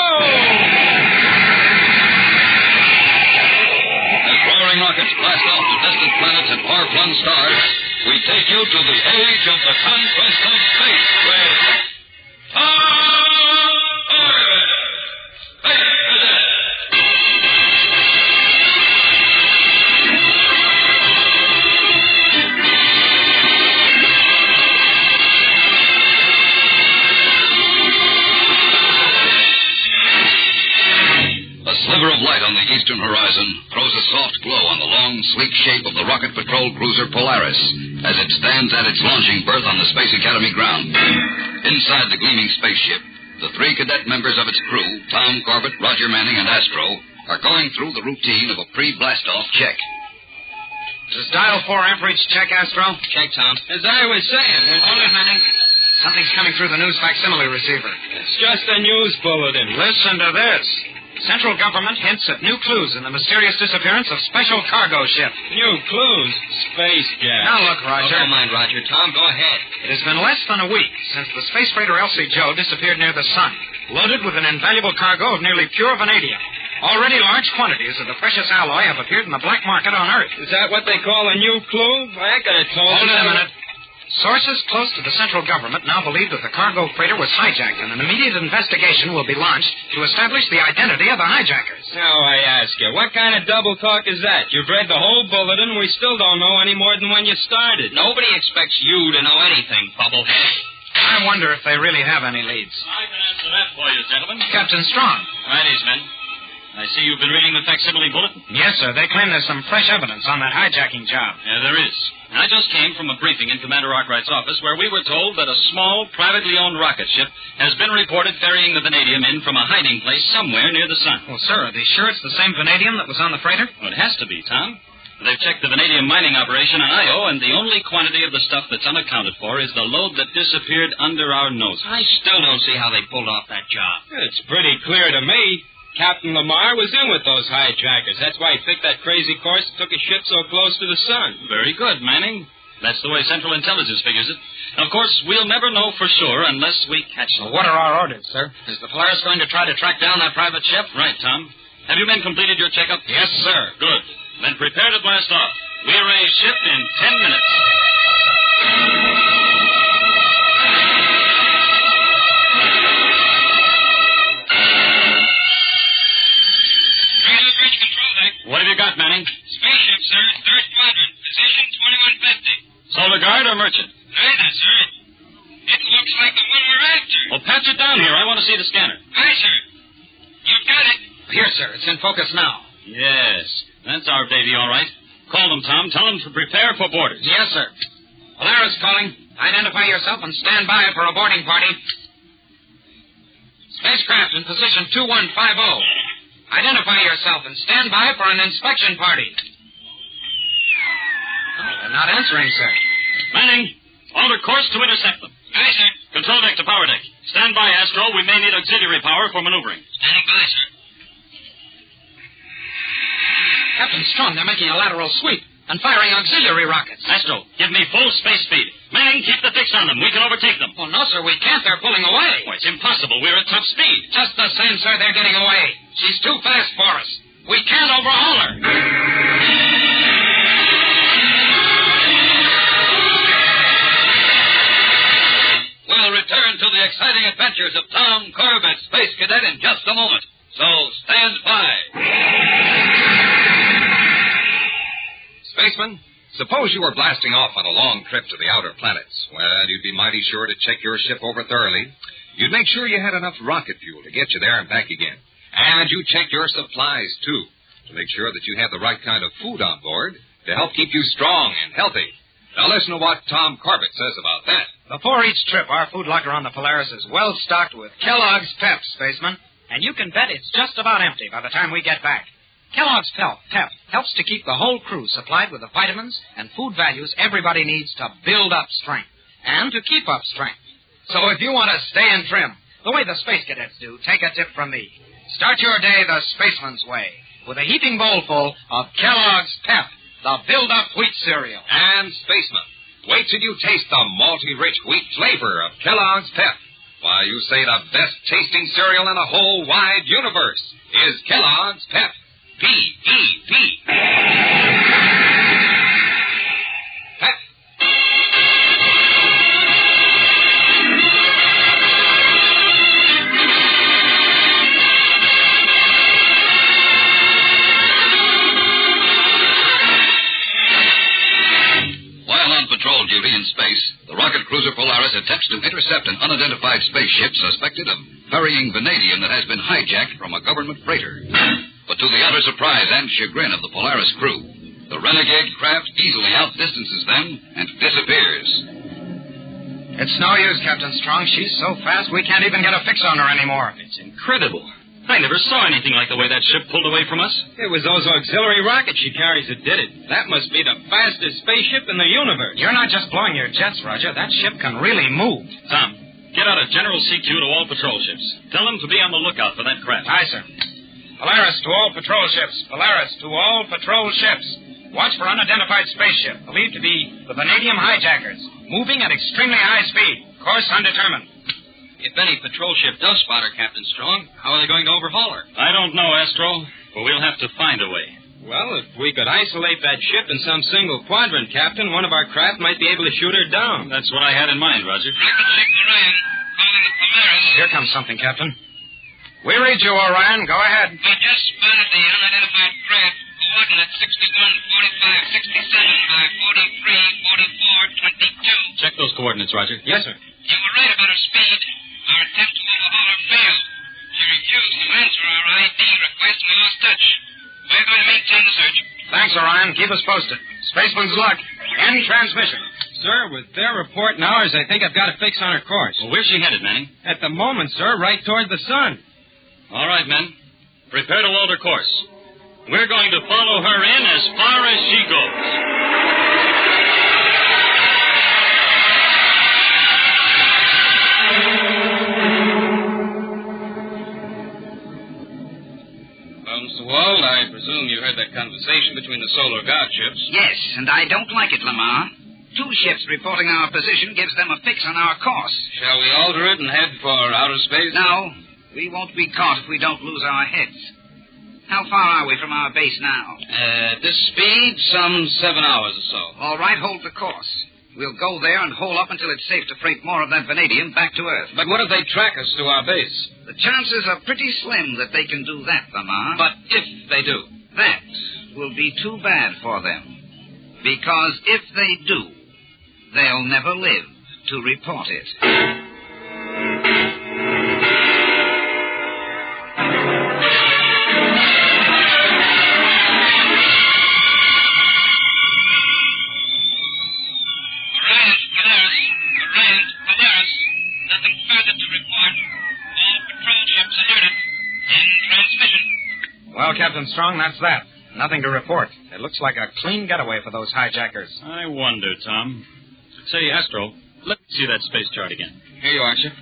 As roaring rockets blast off to distant planets and far-flung stars, we take you to the age of the conquest of space with A sliver of light on the eastern horizon throws a soft glow on the long, sleek shape of the rocket patrol cruiser Polaris as it stands at its launching berth on the Space Academy ground. Inside the gleaming spaceship, the 3 cadet members of its crew, Tom, Corbett, Roger Manning, and Astro, are going through the routine of a pre-blast-off check. This is dial 4 amperage check, Astro. Check, Tom. As I was saying... Hold it, Manning. Something's coming through the news facsimile receiver. It's just a news bulletin. Listen to this. Central government hints at new clues in the mysterious disappearance of special cargo ship. New clues? Space gas. Now look, Roger. Oh, don't mind, Roger. Tom, go ahead. It has been less than a week since the space freighter Elsie Joe disappeared near the sun, loaded with an invaluable cargo of nearly pure vanadium. Already large quantities of the precious alloy have appeared in the black market on Earth. Is that what they call a new clue? I could have told you. Hold it a minute. Sources close to the central government now believe that the cargo freighter was hijacked, and an immediate investigation will be launched to establish the identity of the hijackers. Now, I ask you, what kind of double talk is that? You've read the whole bulletin, we still don't know any more than when you started. Nobody expects you to know anything, Bubblehead. I wonder if they really have any leads. I can answer that for you, gentlemen. Captain Strong. Right is, men. I see you've been reading the facsimile bulletin. Yes, sir. They claim there's some fresh evidence on that hijacking job. Yeah, there is. I just came from a briefing in Commander Arkwright's office where we were told that a small, privately owned rocket ship has been reported ferrying the vanadium in from a hiding place somewhere near the sun. Well, sir, are they sure it's the same vanadium that was on the freighter? Well, it has to be, Tom. They've checked the vanadium mining operation on Io, and the only quantity of the stuff that's unaccounted for is the load that disappeared under our noses. I still don't see how they pulled off that job. It's pretty clear to me. Captain Lamar was in with those hijackers. That's why he picked that crazy course and took his ship so close to the sun. Very good, Manning. That's the way Central Intelligence figures it. Of course, we'll never know for sure unless we catch them. What are our orders, sir? Is the Polaris going to try to track down that private ship? Right, Tom. Have you men completed your checkup? Yes, sir. Good. Then prepare to blast off. We'll raise ship in 10 minutes. What have you got, Manning? Spaceship, sir. Third quadrant. Position 2150. Solar guard or merchant? Neither, sir. It looks like the one we're after. Well, patch it down here. I want to see the scanner. Aye, sir. You've got it. Here, sir. It's in focus now. Yes. That's our baby, all right. Call them, Tom. Tell them to prepare for boarders. Yes, sir. Polaris calling. Identify yourself and stand by for a boarding party. Spacecraft in position 2150. Identify yourself and stand by for an inspection party. Oh, they're not answering, sir. Manning, alter course to intercept them. Aye, sir. Control deck to power deck. Stand by, Astro. We may need auxiliary power for maneuvering. Standing by, sir. Captain Strong, they're making a lateral sweep and firing auxiliary rockets. Astro, give me full space speed. Manning, keep the fix on them. We can overtake them. Oh, no, sir, we can't. They're pulling away. Oh, it's impossible. We're at top speed. Just the same, sir, they're getting away. She's too fast for us. We can't overhaul her. We'll return to the exciting adventures of Tom Corbett, Space Cadet, in just a moment. So stand by. Spaceman, suppose you were blasting off on a long trip to the outer planets. Well, you'd be mighty sure to check your ship over thoroughly. You'd make sure you had enough rocket fuel to get you there and back again. And you'd check your supplies, too, to make sure that you had the right kind of food on board to help keep you strong and healthy. Now listen to what Tom Corbett says about that. Before each trip, our food locker on the Polaris is well stocked with Kellogg's Pep, spaceman. And you can bet it's just about empty by the time we get back. Kellogg's Pep helps to keep the whole crew supplied with the vitamins and food values everybody needs to build up strength and to keep up strength. So if you want to stay in trim, the way the Space Cadets do, take a tip from me. Start your day the spaceman's way with a heaping bowl full of Kellogg's Pep, the build-up wheat cereal. And Spaceman, wait till you taste the malty rich wheat flavor of Kellogg's Pep. Why, you say the best-tasting cereal in the whole wide universe is Kellogg's Pep. P-E-P. Pep. While on patrol duty in space, the rocket cruiser Polaris attempts to intercept an unidentified spaceship suspected of carrying vanadium that has bbeen hijacked from a government freighter. But to the utter surprise and chagrin of the Polaris crew, the renegade craft easily outdistances them and disappears. It's no use, Captain Strong. She's so fast we can't even get a fix on her anymore. It's incredible. I never saw anything like the way that ship pulled away from us. It was those auxiliary rockets she carries that did it. That must be the fastest spaceship in the universe. You're not just blowing your jets, Roger. That ship can really move. Tom, get out a general C-Chute to all patrol ships. Tell them to be on the lookout for that craft. Aye, sir. Polaris to all patrol ships. Polaris to all patrol ships. Watch for unidentified spaceship, believed to be the vanadium hijackers, moving at extremely high speed. Course undetermined. If any patrol ship does spot her, Captain Strong, how are they going to overhaul her? I don't know, Astro, but we'll have to find a way. Well, if we could isolate that ship in some single quadrant, Captain, one of our craft might be able to shoot her down. That's what I had in mind, Roger. Rocket signal Ryan. Calling the Polaris. Here comes something, Captain. We read you, Orion. Go ahead. I just spotted the unidentified craft. Coordinate 614567 by 434422. Check those coordinates, Roger. Yes, sir. You were right about her speed. Our attempt to overhaul her failed. She refused to answer our ID request and we lost touch. We're going to maintain the search. Thanks, Orion. Keep us posted. Spaceman's luck. End transmission. Sir, with their report and ours, I think I've got a fix on her course. Well, where's she headed, Manning? At the moment, sir, right toward the sun. All right, men. Prepare to alter course. We're going to follow her in as far as she goes. overheard that conversation between the solar guard ships. Yes, and I don't like it, Lamar. 2 ships reporting our position gives them a fix on our course. Shall we alter it and head for outer space? No, we won't be caught if we don't lose our heads. How far are we from our base now? At this speed, some 7 hours or so. All right, hold the course. We'll go there and hole up until it's safe to freight more of that vanadium back to Earth. But what if they track us to our base? The chances are pretty slim that they can do that, Lamar. But if they do? That will be too bad for them. Because if they do, they'll never live to report it. Polaris. Nothing further to report. All patrol ships alerted. In transmission. Well, Captain Strong, that's that. Nothing to report. It looks like a clean getaway for those hijackers. I wonder, Tom. Say, Astro, let's see that space chart again. Here you are, Chip.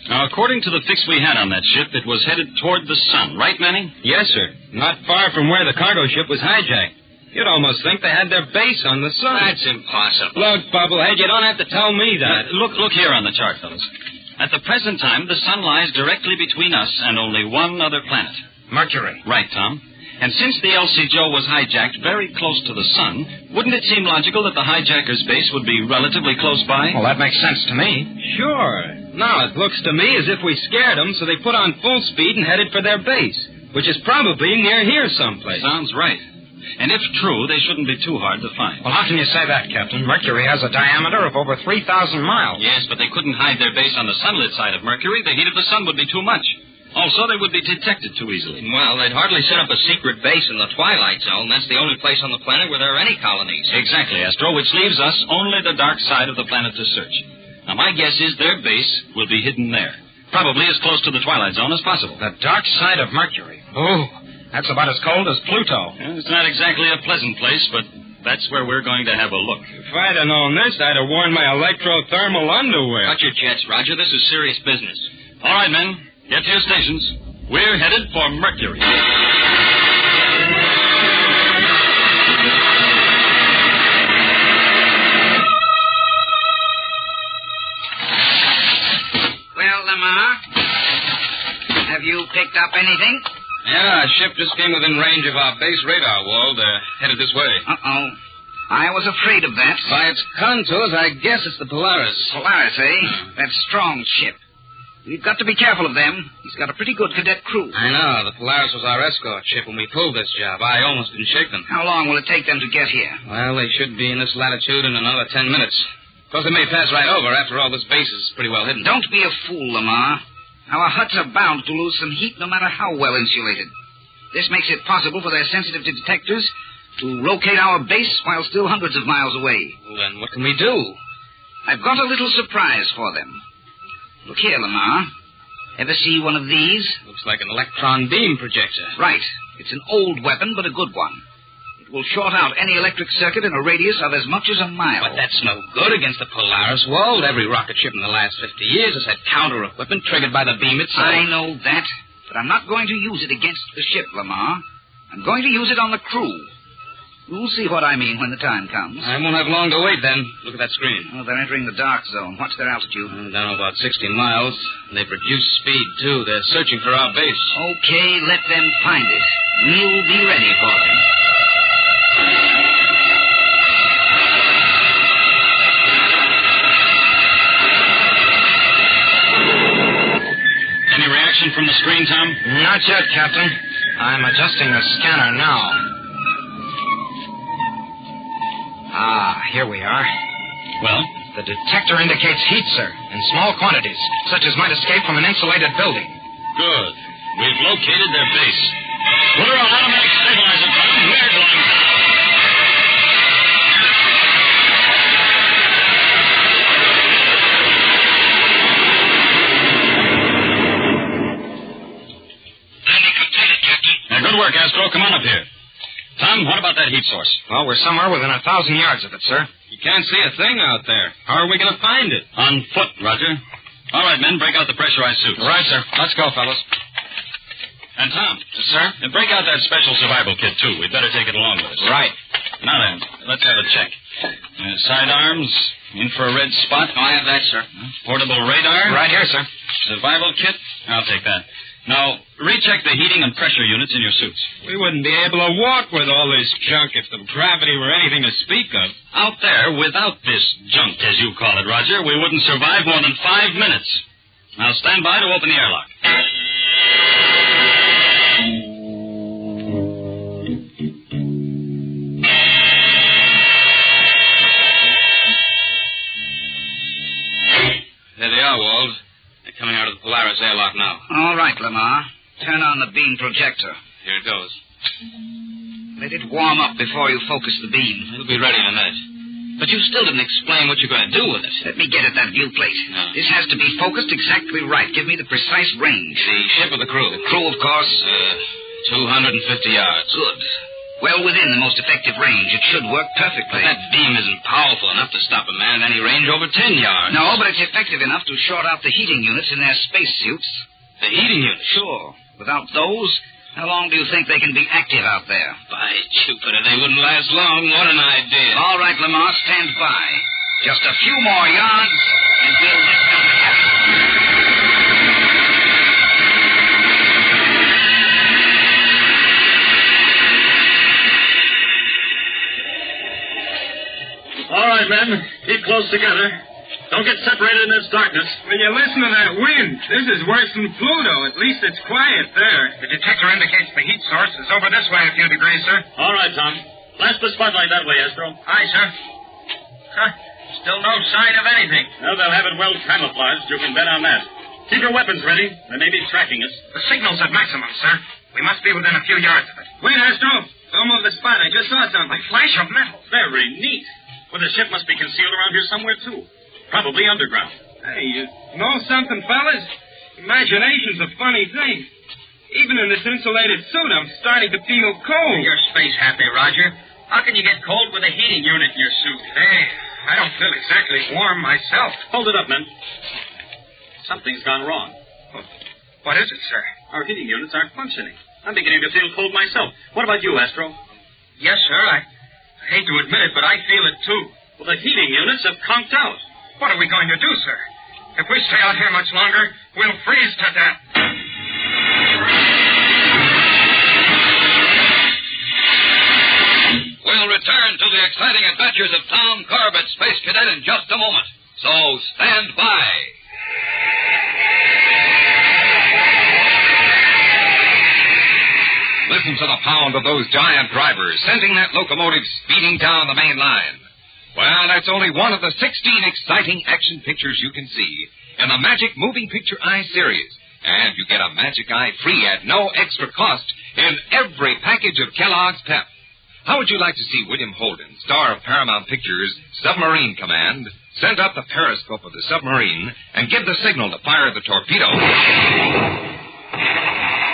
Now, according to the fix we had on that ship, it was headed toward the sun, right, Manning? Yes, sir. Not far from where the cargo ship was hijacked. You'd almost think they had their base on the sun. That's impossible. Look, Bubblehead, you don't have to tell me that. Look here on the chart, fellas. At the present time, the sun lies directly between us and only one other planet. Mercury. Right, Tom. And since the LC Joe was hijacked very close to the sun, wouldn't it seem logical that the hijacker's base would be relatively close by? Well, that makes sense to me. Sure. Now, it looks to me as if we scared them, so they put on full speed and headed for their base, which is probably near here someplace. Sounds right. And if true, they shouldn't be too hard to find. Well, how can you say that, Captain? Mercury has a diameter of over 3,000 miles. Yes, but they couldn't hide their base on the sunlit side of Mercury. The heat of the sun would be too much. Also, they would be detected too easily. Well, they'd hardly set up a secret base in the Twilight Zone. That's the only place on the planet where there are any colonies. Exactly, Astro, which leaves us only the dark side of the planet to search. Now, my guess is their base will be hidden there. Probably as close to the Twilight Zone as possible. The dark side of Mercury. Oh, that's about as cold as Pluto. Yeah, it's not exactly a pleasant place, but that's where we're going to have a look. If I'd have known this, I'd have worn my electrothermal underwear. Cut your jets, Roger. This is serious business. All right, men. Get to your stations. We're headed for Mercury. Well, Lamar, have you picked up anything? Yeah, a ship just came within range of our base radar wall. They're headed this way. Uh-oh. I was afraid of that. By its contours, I guess it's the Polaris. Polaris, eh? That strong ship. We've got to be careful of them. He's got a pretty good cadet crew. I know. The Polaris was our escort ship when we pulled this job. I almost didn't shake them. How long will it take them to get here? Well, they should be in this latitude in another 10 minutes. Of course, they may pass right over. After all, this base is pretty well hidden. Don't be a fool, Lamar. Our huts are bound to lose some heat no matter how well insulated. This makes it possible for their sensitive detectors to locate our base while still hundreds of miles away. Well, then what can we do? I've got a little surprise for them. Look here, Lamar. Ever see one of these? Looks like an electron beam projector. Right. It's an old weapon, but a good one. It will short out any electric circuit in a radius of as much as a mile. But that's no good against the Polaris World. Every rocket ship in the last 50 years has had counter-equipment triggered by the beam itself. I know that, but I'm not going to use it against the ship, Lamar. I'm going to use it on the crew. You'll see what I mean when the time comes. I won't have long to wait, then. Look at that screen. Oh, they're entering the dark zone. What's their altitude? Down about 60 miles. They've reduced speed, too. They're searching for our base. Okay, let them find it. We'll be ready for them. Any reaction from the screen, Tom? Not yet, Captain. I'm adjusting the scanner now. Ah, here we are. Well? The detector indicates heat, sir, in small quantities, such as might escape from an insulated building. Good. We've located their base. We're on automatic stabilizer, Tom. We're going down. Landing completed, Captain. Now, good work, Astro. Come on up here. Tom, what about that heat source? Well, we're somewhere within 1,000 yards of it, sir. You can't see a thing out there. How are we going to find it? On foot, Roger. All right, men, break out the pressurized suits. Right, sir. Let's go, fellas. And Tom. Sir? Break out that special survival kit, too. We'd better take it along with us. Right. Now then, let's have a check. Sidearms, infrared spot. Oh, I have that, sir. Portable radar. Right here, sir. Survival kit. I'll take that. Now, recheck the heating and pressure units in your suits. We wouldn't be able to walk with all this junk if the gravity were anything to speak of. Out there, without this junk, as you call it, Roger, we wouldn't survive more than 5 minutes. Now, stand by to open the airlock. There they are, Wald. They're coming out of the Polaris airlock now. All right, Lamar. Turn on the beam projector. Here it goes. Let it warm up before you focus the beam. It'll be ready in a minute. But you still didn't explain what you're going to do with it. Let me get at that view plate. No. This has to be focused exactly right. Give me the precise range. The ship or the crew? The crew, of course. 250 yards. Good. Well within the most effective range. It should work perfectly. But that beam isn't powerful enough to stop a man at any range over 10 yards. No, but it's effective enough to short out the heating units in their spacesuits. The heating units? Sure. Without those, how long do you think they can be active out there? By Jupiter, they wouldn't last long. What an idea. All right, Lamar, stand by. Just a few more yards, and we'll let them have it. All right, men. Keep close together. Don't get separated in this darkness. Will you listen to that wind? This is worse than Pluto. At least it's quiet there. The detector indicates the heat source is over this way a few degrees, sir. All right, Tom. Blast the spotlight that way, Astro. Aye, sir. Huh. Still no sign of anything. Well, they'll have it well camouflaged. You can bet on that. Keep your weapons ready. They may be tracking us. The signal's at maximum, sir. We must be within a few yards of it. Wait, Astro. Don't move the spot. I just saw something. A flash of metal. Very neat. Well, the ship must be concealed around here somewhere, too. Probably underground. Hey, you know something, fellas? Imagination's a funny thing. Even in this insulated suit, I'm starting to feel cold. You're space happy, Roger. How can you get cold with a heating unit in your suit? Hey, I don't feel exactly warm myself. Hold it up, men. Something's gone wrong. What is it, sir? Our heating units aren't functioning. I'm beginning to feel cold myself. What about you, Astro? Yes, sir. I hate to admit it, but I feel it, too. Well, the heating units have conked out. What are we going to do, sir? If we stay out here much longer, we'll freeze to death. We'll return to the exciting adventures of Tom Corbett, Space Cadet, in just a moment. So stand by. Listen to the pound of those giant drivers sending that locomotive speeding down the main line. Well, that's only one of the 16 exciting action pictures you can see in the Magic Moving Picture Eye series. And you get a Magic Eye free at no extra cost in every package of Kellogg's Pep. How would you like to see William Holden, star of Paramount Pictures' Submarine Command, send up the periscope of the submarine and give the signal to fire the torpedo?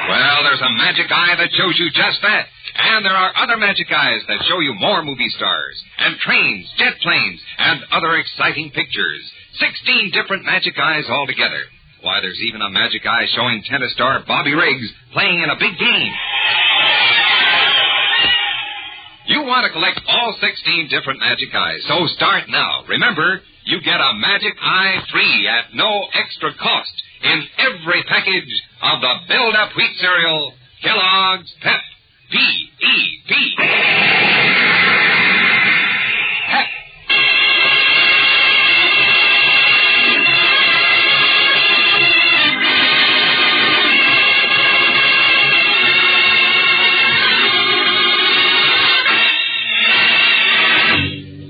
Well, there's a Magic Eye that shows you just that. And there are other Magic Eyes that show you more movie stars, and trains, jet planes, and other exciting pictures. 16 different Magic Eyes altogether. Why, there's even a Magic Eye showing tennis star Bobby Riggs playing in a big game. You want to collect all 16 different Magic Eyes, so start now. Remember, you get a Magic Eye free at no extra cost in every package of the Build-Up Wheat Cereal, Kellogg's Pep. P-E-P. Pep.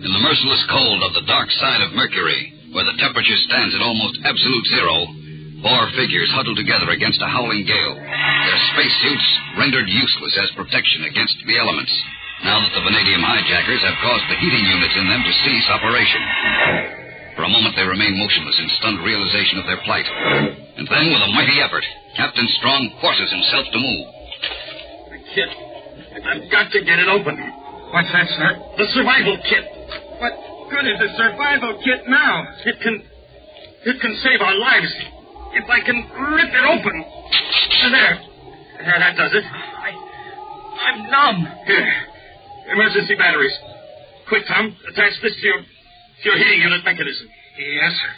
In the merciless cold of the dark side of Mercury, where the temperature stands at almost absolute zero, 4 figures huddled together against a howling gale, their spacesuits rendered useless as protection against the elements, now that the vanadium hijackers have caused the heating units in them to cease operation. For a moment, they remain motionless in stunned realization of their plight. And then, with a mighty effort, Captain Strong forces himself to move. The kit. I've got to get it open. What's that, sir? The survival kit. What good is the survival kit now? It can save our lives. If I can rip it open. There. That does it. I'm numb. Here. Emergency batteries. Quick, Tom. Attach this to your heating unit mechanism. Yes, sir.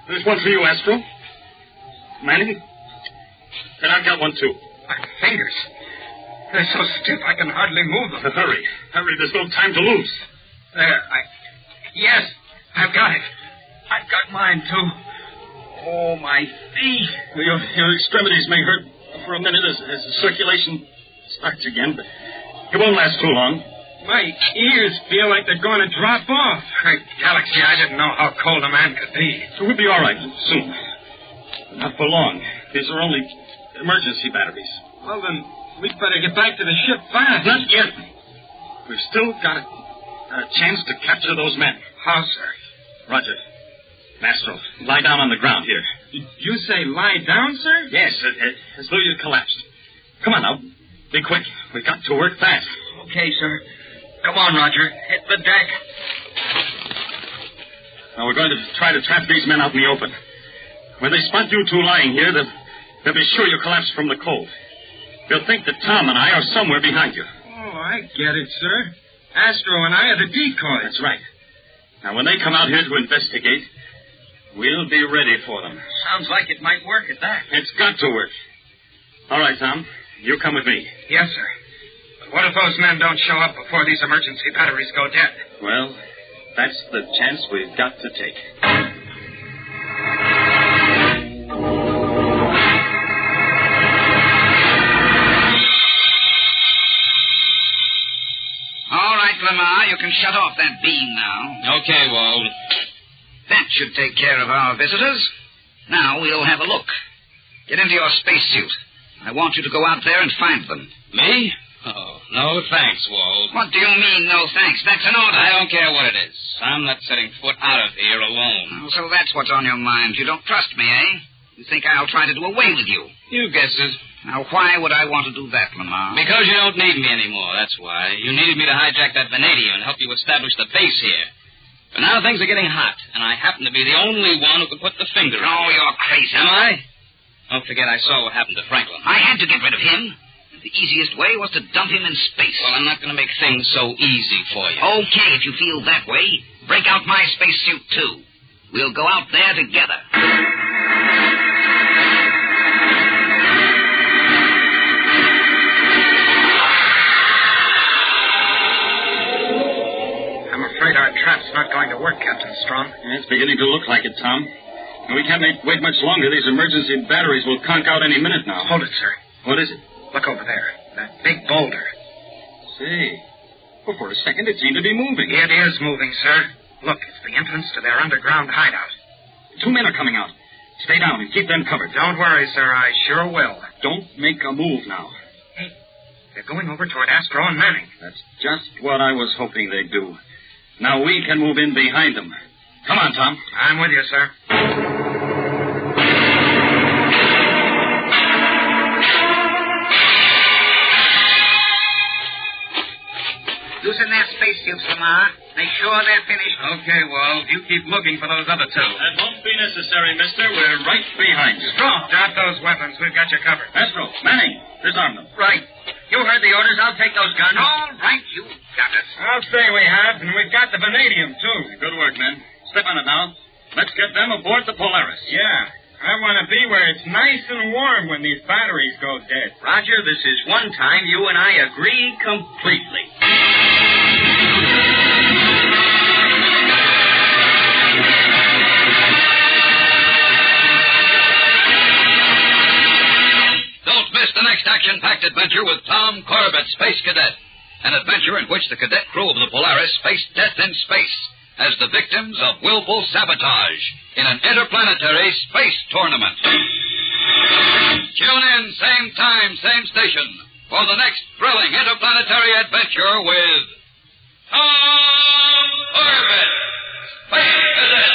There's one for you, Astro. Manning? And I've got one, too. My fingers. They're so stiff I can hardly move them. Hurry. There's no time to lose. There. Yes, I've got it. I've got mine, too. Oh, my feet. Your extremities may hurt for a minute as the circulation starts again, but it won't last too long. My ears feel like they're going to drop off. Great galaxy, I didn't know how cold a man could be. So we'll be all right soon. But not for long. These are only emergency batteries. Well, then, we'd better get back to the ship fast. Not yet. We've still got a chance to capture those men. How, sir? Roger. Astro, lie down on the ground here. You say lie down, sir? Yes, as though you'd collapsed. Come on now. Be quick. We've got to work fast. Okay, sir. Come on, Roger. Hit the deck. Now, we're going to try to trap these men out in the open. When they spot you two lying here, they'll be sure you collapsed from the cold. They'll think that Tom and I are somewhere behind you. Oh, I get it, sir. Astro and I are the decoys. That's right. Now, when they come out here to investigate, we'll be ready for them. Sounds like it might work at that. It's got to work. All right, Tom. You come with me. Yes, sir. But what if those men don't show up before these emergency batteries go dead? Well, that's the chance we've got to take. All right, Lamar, you can shut off that beam now. Okay, Wald. That should take care of our visitors. Now we'll have a look. Get into your spacesuit. I want you to go out there and find them. Me? Oh, no thanks, Wald. What do you mean, no thanks? That's an order. I don't care what it is. I'm not setting foot out of here alone. Oh, so that's what's on your mind. You don't trust me, eh? You think I'll try to do away with you? You guess it. Now, why would I want to do that, Lamar? Because you don't need me anymore, that's why. You needed me to hijack that vanadium and help you establish the base here. But now things are getting hot, and I happen to be the only one who can put the finger on it. Oh, you're crazy. Am I? Don't forget I saw what happened to Franklin. I had to get rid of him. The easiest way was to dump him in space. Well, I'm not going to make things so easy for you. Okay, if you feel that way, break out my spacesuit, too. We'll go out there together. I'm afraid our trap's not going to work, Captain Strong. It's beginning to look like it, Tom. We can't wait much longer. These emergency batteries will conk out any minute now. Hold it, sir. What is it? Look over there. That big boulder. Say, well, for a second it seemed to be moving. It is moving, sir. Look, it's the entrance to their underground hideout. 2 men are coming out. Stay down and keep them covered. Don't worry, sir. I sure will. Don't make a move now. Hey, they're going over toward Astro and Manning. That's just what I was hoping they'd do. Now we can move in behind them. Come on, Tom. I'm with you, sir. Loosen their spacesuits, Lamar. Make sure they're finished. Okay, Wald. You keep looking for those other two. That won't be necessary, mister. We're right behind you. Strong. Drop those weapons. We've got you covered. Astro, Manning, disarm them. Right. You heard the orders. I'll take those guns. All right, you got it. I'll say we have, and we've got the vanadium, too. Good work, men. Step on it now. Let's get them aboard the Polaris. Yeah. I want to be where it's nice and warm when these batteries go dead. Roger, this is one time you and I agree completely. Don't miss the next action-packed adventure with Tom Corbett, Space Cadet. An adventure in which the cadet crew of the Polaris face death in space as the victims of willful sabotage in an interplanetary space tournament. Tune in, same time, same station, for the next thrilling interplanetary adventure with Tom Corbett, Space Cadet.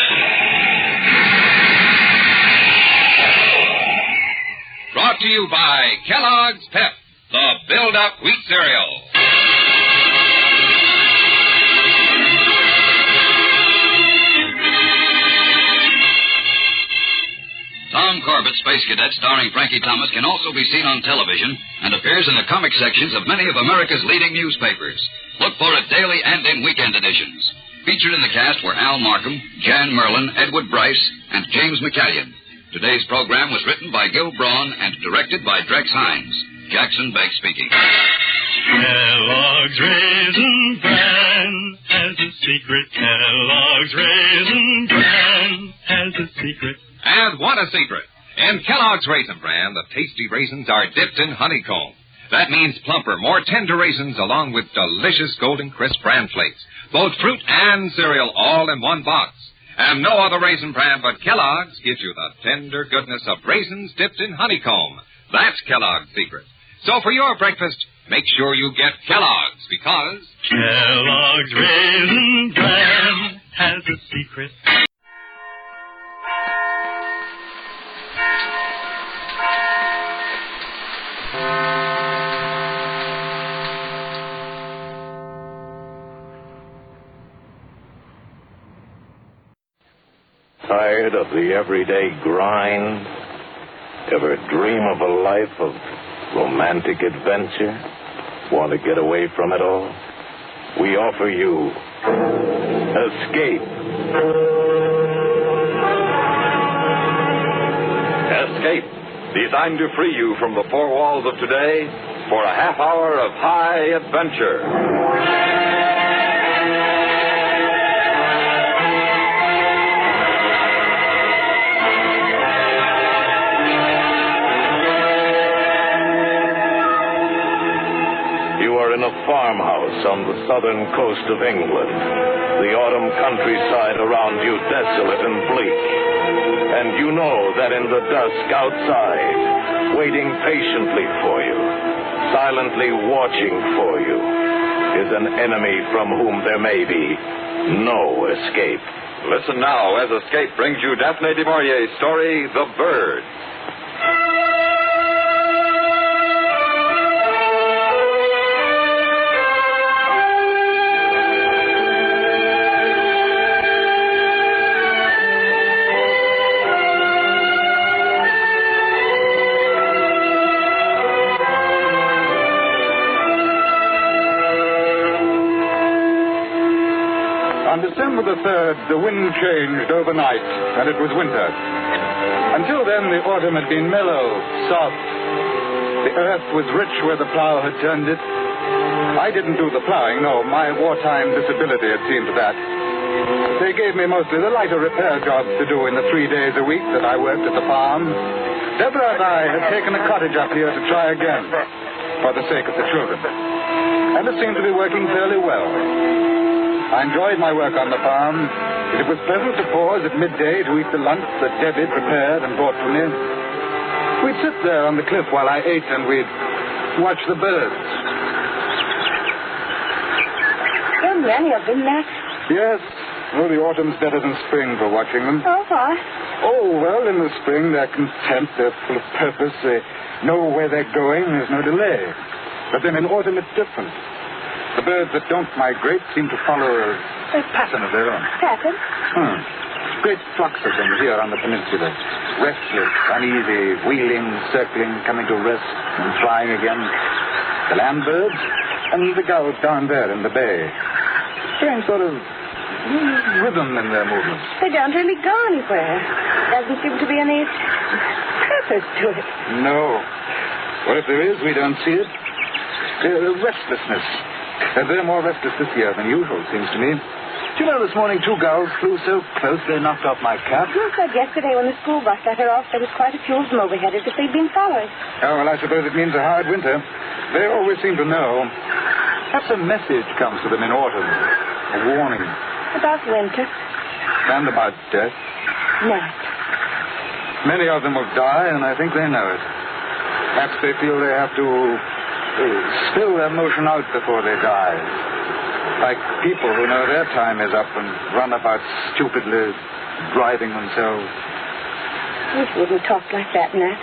Brought to you by Kellogg's Pep, the Build-Up Wheat Cereal. Tom Hiram Corbett, Space Cadet, starring Frankie Thomas, can also be seen on television and appears in the comic sections of many of America's leading newspapers. Look for it daily and in weekend editions. Featured in the cast were Al Markham, Jan Merlin, Edward Bryce, and James McCallion. Today's program was written by Gil Braun and directed by Drex Hines. Jackson Begg speaking. Kellogg's Raisin Bran has a secret. Kellogg's Raisin Bran has a secret. And what a secret! In Kellogg's Raisin Bran, the tasty raisins are dipped in honeycomb. That means plumper, more tender raisins along with delicious golden crisp bran flakes. Both fruit and cereal all in one box. And no other raisin bran but Kellogg's gives you the tender goodness of raisins dipped in honeycomb. That's Kellogg's secret. So for your breakfast, make sure you get Kellogg's, because Kellogg's Raisin Bran has a secret. Tired of the everyday grind? Ever dream of a life of romantic adventure? Want to get away from it all? We offer you Escape. Escape, designed to free you from the four walls of today for a half hour of high adventure. In a farmhouse on the southern coast of England, the autumn countryside around you desolate and bleak. And you know that in the dusk outside, waiting patiently for you, silently watching for you, is an enemy from whom there may be no escape. Listen now as Escape brings you Daphne du Maurier's story, The Bird. On December the 3rd, the wind changed overnight, and it was winter. Until then, the autumn had been mellow, soft. The earth was rich where the plow had turned it. I didn't do the plowing, no. My wartime disability had seen to that. They gave me mostly the lighter repair jobs to do in the 3 days a week that I worked at the farm. Deborah and I had taken a cottage up here to try again, for the sake of the children. And it seemed to be working fairly well. I enjoyed my work on the farm. It was pleasant to pause at midday to eat the lunch that Debbie prepared and brought for me. We'd sit there on the cliff while I ate, and we'd watch the birds. So many of them, Max. Yes. Oh, the autumn's better than spring for watching them. So far. Oh, well, in the spring they're content, they're full of purpose, they know where they're going, there's no delay. But then in autumn it's different. The birds that don't migrate seem to follow a pattern of their own. Pattern? Great flocks of them here on the peninsula. Restless, uneasy, wheeling, circling, coming to rest and flying again. The land birds and the gulls down there in the bay. Strange sort of rhythm in their movements. They don't really go anywhere. Doesn't seem to be any purpose to it. No. Or if there is, we don't see it. Restlessness. They're more restless this year than usual, seems to me. Do you know, this morning 2 gulls flew so close they knocked off my cap? You said yesterday when the school bus let her off, there was quite a few of them overhead as if they'd been followed. Oh, well, I suppose it means a hard winter. They always seem to know. Perhaps a message comes to them in autumn. A warning. About winter. And about death. Nat. Many of them will die, and I think they know it. Perhaps they feel they have to spill their emotion out before they die. Like people who know their time is up and run about stupidly driving themselves. You wouldn't talk like that, Nat.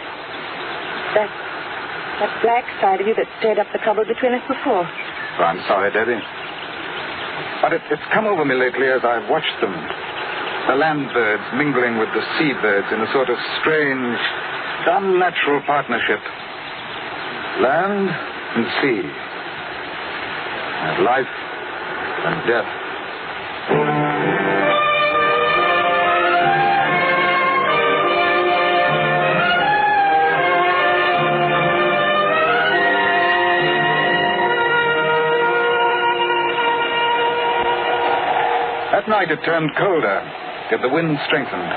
That black side of you that stirred up the trouble between us before. Well, I'm sorry, Debbie. But it's come over me lately as I've watched them. The land birds mingling with the sea birds in a sort of strange, unnatural partnership. Land and sea. And life and death. At night it turned colder, yet the wind strengthened.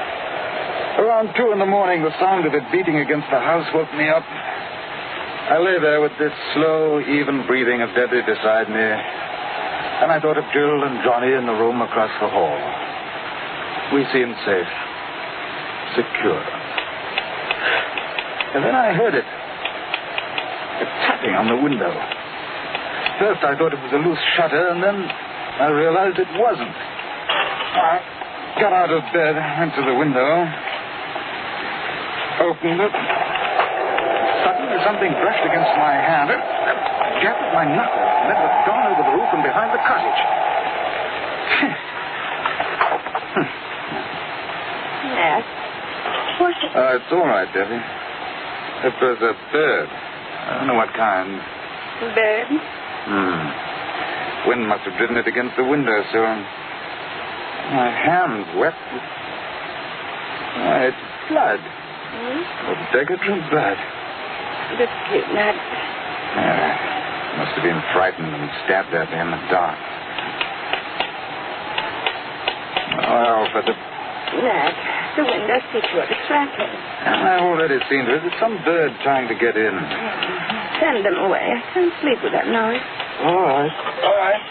Around 2 a.m, the sound of it beating against the house woke me up. I lay there with this slow, even breathing of Debbie beside me, and I thought of Jill and Johnny in the room across the hall. We seemed safe, secure. And then I heard it. A tapping on the window. First I thought it was a loose shutter, and then I realized it wasn't. I got out of bed, went to the window, opened it. Suddenly something brushed against my hand. It jabbed at my knuckles, and then it was gone over the roof and behind the cottage. Yes. What's it? It's all right, Debbie. It was a bird. I don't know what kind. Bird? Wind must have driven it against the window, so my hand's wet. It's blood. A Degatron blood. That's cute, Nat. Yeah, must have been frightened and stabbed at me in the dark. Well, but the... Nat, the window's secret. It's rattling. I've already seen it. It's some bird trying to get in. Send them away. I can't sleep with that noise. All right. All right.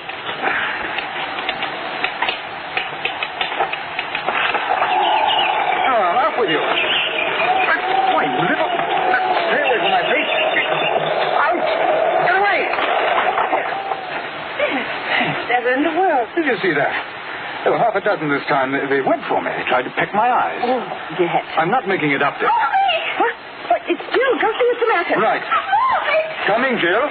With you. Why, you little... Stay away from my face. Out! Get away! Never in the world. Did you see that? There were half a dozen this time. They went for me. They tried to peck my eyes. Oh, yes. I'm not making it up, Dick. What? What? It's Jill. Go see what's the matter. Right. Coming, Jill.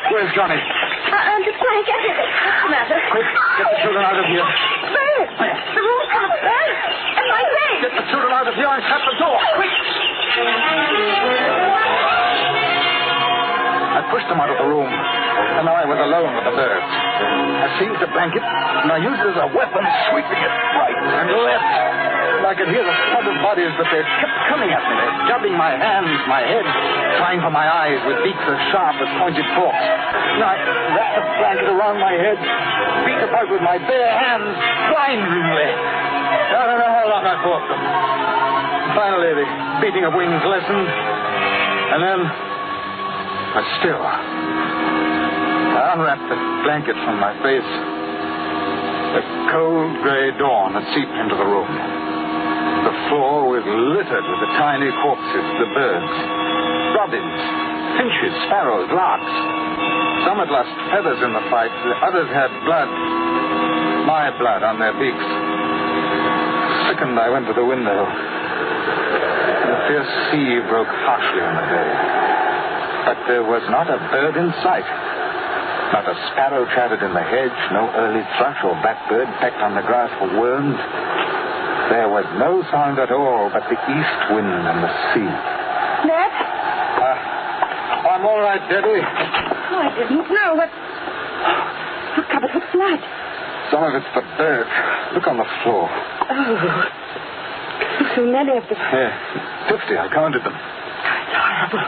Where's Johnny? Under the blanket. What's the matter? Quick, get the children out of here. Bird. The room comes bird. And my leg. Get the children out of here and shut the door. Quick. I pushed them out of the room, and now I was alone with the birds. I seized a blanket, and I used it as a weapon, sweeping it right and left. And I could hear the thud of bodies, but they kept coming at me. They jabbing my hands, my head, trying for my eyes with beaks as sharp as pointed forks. And I wrapped the blanket around my head, beat about with my bare hands, blindly. I don't know how long I fought them. Finally, the beating of wings lessened, and then... But still, I unwrapped the blanket from my face. The cold gray dawn had seeped into the room. The floor was littered with the tiny corpses of the birds. Robins, finches, sparrows, larks. Some had lost feathers in the fight. The others had blood. My blood on their beaks. Sickened, I went to the window. The fierce sea broke harshly on the day. But there was not a bird in sight. Not a sparrow chattered in the hedge, no early thrush or blackbird pecked on the grass for worms. There was no sound at all but the east wind and the sea. Ned? I'm all right, Debbie. Oh, I didn't know. We're covered with blood. Some of it's the birds. Look on the floor. Oh. So many of them. Yeah, 50. I counted them. It's horrible.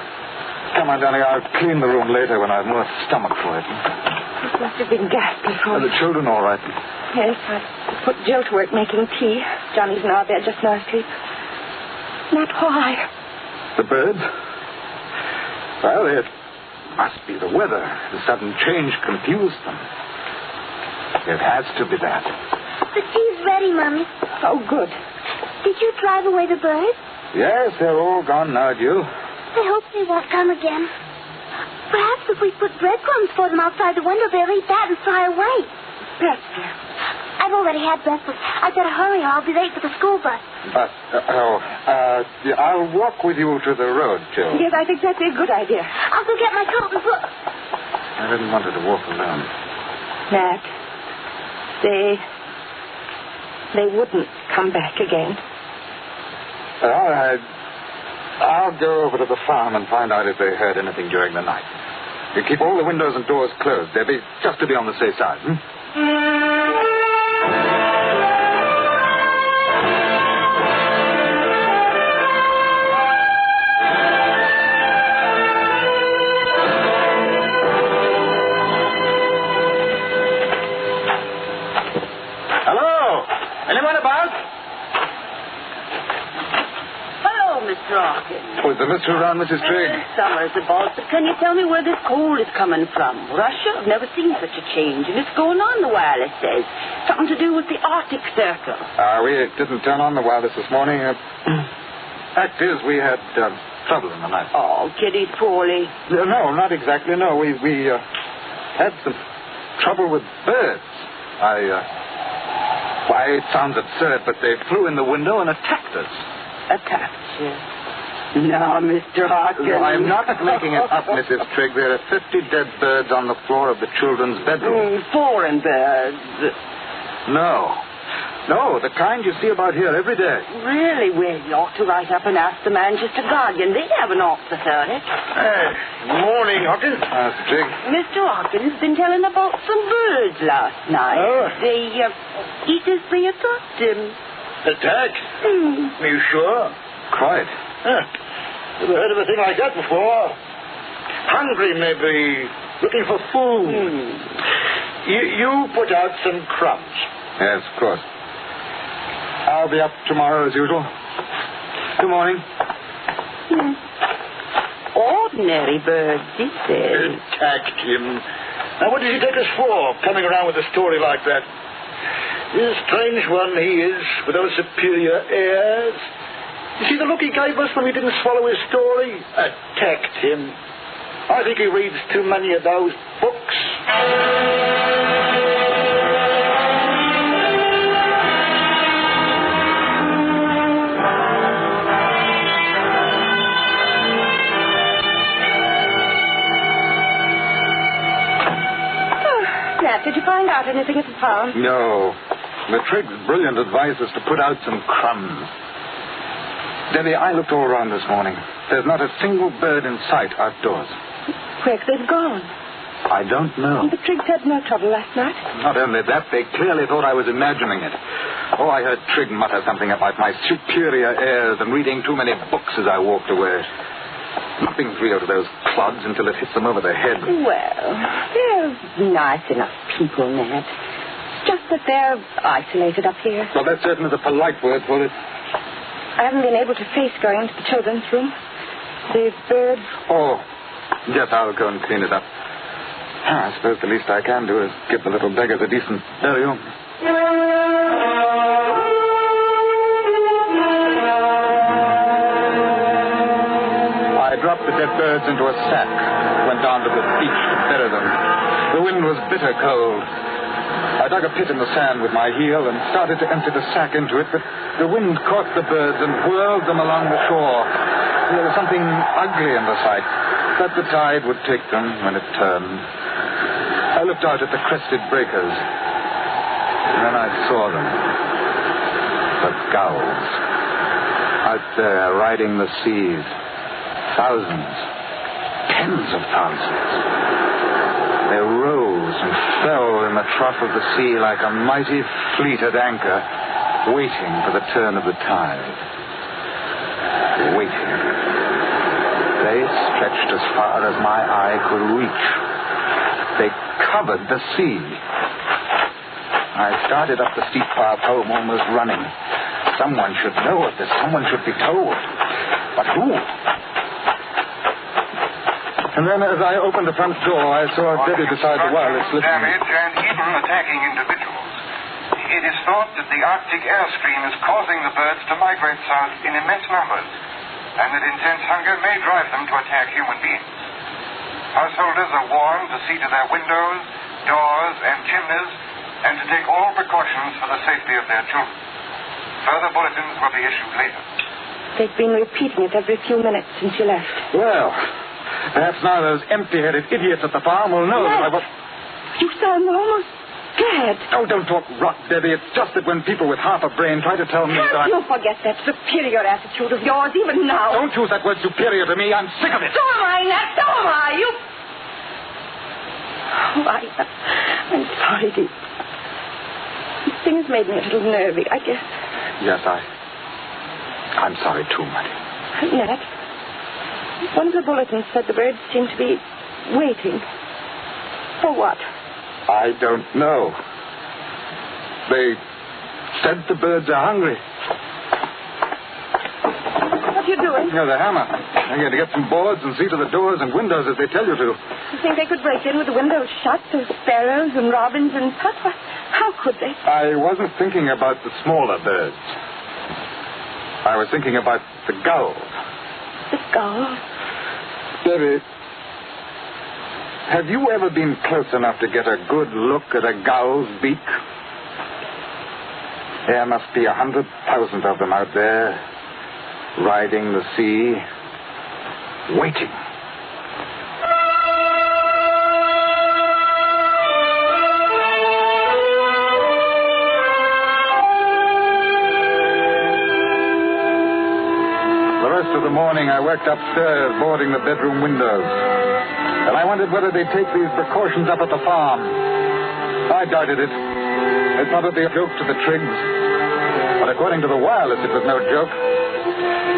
Come on, darling. I'll clean the room later when I have more stomach for it. It must have been gas before. Are the children all right? Yes, I put Jill to work making tea. Johnny's in our bed just now asleep. Not why. The birds? Well, it must be the weather. The sudden change confused them. It has to be that. The tea's ready, Mommy. Oh, good. Did you drive away the birds? Yes, they're all gone now, Jill. I hope they won't come again. Perhaps if we put breadcrumbs for them outside the window, they'll eat that and fly away. Yes, dear. I've already had breakfast. I better hurry or I'll be late for the school bus. But, I'll walk with you to the road, Jill. Yes, I think that'd be a good idea. I'll go get my coat and book. I didn't want her to walk alone. Matt, stay they wouldn't come back again. All right. I'll go over to the farm and find out if they heard anything during the night. You keep all the windows and doors closed, Debbie, just to be on the safe side. Hello? Anyone about? Mr. Hawkins. Was the mystery around, Mrs. Trigg? Summer's about, but can you tell me where this coal is coming from? Russia? I've never seen such a change, and it's going on, the wireless says. Something to do with the Arctic Circle. We didn't turn on the wireless this morning. Fact is, we had trouble in the night. Oh, Kitty's poorly. No, not exactly, no. We had some trouble with birds. Why, it sounds absurd, but they flew in the window and attacked us. Attacked you? No, Mr. Hawkins. No, I'm not making it up, Mrs. Trigg. There are 50 dead birds on the floor of the children's bedroom. Foreign birds. No, the kind you see about here every day. Really? Well, you ought to write up and ask the Manchester Guardian. They have an officer. Morning, Hawkins. Mr. Trigg. Mr. Hawkins been telling about some birds last night. Oh. They attacked him. Attacked? Are you sure? Quite. Never heard of a thing like that before. Hungry, maybe. Looking for food. You put out some crumbs. Yes, of course. I'll be up tomorrow as usual. Good morning. Ordinary birds, he said. Attacked him. Now, what did he take us for, coming around with a story like that? He's a strange one, he is, with those superior airs. You see the look he gave us when we didn't swallow his story? Attacked him. I think he reads too many of those books. Did you find out anything at the farm? No. The Triggs' brilliant advice is to put out some crumbs. Debbie, I looked all around this morning. There's not a single bird in sight outdoors. Where've they gone? I don't know. The Triggs had no trouble last night. Not only that, they clearly thought I was imagining it. Oh, I heard Trigg mutter something about my superior airs and reading too many books as I walked away. Nothing's real to those clods until it hits them over the head. Well, they're nice enough people, Ned. Just that they're isolated up here. Well, that certainly is a polite word for it. I haven't been able to face going into the children's room. The birds... Oh, yes, I'll go and clean it up. I suppose the least I can do is give the little beggars a decent burial. I dropped the dead birds into a sack, went down to the beach to bury them. The wind was bitter cold. I dug a pit in the sand with my heel and started to empty the sack into it, but the wind caught the birds and whirled them along the shore. There was something ugly in the sight, but the tide would take them when it turned. I looked out at the crested breakers, and then I saw them. The gulls, out there riding the seas. Thousands, tens of thousands. They rose and fell in the trough of the sea like a mighty fleet at anchor, waiting for the turn of the tide. Waiting. They stretched as far as my eye could reach. They covered the sea. I started up the steep path home, almost running. Someone should know of this. Someone should be told. But who? And then as I opened the front door, I saw Debbie beside the wireless listening. Damage and even attacking individuals. It is thought that the Arctic airstream is causing the birds to migrate south in immense numbers, and that intense hunger may drive them to attack human beings. Householders are warned to see to their windows, doors, and chimneys, and to take all precautions for the safety of their children. Further bulletins will be issued later. They've been repeating it every few minutes since you left. Well, perhaps now those empty-headed idiots at the farm will know that I was... You saw them almost... Dad. Oh, don't talk rot, Debbie. It's just that when people with half a brain try to tell me that Can't you forget that superior attitude of yours even now? Don't use that word superior to me. I'm sick of it. So am I, Nat. So am I. You... Oh, I'm sorry, dear. This thing has made me a little nervy, I guess. Yes, I'm sorry, too, Mattie. Nat, one of the bulletins said the birds seemed to be waiting. For what? I don't know. They said the birds are hungry. What are you doing? No, the hammer. I'm going to get some boards and see to the doors and windows as they tell you to. You think they could break in with the windows shut? There's sparrows and robins and puff. How could they? I wasn't thinking about the smaller birds. I was thinking about the gulls. The gulls? Debbie, have you ever been close enough to get a good look at a gull's beak? There must be 100,000 of them out there, riding the sea, waiting. The rest of the morning I worked upstairs, boarding the bedroom windows. And I wondered whether they'd take these precautions up at the farm. I doubted it. It probably a joke to the Triggs. But according to the wireless, it was no joke.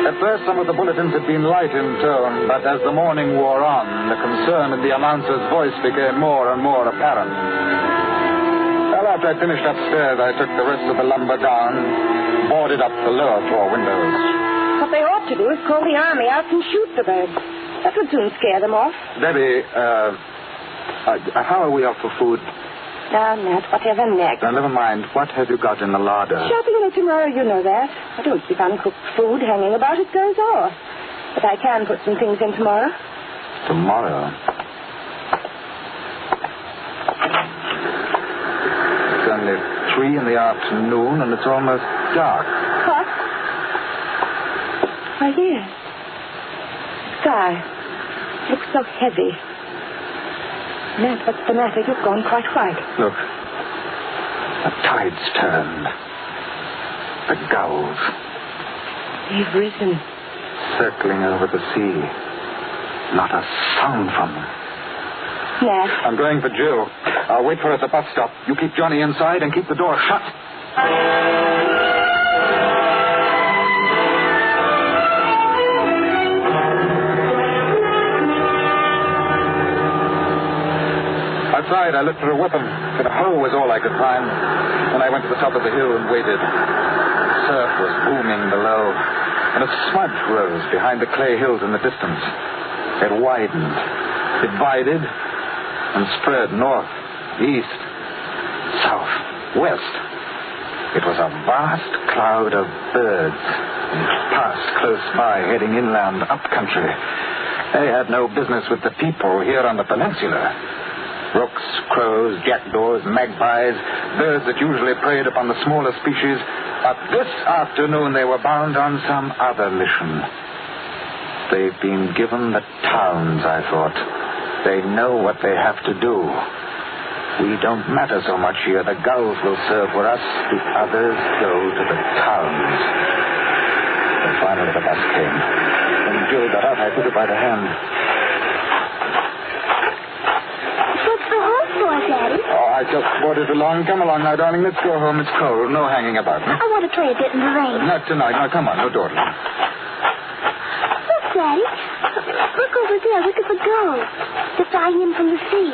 At first, some of the bulletins had been light in tone, but as the morning wore on, the concern in the announcer's voice became more and more apparent. Well, after I finished upstairs, I took the rest of the lumber down, boarded up the lower floor windows. What they ought to do is call the army out and shoot the birds. That would soon scare them off. Debbie, how are we off for food? Now, Nat, whatever next. Now, never mind. What have you got in the larder? Shopping in it tomorrow, you know that. I don't keep uncooked food hanging about. It goes off. But I can put some things in tomorrow. Tomorrow? It's only 3 in the afternoon, and it's almost dark. What? Why, yes. Sky. Looks so heavy. Nat, what's the matter? You've gone quite white. Look. The tide's turned. The gulls. They've risen. Circling over the sea. Not a sound from them. Nat. I'm going for Jill. I'll wait for her at the bus stop. You keep Johnny inside and keep the door shut. Outside, I looked for a weapon, but a hoe was all I could find. And I went to the top of the hill and waited. The surf was booming below, and a smudge rose behind the clay hills in the distance. It widened, divided, and spread north, east, south, west. It was a vast cloud of birds. It passed close by, heading inland, up country. They had no business with the people here on the peninsula. Rooks, crows, jackdaws, magpies, birds that usually preyed upon the smaller species. But this afternoon they were bound on some other mission. They've been given the towns, I thought. They know what they have to do. We don't matter so much here. The gulls will serve for us. The others go to the towns. And finally the bus came. When Jill got out, I took her by the hand. Daddy. Oh, I just brought it along. Come along now, darling. Let's go home. It's cold. No hanging about. I want to play a bit in the rain. Not tonight. Now, come on. No dawdling. Look, Daddy. Look over there. Look at the gulls. They're flying in from the sea.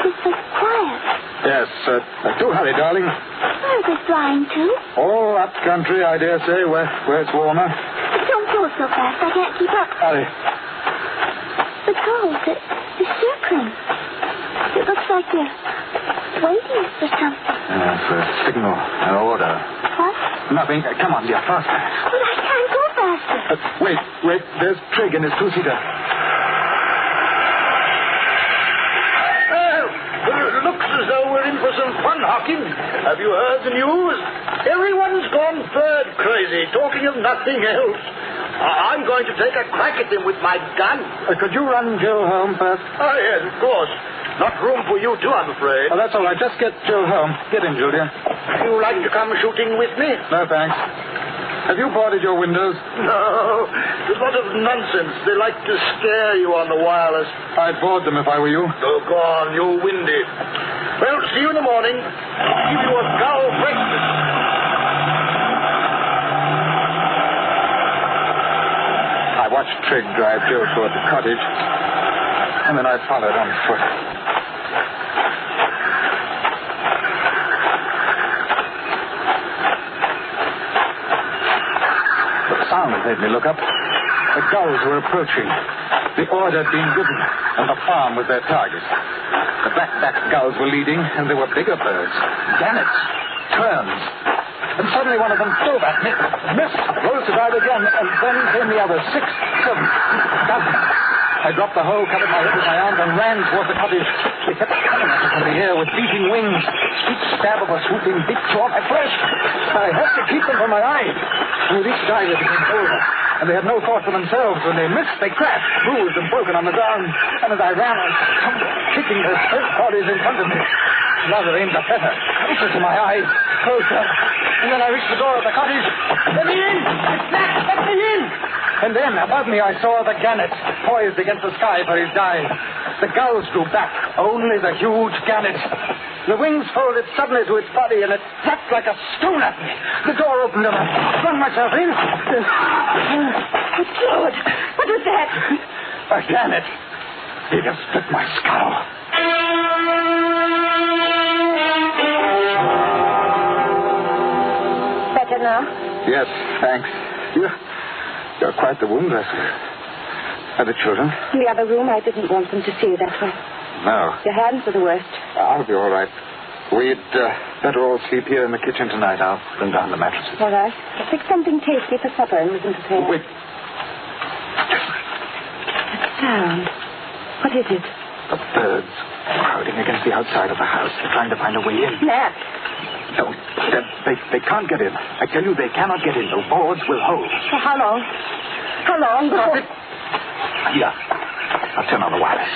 It's so quiet. Yes. Do hurry, darling. Where are they flying to? Oh, up country, I dare say, where it's warmer. But don't go so fast. I can't keep up. Hurry. The gulls, they're circling. It looks like they're waiting for something. For a signal, an order. What? Nothing. Come on, dear, faster. But I can't go faster. Wait. There's Trigg in his two-seater. Well, it looks as though we're in for some fun, Hawkins. Have you heard the news? Everyone's gone bird crazy, talking of nothing else. I'm going to take a crack at them with my gun. Could you run Jill home first? Oh, yes, of course. Not room for you two, I'm afraid. Oh, that's all right. Just get Joe home. Get in, Julia. You like to come shooting with me? No, thanks. Have you boarded your windows? No. It's a lot of nonsense. They like to scare you on the wireless. I'd board them if I were you. Oh, go on. You're windy. Well, see you in the morning. Give you a gull breakfast. I watched Trigg drive Joe toward the cottage, and then I followed on foot. The sound made me look up. The gulls were approaching. The order had been given, and the farm was their target. The black-backed gulls were leading, and there were bigger birds. Gannets, terns. And suddenly one of them dove at me, missed, rose to dive again, and then came the other, 6, 7, dozen. I dropped the hoe, covered my head with my arms, and ran toward the cottage. They kept coming at me from the air with beating wings. Each stab of a swooping beak tore my flesh. I had to keep them from my eyes. And with each dive they became bolder, and they had no thought for themselves. When they missed, they crashed, bruised and broken on the ground. And as I ran, I stumbled, kicking their spent bodies in front of me. Another aimed a feather, closer to my eyes, closer. And then I reached the door of the cottage. Let me in! It's Mac! Let me in! And then, above me, I saw the gannet poised against the sky for his dive. The gulls drew back, only the huge gannet. The wings folded suddenly to its body, and it tapped like a stone at me. The door opened, and I flung myself in. Good Lord! What was that? A gannet. It had split my skull. Better now? Yes, thanks. You're quite the wound dresser. Are the children? In the other room, I didn't want them to see you that way. No. Your hands are the worst. I'll be all right. We'd better all sleep here in the kitchen tonight. I'll bring down the mattresses. All right. I'll pick something tasty for supper and we can prepare. Wait. That sound. What is it? The birds crowding against the outside of the house. They're trying to find a way in. Matt. No, they can't get in. I tell you, they cannot get in. The boards will hold. For how long? How long? Here. I'll turn on the wireless.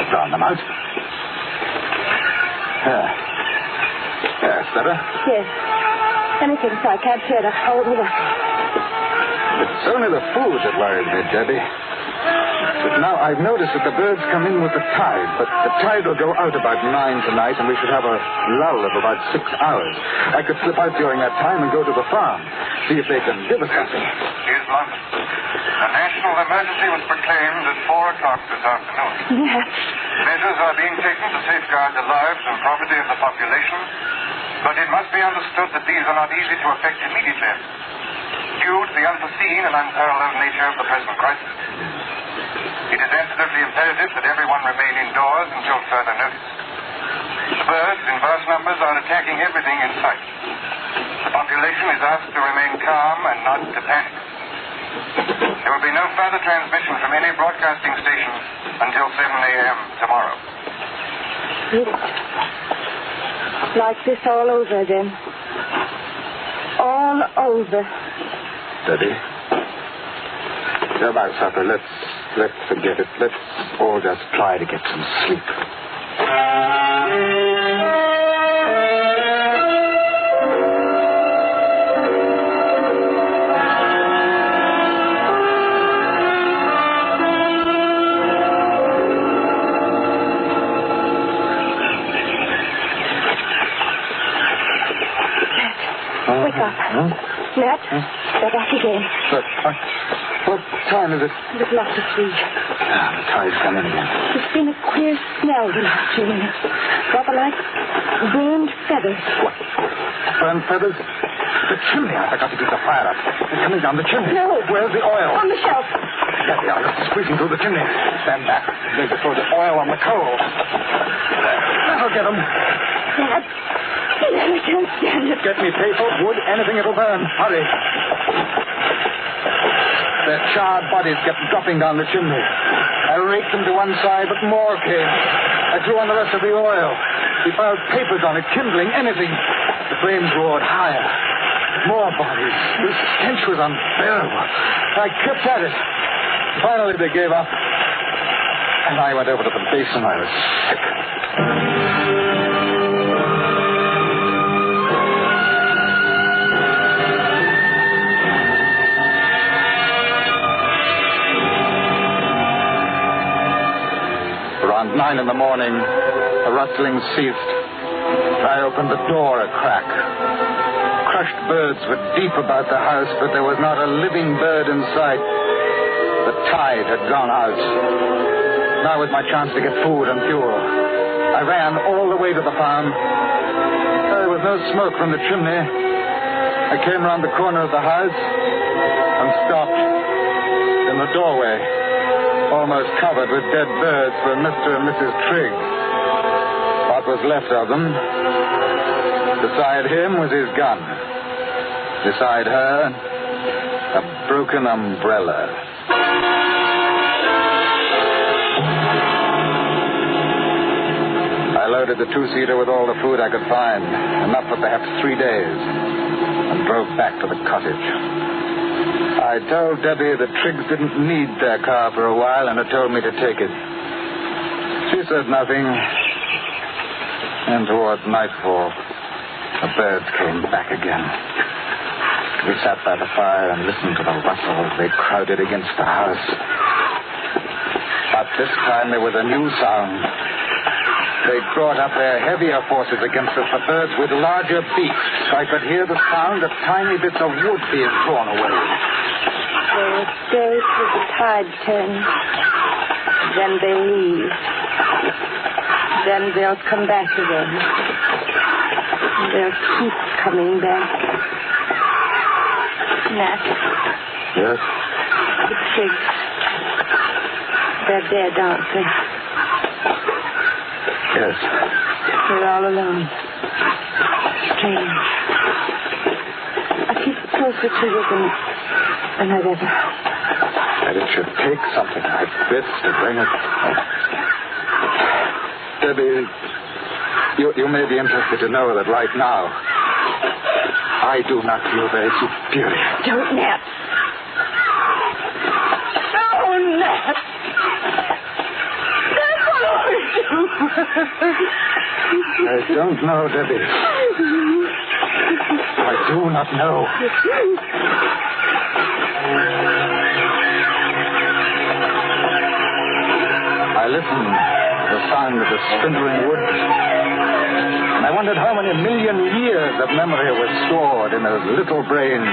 Drown them out. Yes, better? Yes. Anything so I can't hear the whole of it. It's only the food that worries me, Debbie. But now I've noticed that the birds come in with the tide, but the tide will go out about 9 tonight, and we should have a lull of about 6 hours. I could slip out during that time and go to the farm, see if they can give us something. Here's London. A national emergency was proclaimed at 4 o'clock this afternoon. Yes. Measures are being taken to safeguard the lives and property of the population, but it must be understood that these are not easy to effect immediately, due to the unforeseen and unparalleled nature of the present crisis. It is absolutely imperative that everyone remain indoors until further notice. The birds, in vast numbers, are attacking everything in sight. The population is asked to remain calm and not to panic. There will be no further transmission from any broadcasting station until 7 a.m. tomorrow. It's like this all over again. All over. Steady. About supper, let's forget it. Let's all just try to get some sleep. Wake up. Matt, they're back again. What time is it? A little after 3. The tide's come in again. There's been a queer smell the last few minutes. Rather like burned feathers. What? Burned feathers? The chimney. I forgot to keep the fire up. It's coming down the chimney. No. Where's the oil? On the shelf. Yeah, it's squeezing through the chimney. Stand back. They just throw the oil on the coal. That'll get them. Dad, I can't stand it. Get me paper, wood, anything it'll burn. Hurry. Their charred bodies kept dropping down the chimney. I raked them to one side, but more came. I threw on the rest of the oil. We piled papers on it, kindling, anything. The flames roared higher. More bodies. The stench was unbearable. I kept at it. Finally, they gave up. I And I went over to the base and I was sick. Around 9 in the morning, the rustling ceased. I opened the door a crack. Crushed birds were deep about the house, but there was not a living bird in sight. The tide had gone out. Now was my chance to get food and fuel. I ran all the way to the farm. There was no smoke from the chimney. I came round the corner of the house and stopped in the doorway, almost covered with dead birds, were Mr. and Mrs. Trigg. What was left of them. Beside him was his gun. Beside her, a broken umbrella. I loaded the two-seater with all the food I could find, enough for perhaps 3 days, and drove back to the cottage. I told Debbie the Triggs didn't need their car for a while and had told me to take it. She said nothing. And toward nightfall, the birds came back again. We sat by the fire and listened to the rustle as they crowded against the house. But this time there was a new sound. They brought up their heavier forces against us, the birds with larger beaks. I could hear the sound of tiny bits of wood being torn away. They will stay till the tide turns. Then they leave. Then they'll come back again. They'll keep coming back. Nat. Yes? The Triggs. They're dead, aren't they? Yes. They're all alone. Strange. I keep closer to you than I've ever. And it should take something like this to bring it. Debbie, you may be interested to know that right now, I do not feel very superior. Don't, Nat. Oh, Nat. That's what I do. I don't know, Debbie. I do not know. I listened to the sound of the splintering wood. And I wondered how many million years of memory was stored in those little brains,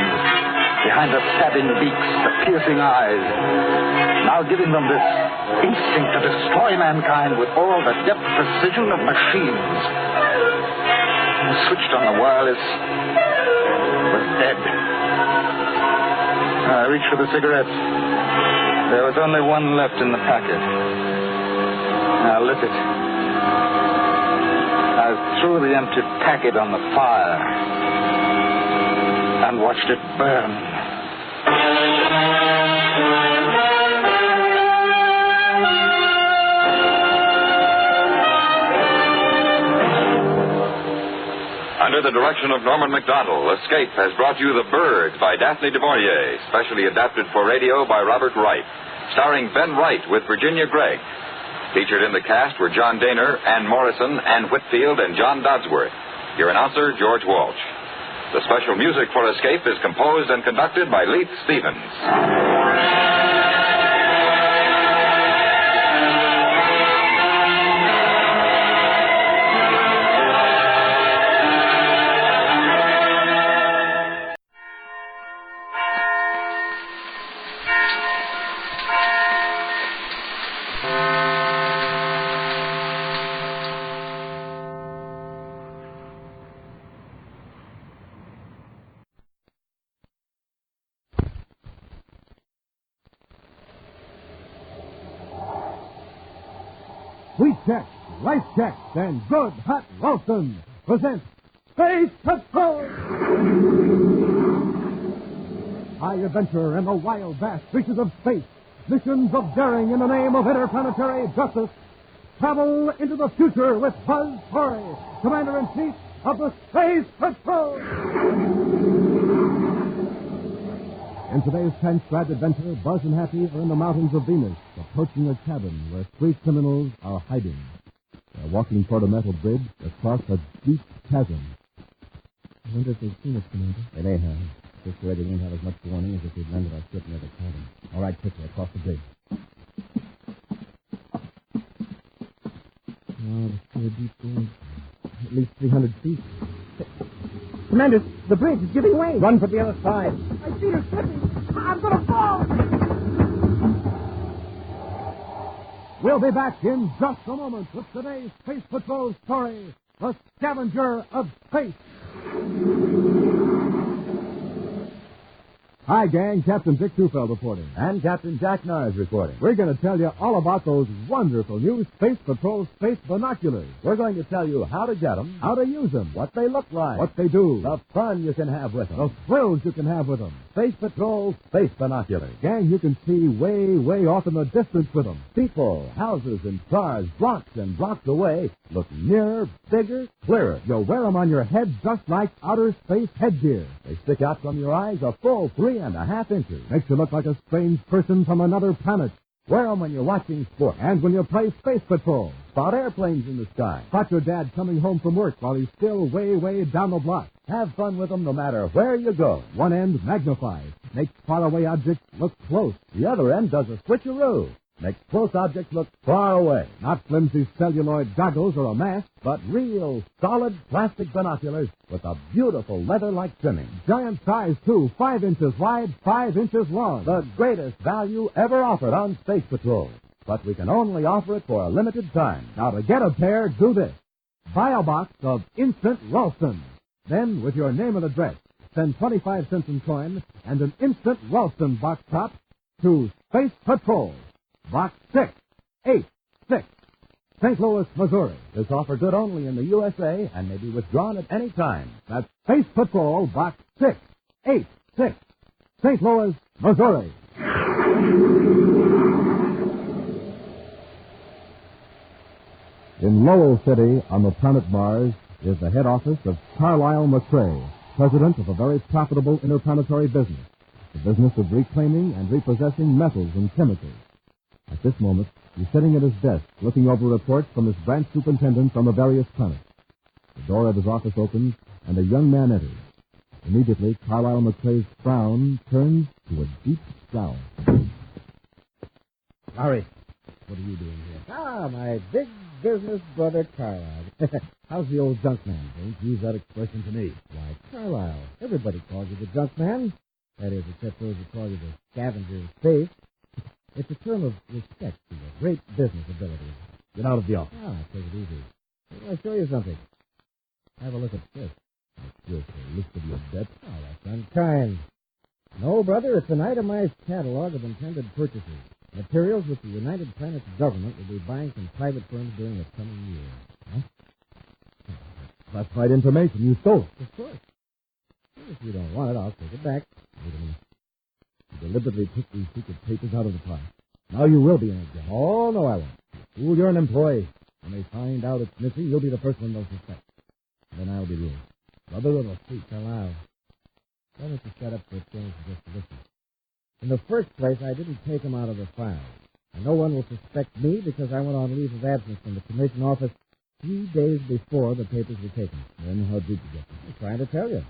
behind the stabbing beaks, the piercing eyes, now giving them this instinct to destroy mankind with all the deft precision of machines. The switched on the wireless was dead. I reached for the cigarette. There was only one left in the packet. I lit it. I threw the empty packet on the fire and watched it burn. Under the direction of Norman MacDonald, Escape has brought you The Birds by Daphne du Maurier, specially adapted for radio by Robert Wright, starring Ben Wright with Virginia Gregg. Featured in the cast were John Daner, Ann Morrison, Ann Whitfield, and John Dodsworth. Your announcer, George Walsh. The special music for Escape is composed and conducted by Leith Stevens. Sweet Chex, Rice Chex, and Good Hot Ralston present Space Patrol! High adventure in the wild, vast reaches of space. Missions of daring in the name of interplanetary justice. Travel into the future with Buzz Torrey, Commander-in-Chief of the Space Patrol! In today's transcribed adventure, Buzz and Happy are in the mountains of Venus, approaching a cabin where three criminals are hiding. They're walking toward a metal bridge across a deep chasm. I wonder if they've seen us, Commander. They may have. This way they won't have as much warning as if we'd landed our ship near the cabin. All right, quickly, across the bridge. Oh, it's still a deep gorge. At least 300 feet. Commander, the bridge is giving way. Run for the other side. My feet are slipping. I'm going to fall. We'll be back in just a moment with today's Space Patrol story, The Scavenger of Space. Hi, gang. Captain Dick Tufeld reporting. And Captain Jack Nars reporting. We're going to tell you all about those wonderful new Space Patrol space binoculars. We're going to tell you how to get them, how to use them, what they look like, what they do, the fun you can have with them, the thrills you can have with them. Space Patrol space binoculars. Gang, you can see way, way off in the distance with them. People, houses, and cars, blocks and blocks away, look nearer, bigger, clearer. You'll wear them on your head just like outer space headgear. They stick out from your eyes a full 3.5 inches. Makes you look like a strange person from another planet. Wear them when you're watching sport and when you play Space Patrol. Spot airplanes in the sky. Spot your dad coming home from work while he's still way, way down the block. Have fun with them no matter where you go. One end magnifies. Makes faraway objects look close. The other end does a switcheroo. Makes close objects look far away. Not flimsy celluloid goggles or a mask, but real, solid plastic binoculars with a beautiful leather-like trimming. Giant size, too. 5 inches wide, 5 inches long. The greatest value ever offered on Space Patrol. But we can only offer it for a limited time. Now, to get a pair, do this. Buy a box of Instant Ralston. Then, with your name and address, send 25 cents in coin and an Instant Ralston box top to Space Patrol. Box 686, St. Louis, Missouri. This offer good only in the USA and may be withdrawn at any time. That's Space Patrol, Box 686, St. Louis, Missouri. In Lowell City, on the planet Mars, is the head office of Carlyle McCrae, president of a very profitable interplanetary business, the business of reclaiming and repossessing metals and chemicals. At this moment, he's sitting at his desk, looking over reports from his branch superintendents on the various planets. The door of his office opens, and a young man enters. Immediately, Carlyle McCrae's frown turns to a deep scowl. Larry, what are you doing here? Ah, my big business brother, Carlyle. How's the old junk man? Don't use that expression to me. Why, Carlyle. Everybody calls you the junk man. That is, except those who call you the Scavenger of Space. It's a term of respect to your great business abilities. Get out of the office. Ah, take it easy. I'll show you something. Have a look at this. Yes, sir. Looks to be a debt. Oh, that's unkind. No, brother, it's an itemized catalog of intended purchases. Materials which the United Planets government will be buying from private firms during the coming year. Huh? Classified information. You stole it. Of course. If you don't want it, I'll take it back. Wait a minute. You deliberately took these secret papers out of the file. Now you will be in it, Jim. Oh, no, I won't. Fool, you're an employee. When they find out it's missing, you'll be the first one they'll suspect. Then I'll be ruined. Brother of a freak. Allow. Why don't you shut up for a change and just listen? In the first place, I didn't take them out of the file. And no one will suspect me because I went on leave of absence from the commission office 3 days before the papers were taken. Then how did you get them? I'm trying to tell you.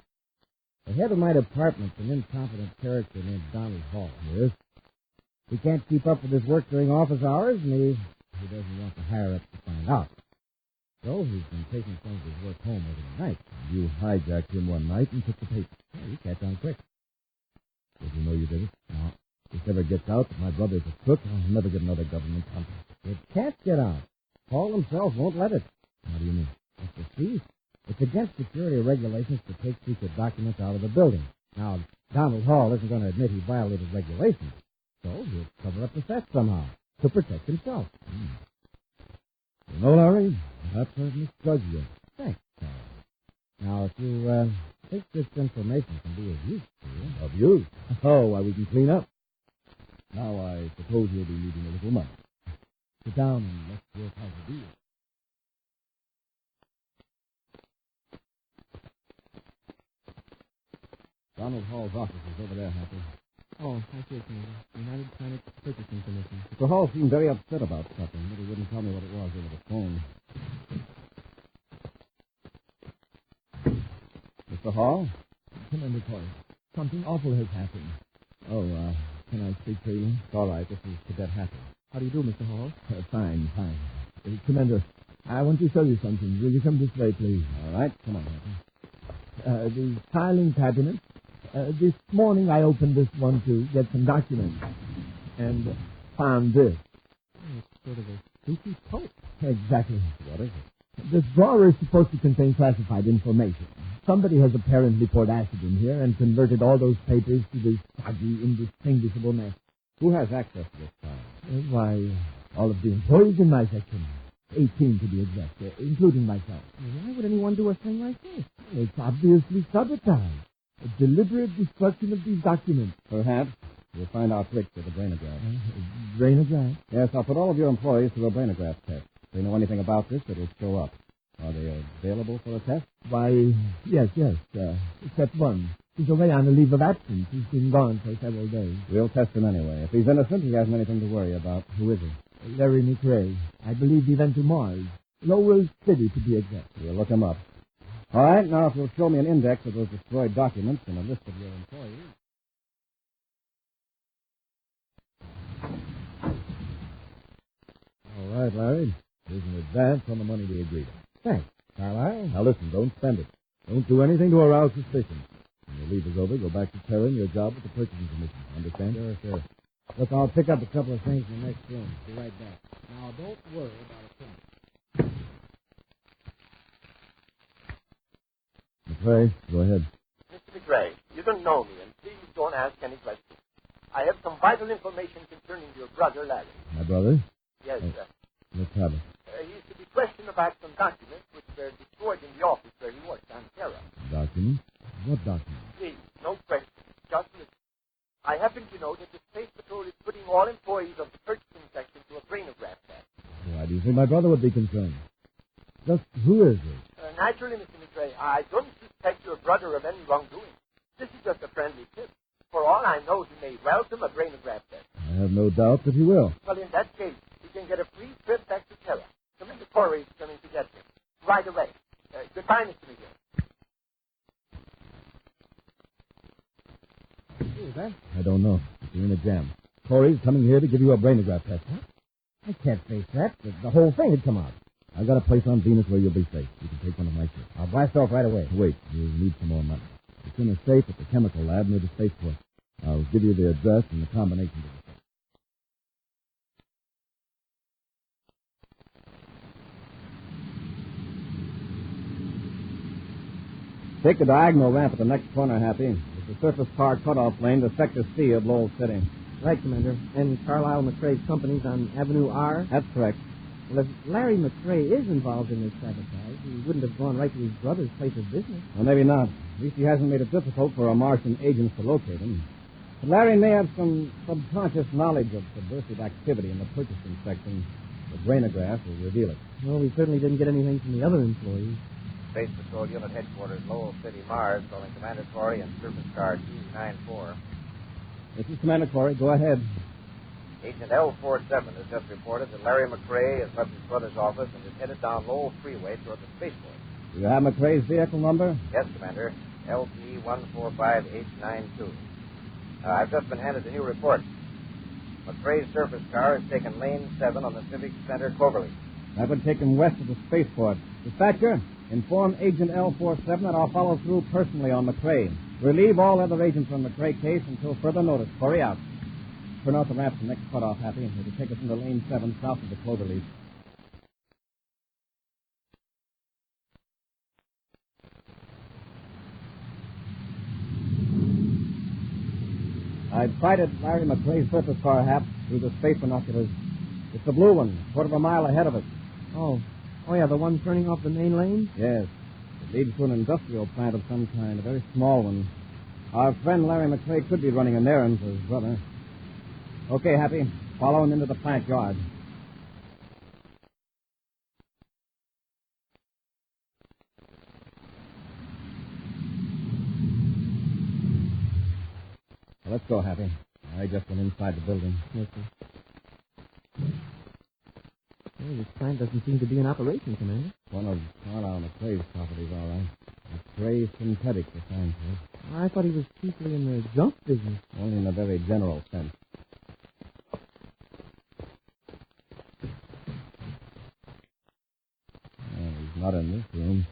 The head of my department's an incompetent character named Donald Hall. Yes? He can't keep up with his work during office hours, and he doesn't want the higher-ups to find out. So he's been taking some of his work home over the night. You hijacked him one night and took the papers. Yeah, you catch on quick. Does he know you did it? No. If this ever gets out that my brother's a crook, I'll never get another government contract. It can't get out. Hall himself won't let it. How do you mean? That's the thief. It's against security regulations to take secret documents out of the building. Now, Donald Hall isn't going to admit he violated regulations, so he'll cover up the theft somehow to protect himself. You know, Larry, that certainly does you. Thanks, Charles. Now, if you think this information can be of use to you... Of use? Oh, why, we can clean up. Now, I suppose you'll be needing a little money. Sit down and let's work out the deal. Donald Hall's office is over there, Happy. Oh, I see it, Commander. United Planets Purchasing Commission. Mr. Hall seemed very upset about something, but he wouldn't tell me what it was over the phone. Mr. Hall? Commander Corey, something awful has happened. Oh, Can I speak to you? it's all right. This is Cadet Happy. How do you do, Mr. Hall? Fine. Commander, I want to show you something. Will you come this way, please? All right. Come on, Happy. The filing cabinet. This morning I opened this one to get some documents and found this. It's sort of a spooky tote. Exactly. What is it? This drawer is supposed to contain classified information. Somebody has apparently poured acid in here and converted all those papers to this soggy, indistinguishable mess. Who has access to this file? Why, all of the employees in my section. 18 to be exact, including myself. Why would anyone do a thing like this? It's obviously sabotage. A deliberate destruction of these documents. Perhaps. We'll find out quick with the brainograph. Brainograph? Yes, I'll put all of your employees through a brainograph test. If they know anything about this, it'll show up. Are they available for a test? Why, yes. Except one. He's away on a leave of absence. He's been gone for several days. We'll test him anyway. If he's innocent, he hasn't anything to worry about. Who is he? Larry McRae. I believe he went to Mars. Lowell City, to be exact. We'll look him up. All right, now if you'll show me an index of those destroyed documents and a list of your employees. All right, Larry. Here's an advance on the money we agreed on. Thanks, Carlisle. Now listen, don't spend it. Don't do anything to arouse suspicion. When your leave is over, go back to Terran, your job with the Purchasing Commission. Understand? Sure. Look, I'll pick up a couple of things in the next room. Be right back. Now, don't worry about a thing. McRae, go ahead. Mr. McRae, you don't know me, and please don't ask any questions. I have some vital information concerning your brother, Larry. My brother? Yes, sir. Let's have it. He's to be questioned about some documents which were destroyed in the office where he worked on Terra. Documents? What documents? Please, no questions. Just listen. I happen to know that the Space Patrol is putting all employees of the purchasing section to a brainograph test. Why do you think my brother would be concerned? Just who is it? Naturally, Mr. McRae, I don't suspect your brother of any wrongdoing. This is just a friendly tip. For all I know, he may welcome a brainograph test. I have no doubt that he will. Well, in that case, he can get a free trip back to Terra. Commander Corey is coming to get him. Right away. Goodbye, Mr. McRae. Who is that? I don't know. But you're in a jam. Corey's coming here to give you a brainograph test. Huh? I can't face that. The whole thing had come out. I've got a place on Venus where you'll be safe. You can take one of my ships. I'll blast off right away. Wait, you'll need some more money. It's in a safe at the chemical lab near the spaceport. I'll give you the address and the combination to the safe. Take the diagonal ramp at the next corner, Happy. It's the surface car cutoff lane to Sector C of Lowell City. Right, Commander. And Carlisle McRae's company's on Avenue R? That's correct. Well, if Larry McRae is involved in this sabotage, he wouldn't have gone right to his brother's place of business. Well, maybe not. At least he hasn't made it difficult for our Martian agents to locate him. But Larry may have some subconscious knowledge of subversive activity in the purchasing section. The brainograph will reveal it. Well, we certainly didn't get anything from the other employees. Space Patrol Unit Headquarters, Lowell City, Mars, calling Commander Corey and Surface Car 294. This is Commander Corey. Go ahead. Agent L47 has just reported that Larry McRae has left his brother's office and is headed down Lowell Freeway toward the spaceport. Do you have McRae's vehicle number? Yes, Commander. LP145H92. I've just been handed a new report. McRae's surface car has taken lane 7 on the Civic Center Cloverleaf. That would take him west of the spaceport. Dispatcher, inform Agent L47 that I'll follow through personally on McRae. Relieve all other agents on the McRae case until further notice. Corey out. Turn out the ramp to the next cutoff, Happy. It'll take us into lane 7 south of the Cloverleaf. I've sighted Larry McRae's surface car, Hap, through the space binoculars. It's the blue one, a quarter of a mile ahead of us. Oh, yeah, the one turning off the main lane? Yes. It leads to an industrial plant of some kind, a very small one. Our friend Larry McRae could be running an errand for his brother. Okay, Happy. Follow him into the plant yard. Let's go, Happy. I just went inside the building. Yes, sir. Well, this plant doesn't seem to be in operation, Commander. One of Carlisle McCrae's properties, all right. McCrae Synthetics assigned to it. I thought he was chiefly in the junk business. Only in a very general sense. Well, he's not in this room.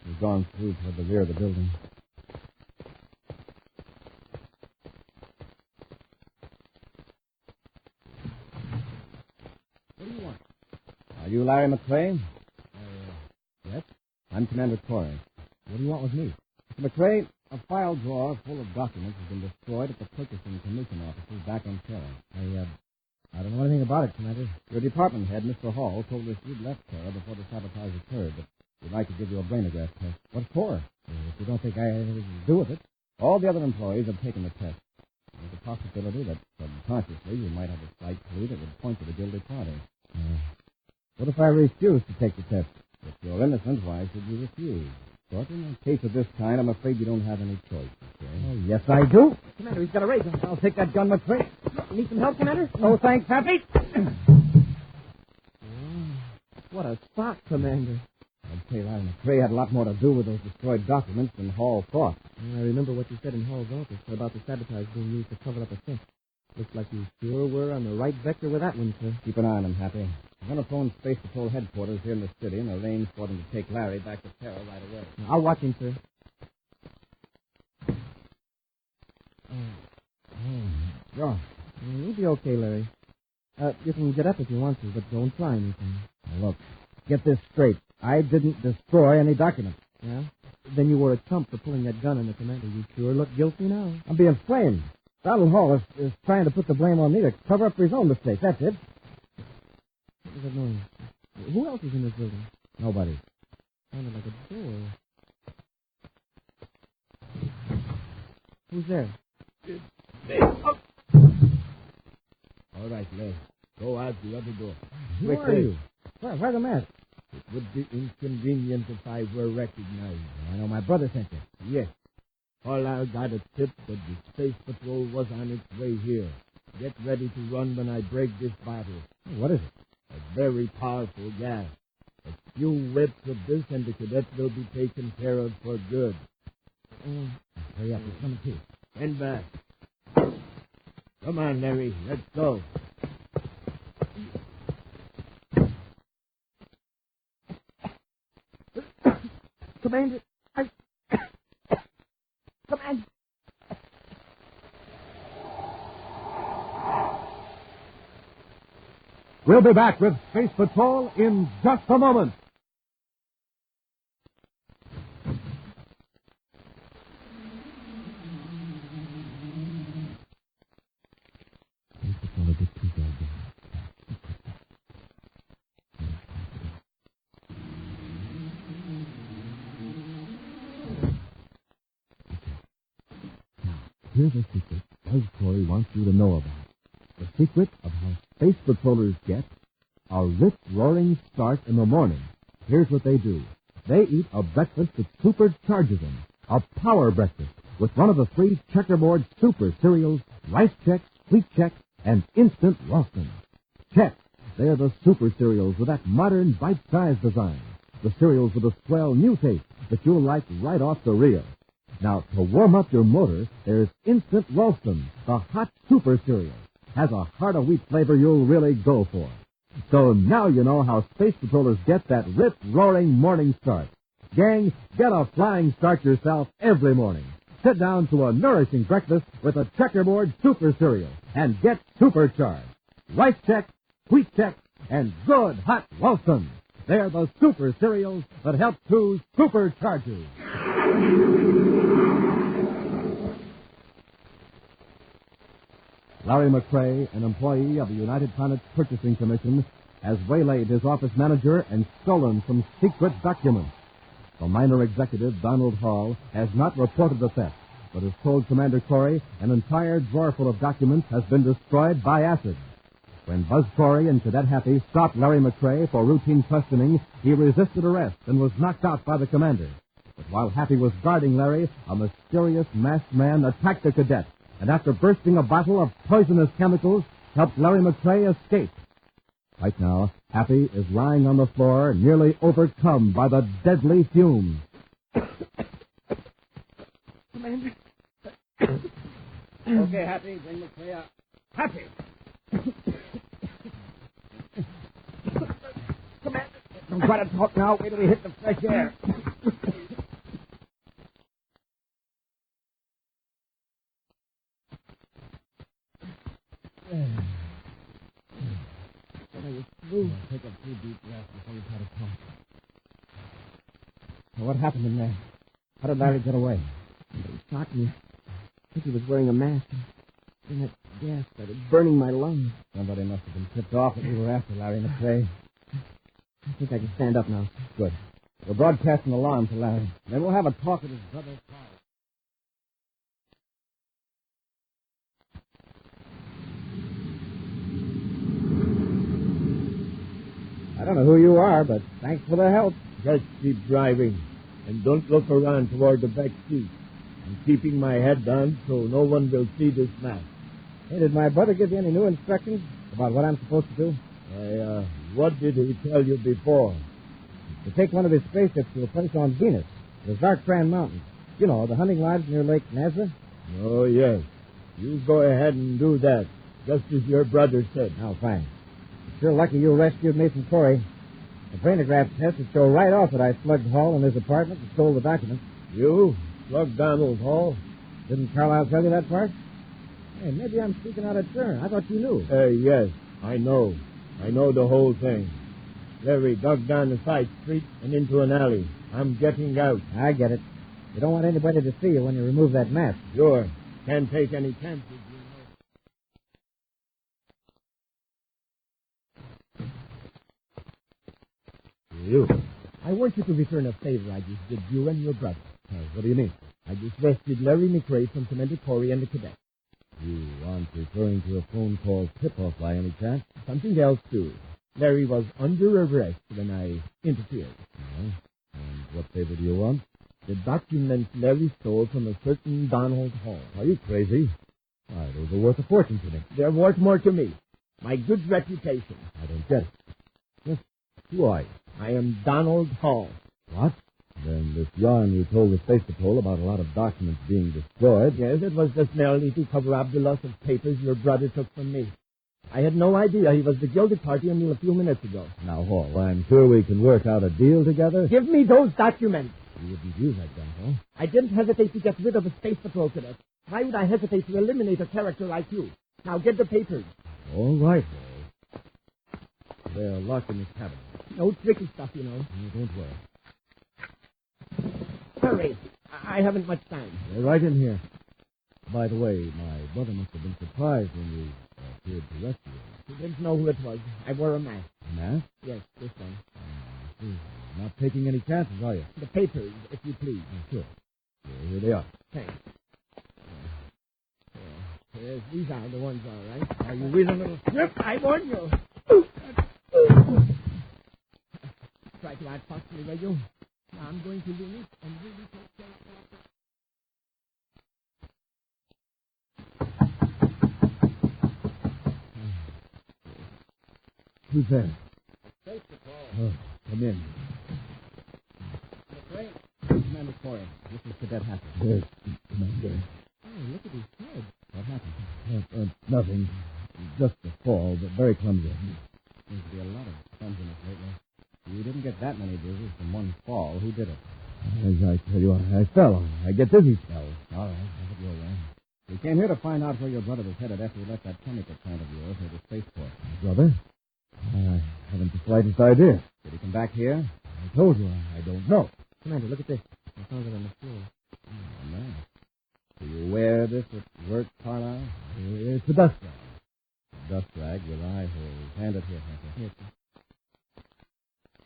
He's gone through toward the rear of the building. What do you want? Are you Larry McCrae? Yes. I'm Commander Corey. What do you want with me? Mr. McCrae, a file drawer full of documents has been destroyed at the Purchasing Commission offices back on Terra. I don't know anything about it, Commander. Your department head, Mr. Hall, told us you'd left Terra before the sabotage occurred, but we'd like to give you a brainograph test. What for? If you don't think I have anything to do with it. All the other employees have taken the test. There's a possibility that subconsciously you might have a slight clue that would point to the guilty party. What if I refuse to take the test? If you're innocent, why should you refuse? But in a case of this kind, I'm afraid you don't have any choice. Okay? Oh, yes, I do. Commander, he's got a razor. I'll take that gun, McCrae. You need some help, Commander? Oh, thanks, Happy. What a spot, Commander. I'd say Larry McCrae had a lot more to do with those destroyed documents than Hall thought. I remember what you said in Hall's office about the sabotage being used to cover up a theft. Looks like you sure were on the right vector with that one, sir. Keep an eye on him, Happy. I'm going to phone Space Patrol headquarters here in the city and arrange for them to take Larry back to Terra right away. I'll watch him, sir. Sure. You'll be okay, Larry. You can get up if you want to, but don't try anything. Now, look, get this straight. I didn't destroy any documents. Yeah? Then you were a chump for pulling that gun on the commander. You sure look guilty now. I'm being framed. Donald Hall is trying to put the blame on me to cover up for his own mistake. That's it. What was that noise? Who else is in this building? Nobody. Sounded like a door. Who's there? All right, Les. Go out the other door. Who are you? Where's the mask? It would be inconvenient if I were recognized. I know my brother sent you. Yes. Carlisle got a tip that the Space Patrol was on its way here. Get ready to run when I break this bottle. What is it? A very powerful gas. A few whips of this and the cadet will be taken care of for good. Hurry up, it's coming too. Stand back. Come on, Larry. Let's go. Commander, Commander. We'll be back with Space Patrol in just a moment. Here's a secret Buzz Corey wants you to know about. The secret of how space patrollers get a rip-roaring start in the morning. Here's what they do. They eat a breakfast that supercharges them. A power breakfast with one of the 3 checkerboard super cereals, Rice Chex, Wheat Chex, and Instant Ralston. Chex. They are the super cereals with that modern bite-sized design. The cereals with a swell new taste that you'll like right off the reel. Now, to warm up your motor, there's Instant Ralston, the hot super cereal. Has a heart of wheat flavor you'll really go for. So now you know how space patrollers get that rip-roaring morning start. Gang, get a flying start yourself every morning. Sit down to a nourishing breakfast with a checkerboard super cereal and get supercharged. Rice Chex, Wheat Chex, and good hot Ralston. They're the super cereals that help to supercharge you. Larry McCrae, an employee of the United Planets Purchasing Commission, has waylaid his office manager and stolen some secret documents. The minor executive, Donald Hall, has not reported the theft, but has told Commander Corey an entire drawer full of documents has been destroyed by acid. When Buzz Corey and Cadet Happy stopped Larry McCrae for routine questioning, he resisted arrest and was knocked out by the commander. But while Happy was guarding Larry, a mysterious masked man attacked the cadet and after bursting a bottle of poisonous chemicals, helped Larry McCrae escape. Right now, Happy is lying on the floor, nearly overcome by the deadly fumes. Commander. Okay, Happy, bring McCrae up. Happy! Commander, don't try to talk now. Wait till we hit the fresh air. Take a few deep breaths before you try to talk. Now, what happened in there? How did Larry get away? He shot me. I think he was wearing a mask. Then that gas started burning my lungs. Somebody must have been tipped off that we were after Larry McCrae. I think I can stand up now. Good. We'll broadcast an alarm to Larry. Then we'll have a talk with his brother, Carl. I don't know who you are, but thanks for the help. Just keep driving, and don't look around toward the back seat. I'm keeping my head down so no one will see this map. Hey, did my brother give you any new instructions about what I'm supposed to do? What did he tell you before? To take one of his spaceships to a place on Venus, the Zartran Mountains. You know, the hunting lodge near Lake Nazareth. Oh, yes. You go ahead and do that, just as your brother said. Oh, fine. Sure lucky you rescued me from Corey. The brainograph test would show right off that I slugged Hall in his apartment and stole the documents. You? Slugged Donald Hall? Didn't Carlisle tell you that part? Hey, maybe I'm speaking out of turn. I thought you knew. Yes, I know. I know the whole thing. Larry dug down the side street and into an alley. I'm getting out. I get it. You don't want anybody to see you when you remove that mask. Sure. Can't take any chances. You. I want you to return a favor I just did you and your brother. What do you mean? I just rescued Larry McCrae from Commander Corey and the Cadet. You aren't referring to a phone call tip-off by any chance? Something else, too. Larry was under arrest when I interfered. And what favor do you want? The documents Larry stole from a certain Donald Hall. Are you crazy? Why, those are worth a fortune to me. They're worth more to me. My good reputation. I don't get it. Who are you? I am Donald Hall. What? Then this yarn you told the Space Patrol about a lot of documents being destroyed. Yes, it was just merely to cover up the loss of papers your brother took from me. I had no idea he was the guilty party until a few minutes ago. Now, Hall, I'm sure we can work out a deal together. Give me those documents. You wouldn't use that gun, Hall. I didn't hesitate to get rid of a Space Patrol cadet. Why would I hesitate to eliminate a character like you? Now get the papers. All right, Hall. They're locked in this cabinet. No tricky stuff, you know. Don't worry. Hurry. I haven't much time. They're right in here. By the way, my brother must have been surprised when you appeared to rescue him. He didn't know who it was. I wore a mask. A mask? Yes, this one. Not taking any chances, are you? The papers, if you please. Sure. Here they are. Thanks. Yes, these are the ones, all right. Are you with a little slip? I warn you. Try to act possibly, will you? Now I'm going to leave and really take care of Who's there? Space Patrol. Oh, come in. McCrae. Commander Corey. This is Cadet Hacker. Yes, Commander. Oh, look at his head. What happened? Nothing. Just a fall, but very clumsy. Seems to be a lot of clumsiness lately. You didn't get that many bruises from one fall. Who did it? As I tell you, I fell. I get dizzy spells. All right, have it your way. We came here to find out where your brother was headed after he left that chemical plant of yours near the spaceport. Brother? I haven't the slightest idea. Did he come back here? I told you, I don't know. Commander, look at this. I found it on the floor. Oh, man. Do you wear this at work, Carlisle? It's a dust rag. A dust rag with eye holes. Hand it here, Hunter. Yes, sir.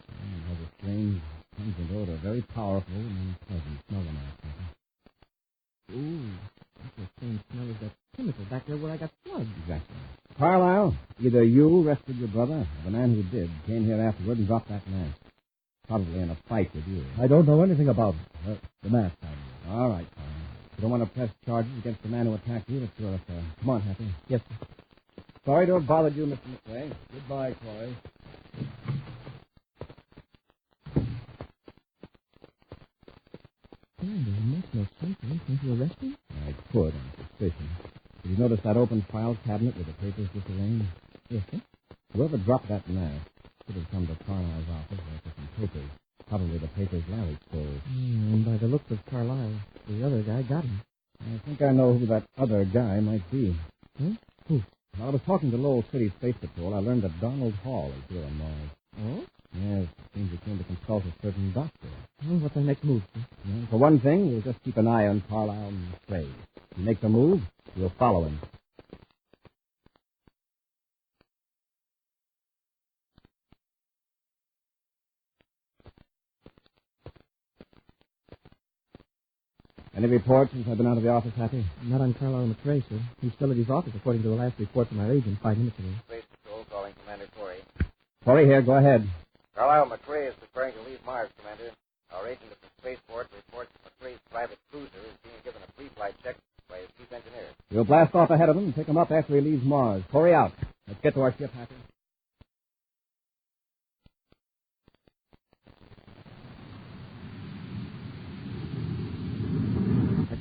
It has a strange, pungent odor, very powerful and unpleasant. Smell the mask, Hunter. Ooh, that's the same smell as that chemical back there where I got slugged. Exactly. Carlisle, either you rescued your brother, or the man who did came here afterward and dropped that mask. Probably in a fight with you. I don't know anything about it. The mask, I mean. All right, You don't want to press charges against the man who attacked you. That's sure. Come on, Happy. Yes, sir. Sorry to have bothered you, Mr. McRae. Goodbye, Corey. Commander, it makes no sense. Can't you arrest him? I could on suspicion. Did you notice that open file cabinet with the papers disarranged? Yes, sir. Whoever dropped that in there should have come to Carlisle's office for some papers. Probably the papers Larry stole. And by the looks of Carlisle, the other guy got him. I think I know who that other guy might be. Huh? Who? While I was talking to Lowell City Space Patrol, I learned that Donald Hall is here on Mars. Oh? Yes, it seems he came to consult a certain doctor. Well, what's our next move, sir? Well, for one thing, we'll just keep an eye on Carlisle and McRae. If he makes a move, we'll follow him. Any reports since I've been out of the office, Happy? Not on Carlisle McRae, sir. He's still at his office, according to the last report from our agent 5 minutes ago. Space Patrol calling Commander Corey. Corey here, go ahead. Carlisle McRae is preparing to leave Mars, Commander. Our agent at the spaceport reports McRae's private cruiser is being given a pre-flight check by his chief engineer. We'll blast off ahead of him and pick him up after he leaves Mars. Corey out. Let's get to our ship, Happy.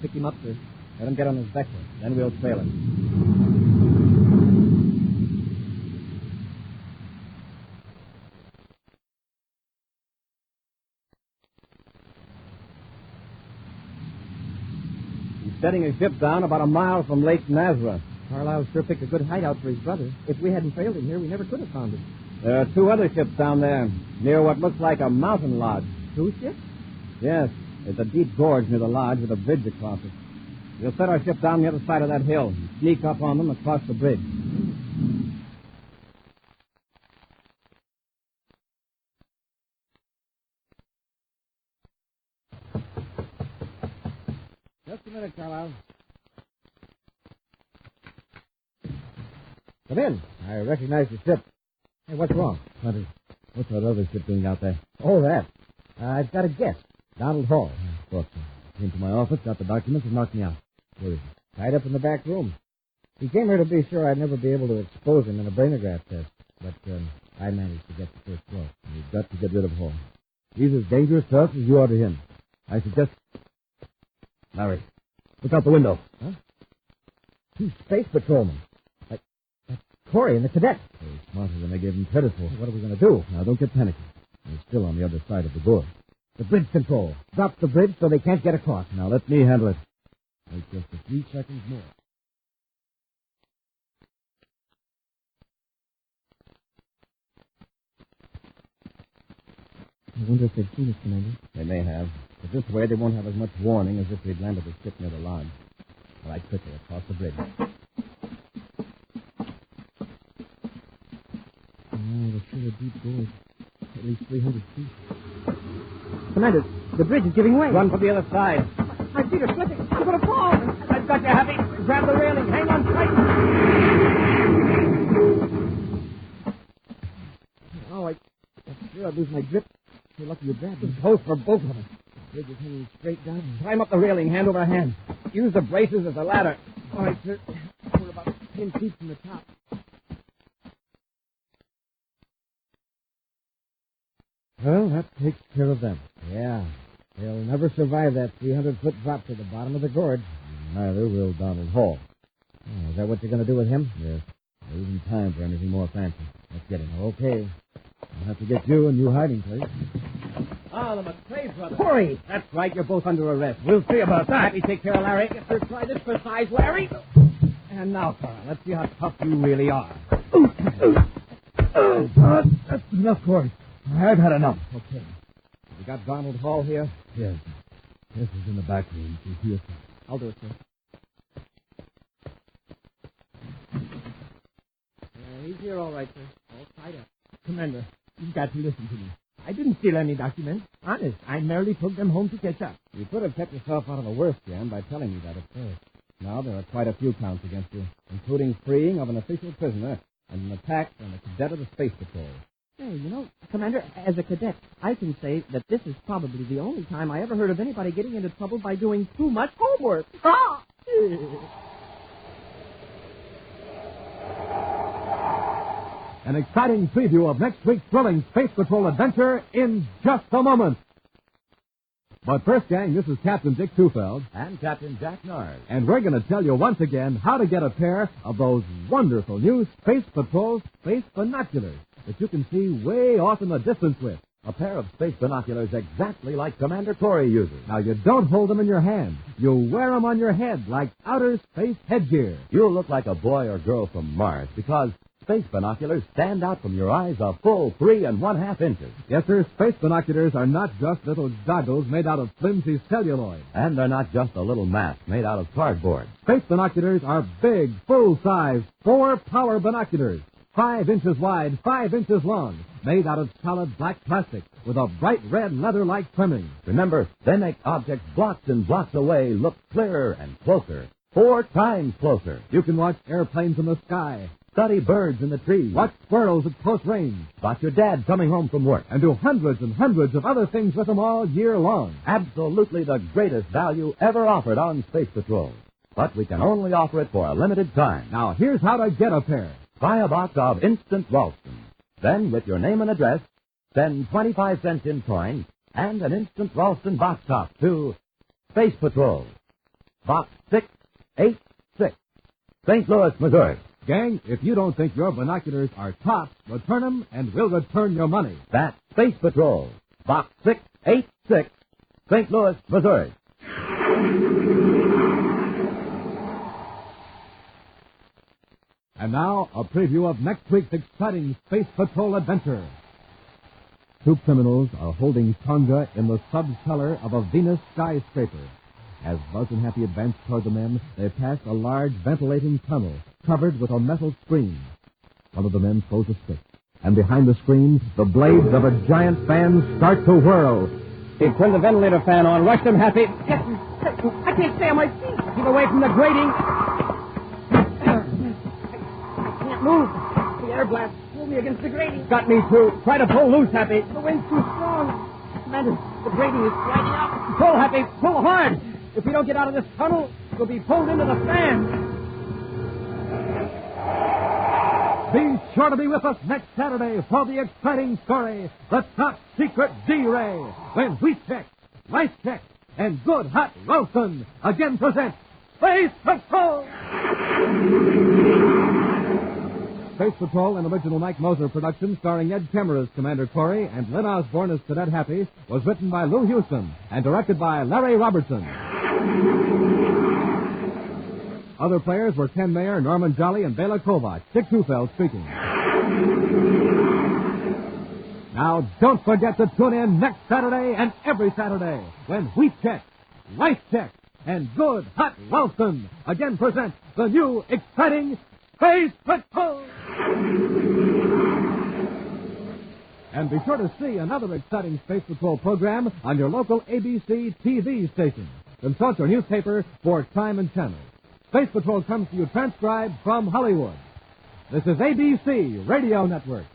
Pick him up, sir. Let him get on his vector. Then we'll trail him. He's setting his ship down about a mile from Lake Nazareth. Carlisle sure picked a good hideout for his brother. If we hadn't failed him here, we never could have found it. There are 2 other ships down there, near what looks like a mountain lodge. 2 ships? Yes. There's a deep gorge near the lodge with a bridge across it. We'll set our ship down the other side of that hill and sneak up on them across the bridge. Just a minute, Carlisle. Come in. I recognize the ship. Hey, what's wrong? What's that other ship doing out there? Oh, that. I've got a guess. Donald Hall. I thought so. Came to my office, got the documents, and knocked me out. Where is he? Tied up in the back room. He came here to be sure I'd never be able to expose him in a brainograph test. But I managed to get the first blow. You've got to get rid of Hall. He's as dangerous to us as you are to him. I suggest... Larry, look out the window. Huh? 2 space patrolmen. That's Corey and the cadet. They're smarter than I gave him credit for. What are we going to do? Now, don't get panicky. They're still on the other side of the gorge. The bridge control. Drop the bridge so they can't get across. Now, let me handle it. Wait just a few seconds more. I wonder if they've seen us, Commander. They may have. But this way, they won't have as much warning as if we'd landed the ship near the lodge. All right, quickly, across the bridge. There's still a deep gorge. At least 300 feet. Commander, the bridge is giving way. Run for the other side. My feet are slipping. I'm going to fall. I've got you, Happy. Grab the railing. Hang on tight. Oh, I'm sure I'd lose my grip. You're lucky you grabbed me. It's close for both of us. The bridge is hanging straight down. Climb up the railing, hand over hand. Use the braces as a ladder. All right, sir. We're about 10 feet from the top. Well, that takes care of them. Yeah. They'll never survive that 300-foot drop to the bottom of the gorge. Neither will Donald Hall. Oh, is that what you're going to do with him? Yes. There isn't time for anything more fancy. Let's get him. Okay. I'll have to get you a new hiding place. Ah, the McRae brothers. Corey! That's right. You're both under arrest. We'll see about that. Happy, take care of Larry. Yes, sir. Try this for size, Larry. And now, Carl, let's see how tough you really are. That's enough, Corey. I've had enough. Okay. You got Donald Hall here? Yes. This is in the back room. Yes, sir. I'll do it, sir. He's here all right, sir. All tied up. Commander, you've got to listen to me. I didn't steal any documents. Honest. I merely took them home to catch up. You could have kept yourself out of the worst, Jan, by telling me that at first. Now there are quite a few counts against you, including freeing of an official prisoner and an attack on the cadet of the Space Patrol. Hey, Commander, as a cadet, I can say that this is probably the only time I ever heard of anybody getting into trouble by doing too much homework. Ah! An exciting preview of next week's thrilling Space Patrol adventure in just a moment. But first, gang, this is Captain Dick Tufeld. And Captain Jack Nard. And we're going to tell you once again how to get a pair of those wonderful new Space Patrol space binoculars that you can see way off in the distance with. A pair of space binoculars exactly like Commander Corey uses. Now, you don't hold them in your hand. You wear them on your head like outer space headgear. You'll look like a boy or girl from Mars because space binoculars stand out from your eyes a full 3 1/2 inches. Yes, sir. Space binoculars are not just little goggles made out of flimsy celluloid. And they're not just a little mask made out of cardboard. Space binoculars are big, full-size, 4-power binoculars. 5 inches wide, 5 inches long, made out of solid black plastic with a bright red leather-like trimming. Remember, they make objects blocks and blocks away look clearer and closer. 4 times closer. You can watch airplanes in the sky, study birds in the trees, watch squirrels at close range, watch your dad coming home from work, and do hundreds and hundreds of other things with them all year long. Absolutely the greatest value ever offered on Space Patrol. But we can only offer it for a limited time. Now, here's how to get a pair. Buy a box of Instant Ralston. Then, with your name and address, send 25 cents in coin and an Instant Ralston box top to Space Patrol, Box 686, St. Louis, Missouri. Gang, if you don't think your binoculars are tops, return them and we'll return your money. That's Space Patrol, Box 686, St. Louis, Missouri. And now, a preview of next week's exciting Space Patrol adventure. 2 criminals are holding Tonga in the subcellar of a Venus skyscraper. As Buzz and Happy advance toward the men, they pass a large ventilating tunnel covered with a metal screen. One of the men throws a stick, and behind the screen, the blades of a giant fan start to whirl. Turn the ventilator fan on. Rush them, Happy. I can't stay on my feet. Keep away from the grating. Move. The air blast pulled me against the grating. Got me, too. Try to pull loose, Happy. The wind's too strong. Commander, the grating is sliding out. Pull, Happy. Pull hard. If we don't get out of this tunnel, we'll be pulled into the fan. Be sure to be with us next Saturday for the exciting story, The Top Secret D-Ray, when Wheat Check, Rice Check, and Good Hot Ralston again present Space Patrol! Space Patrol, an original Mike Moser production starring Ed Kemmer as Commander Corey and Lynn Osborne as Cadet Happy, was written by Lou Houston and directed by Larry Robertson. Other players were Ken Mayer, Norman Jolly, and Bela Kovac. Dick Tufeld speaking. Now, don't forget to tune in next Saturday and every Saturday when Wheat Check, Rice Check, and Good Hot Ralston again present the new exciting Space Patrol! And be sure to see another exciting Space Patrol program on your local ABC TV station. Consult your newspaper for time and channel. Space Patrol comes to you transcribed from Hollywood. This is ABC Radio Network.